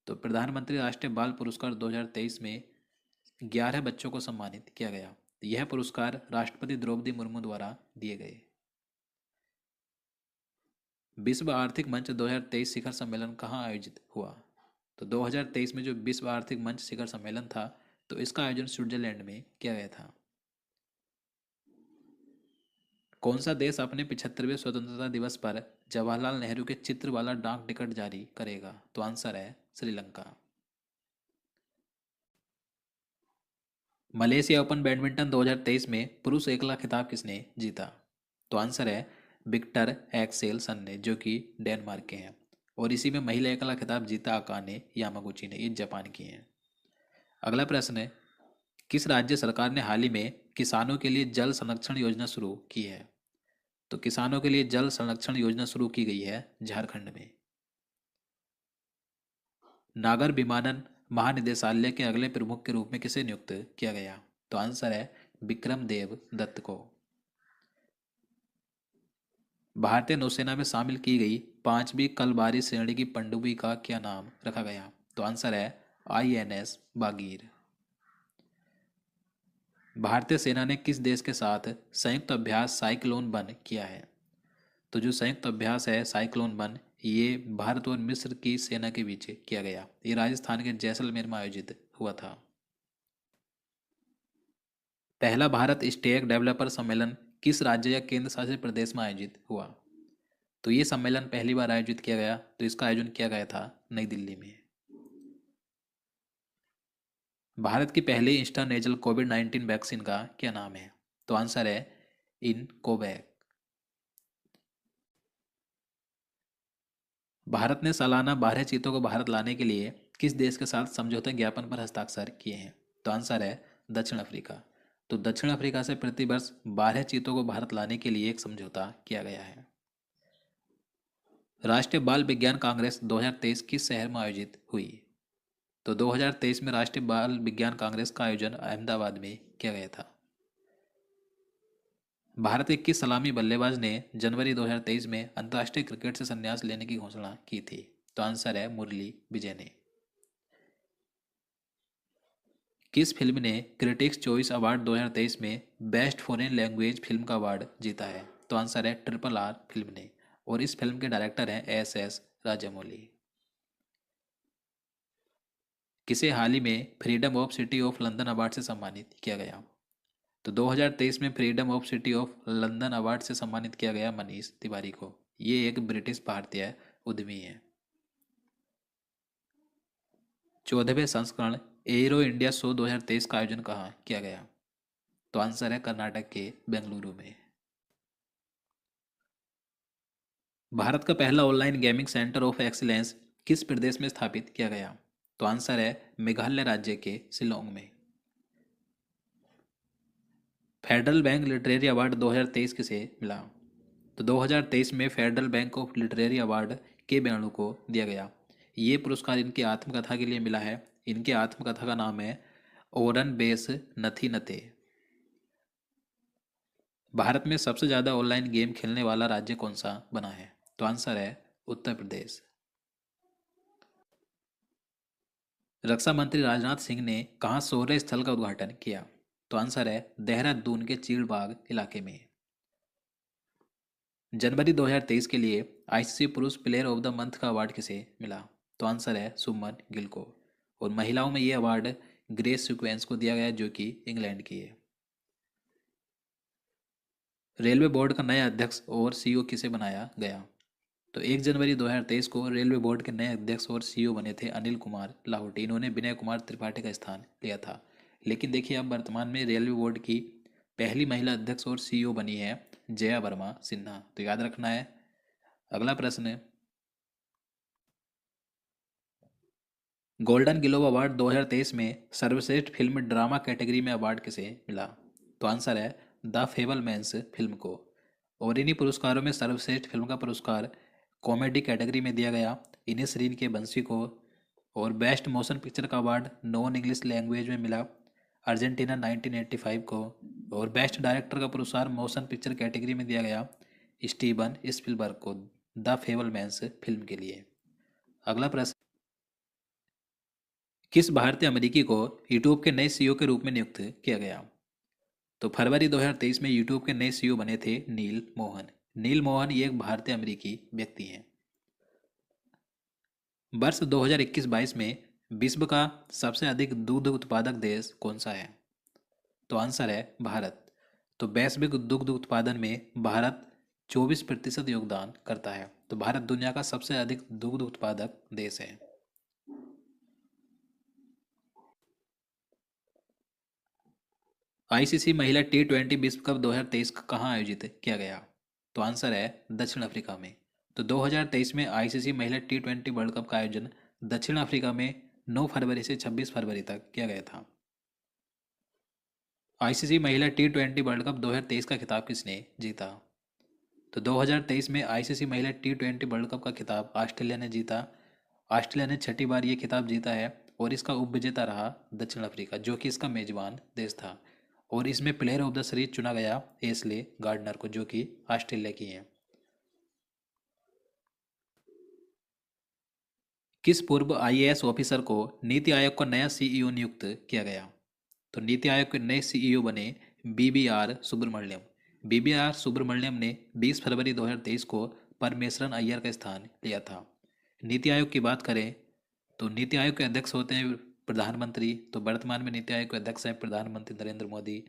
तो प्रधानमंत्री राष्ट्रीय बाल पुरस्कार 2023 में 11 बच्चों को सम्मानित किया गया। यह पुरस्कार राष्ट्रपति द्रौपदी मुर्मू द्वारा दिए गए। विश्व आर्थिक मंच 2023 शिखर सम्मेलन कहाँ आयोजित हुआ? तो 2023 में जो विश्व आर्थिक मंच शिखर सम्मेलन था, तो इसका आयोजन स्विट्जरलैंड में किया गया था। कौन सा देश अपने 75वें स्वतंत्रता दिवस पर जवाहरलाल नेहरू के चित्र वाला डाक टिकट जारी करेगा? तो आंसर है श्रीलंका। मलेशिया ओपन बैडमिंटन 2023 में पुरुष एकला खिताब किसने जीता? तो आंसर है विक्टर एक्सेलसन ने, जो कि डेनमार्क के हैं। और इसी में महिला एकला खिताब जीता अकाने यामागुची ने, ये जापान की हैं। अगला प्रश्न है, किस राज्य सरकार ने हाल ही में किसानों के लिए जल संरक्षण योजना शुरू की है? तो किसानों के लिए जल संरक्षण योजना शुरू की गई है झारखंड में। नागर विमानन महानिदेशालय के अगले प्रमुख के रूप में किसे नियुक्त किया गया? तो आंसर है विक्रम देव दत्त को। भारतीय नौसेना में शामिल की गई 5वीं कलबारी श्रेणी की पनडुब्बी का क्या नाम रखा गया? तो आंसर है INS बागीर। भारतीय सेना ने किस देश के साथ संयुक्त अभ्यास साइक्लोन वन किया है? तो जो संयुक्त अभ्यास है साइक्लोन वन, ये भारत और मिस्र की सेना के बीच किया गया। ये राजस्थान के जैसलमेर में आयोजित हुआ था। पहला भारत स्टेक डेवलपर सम्मेलन किस राज्य या केंद्र शासित प्रदेश में आयोजित हुआ? तो ये सम्मेलन पहली बार आयोजित किया गया, तो इसका आयोजन किया गया था नई दिल्ली में। भारत की पहली इंस्टानेजल कोविड-19 वैक्सीन का क्या नाम है? तो आंसर है इनकोवैक। भारत ने सालाना 12 चीतों को भारत लाने के लिए किस देश के साथ समझौता ज्ञापन पर हस्ताक्षर किए हैं? तो आंसर है दक्षिण अफ्रीका। तो दक्षिण अफ्रीका से प्रतिवर्ष 12 चीतों को भारत लाने के लिए एक समझौता किया गया है। राष्ट्रीय बाल विज्ञान कांग्रेस 2023 किस शहर में आयोजित हुई? तो 2023 में राष्ट्रीय बाल विज्ञान कांग्रेस का आयोजन अहमदाबाद में किया गया था। भारत के किस सलामी बल्लेबाज ने जनवरी 2023 में अंतर्राष्ट्रीय क्रिकेट से संन्यास लेने की घोषणा की थी? तो आंसर है मुरली विजय ने। किस फिल्म ने क्रिटिक्स चॉइस अवार्ड 2023 में बेस्ट फॉरेन लैंग्वेज फिल्म का अवार्ड जीता है? तो आंसर है RRR फिल्म ने। और इस फिल्म के डायरेक्टर हैं SS राजामौली। किसे हाल ही में freedom of city of London award से सम्मानित किया गया? तो 2023 में freedom of city of London award से सम्मानित किया गया मनीष तिवारी को। ये एक ब्रिटिश भारतीय उद्यमी है। 14वें संस्करण एरो इंडिया शो 2023 का आयोजन कहाँ किया गया? तो आंसर है कर्नाटक के बेंगलुरु में। भारत का पहला online gaming centre of excellence किस प्रदेश में स्थापित किया गया? तो आंसर है मेघालय राज्य के शिलोंग में। फेडरल बैंक लिटरेरी अवार्ड 2023 किसे मिला? तो 2023 में federal bank of literary award के बेणु को दिया गया। ये पुरस्कार इनकी आत्मकथा के लिए मिला है। इनकी आत्मकथा का नाम है ओरन बेस नथी नते। भारत में सबसे ज़्यादा ऑनलाइन गेम खेलने वाला राज्य कौन सा बना है? तो आंसर है उत्तर प्रदेश। रक्षा मंत्री राजनाथ सिंह ने कहाँ शौर्य स्थल का उद्घाटन किया? तो आंसर है देहरादून के चीड़बाग इलाके में। जनवरी 2023 के लिए ICC पुरुष प्लेयर ऑफ द मंथ का अवार्ड किसे मिला? तो आंसर है सुमन गिल को। और महिलाओं में ये अवार्ड ग्रेस सिक्वेंस को दिया गया, जो कि इंग्लैंड की है। रेलवे बोर्ड का नया अध्यक्ष और CEO किसे बनाया गया? तो 1 जनवरी 2023 को रेलवे बोर्ड के नए अध्यक्ष और CEO बने थे अनिल कुमार लाहौटी। इन्होंने विनय कुमार त्रिपाठी का स्थान लिया था। लेकिन देखिए, अब वर्तमान में रेलवे बोर्ड की पहली महिला अध्यक्ष और CEO बनी है जया वर्मा सिन्हा। तो याद रखना है। अगला प्रश्न है, गोल्डन ग्लोब अवार्ड 2023 में सर्वश्रेष्ठ फिल्म ड्रामा कैटेगरी में अवार्ड किसे मिला? तो आंसर है द फेबलमैन्स फिल्म को। और इन्हीं पुरस्कारों में सर्वश्रेष्ठ फिल्म का पुरस्कार कॉमेडी कैटेगरी में दिया गया इन्हें श्रीन के बंसी को। और बेस्ट मोशन पिक्चर का अवार्ड नॉन इंग्लिश लैंग्वेज में मिला अर्जेंटीना 1985 को। और बेस्ट डायरेक्टर का पुरस्कार मोशन पिक्चर कैटेगरी में दिया गया स्टीवन स्पिलबर्ग को द फेबलमैन्स फिल्म के लिए। अगला प्रश्न, किस भारतीय अमेरिकी को यूट्यूब के नए सीईओ के रूप में नियुक्त किया गया? तो फरवरी 2023 में यूट्यूब के नए सीईओ बने थे नील मोहन। नील मोहन ये एक भारतीय अमेरिकी व्यक्ति हैं। वर्ष 2021-22 में विश्व का सबसे अधिक दुग्ध उत्पादक देश कौन सा है? तो आंसर है भारत। तो वैश्विक दुग्ध उत्पादन में भारत 24% योगदान करता है। तो भारत दुनिया का सबसे अधिक दुग्ध उत्पादक देश है। आईसीसी महिला T20 विश्व कप 2023 कहाँ आयोजित किया गया? तो आंसर है दक्षिण अफ्रीका में। तो 2023 में आईसीसी महिला T20 वर्ल्ड कप का आयोजन दक्षिण अफ्रीका में 9 फरवरी से 26 फरवरी तक किया गया था। आईसीसी महिला T20 वर्ल्ड कप 2023 का खिताब किसने जीता? तो 2023 में आईसीसी महिला T20 वर्ल्ड कप का खिताब ऑस्ट्रेलिया ने जीता। ऑस्ट्रेलिया ने 6ठी बार ये खिताब जीता है और इसका उपविजेता रहा दक्षिण अफ्रीका, जो कि इसका मेजबान देश था। और इसमें प्लेयर ऑफ द सीरीज चुना गया एशले गार्डनर को, जो कि ऑस्ट्रेलिया की हैं। किस पूर्व आईएएस ऑफिसर को नीति आयोग का नया सीईओ नियुक्त किया गया? तो नीति आयोग के नए सीईओ बने बीबीआर सुब्रमण्यम। बीबीआर सुब्रमण्यम ने 20 फरवरी 2023 को परमेश्वरन अय्यर का स्थान लिया था। नीति आयोग की बात करें तो नीति आयोग के अध्यक्ष होते हैं प्रधानमंत्री। तो वर्तमान में नीति आयोग के अध्यक्ष हैं प्रधानमंत्री नरेंद्र मोदी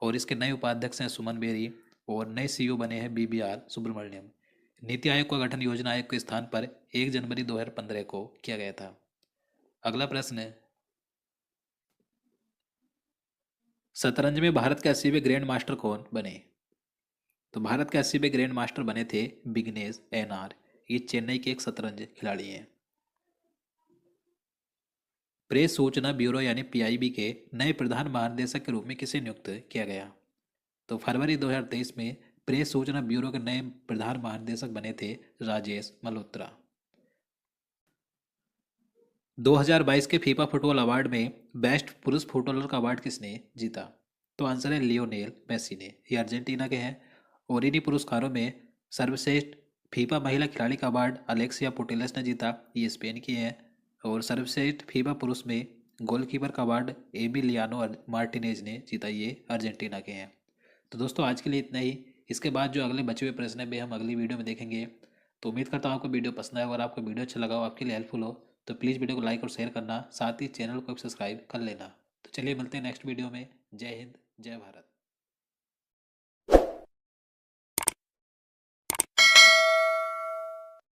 और इसके नए उपाध्यक्ष हैं सुमन बेरी और नए सीईओ बने हैं बीबीआर सुब्रमण्यम। नीति आयोग का गठन योजना आयोग के स्थान पर 1 जनवरी 2015 को किया गया था। अगला प्रश्न है, शतरंज में भारत के 80वें ग्रैंड मास्टर कौन बने? तो भारत के 80वें ग्रैंड मास्टर बने थे विघ्नेश एनआर। ये चेन्नई के एक शतरंज खिलाड़ी हैं। प्रेस सूचना ब्यूरो यानी पीआईबी के नए प्रधान महानिदेशक के रूप में किसे नियुक्त किया गया? तो फरवरी 2023 में प्रेस सूचना ब्यूरो के नए प्रधान महानिदेशक बने थे राजेश मल्होत्रा। 2022 के फीफा फुटबॉल अवार्ड में बेस्ट पुरुष फुटबॉलर का अवार्ड किसने जीता? तो आंसर है लियोनेल मेसी ने। ये अर्जेंटीना के हैं। और इन्हीं पुरस्कारों में सर्वश्रेष्ठ फीफा महिला खिलाड़ी का अवार्ड अलेक्सिया पुटेलस ने जीता। ये स्पेन की है। और सर्वश्रेष्ठ फीफा पुरुष में गोलकीपर का अवार्ड एमिलियानो मार्टिनेज ने जीता। ये अर्जेंटीना के हैं। तो दोस्तों आज के लिए इतना ही। इसके बाद जो अगले बचे हुए प्रश्न है वे हम अगली वीडियो में देखेंगे। तो उम्मीद करता हूँ आपको वीडियो पसंद आए। अगर आपको वीडियो अच्छा लगा हो, आपके लिए हेल्पफुल हो, तो प्लीज़ वीडियो को लाइक और शेयर करना, साथ ही चैनल को सब्सक्राइब कर लेना। तो चलिए मिलते हैं नेक्स्ट वीडियो में। जय हिंद, जय भारत।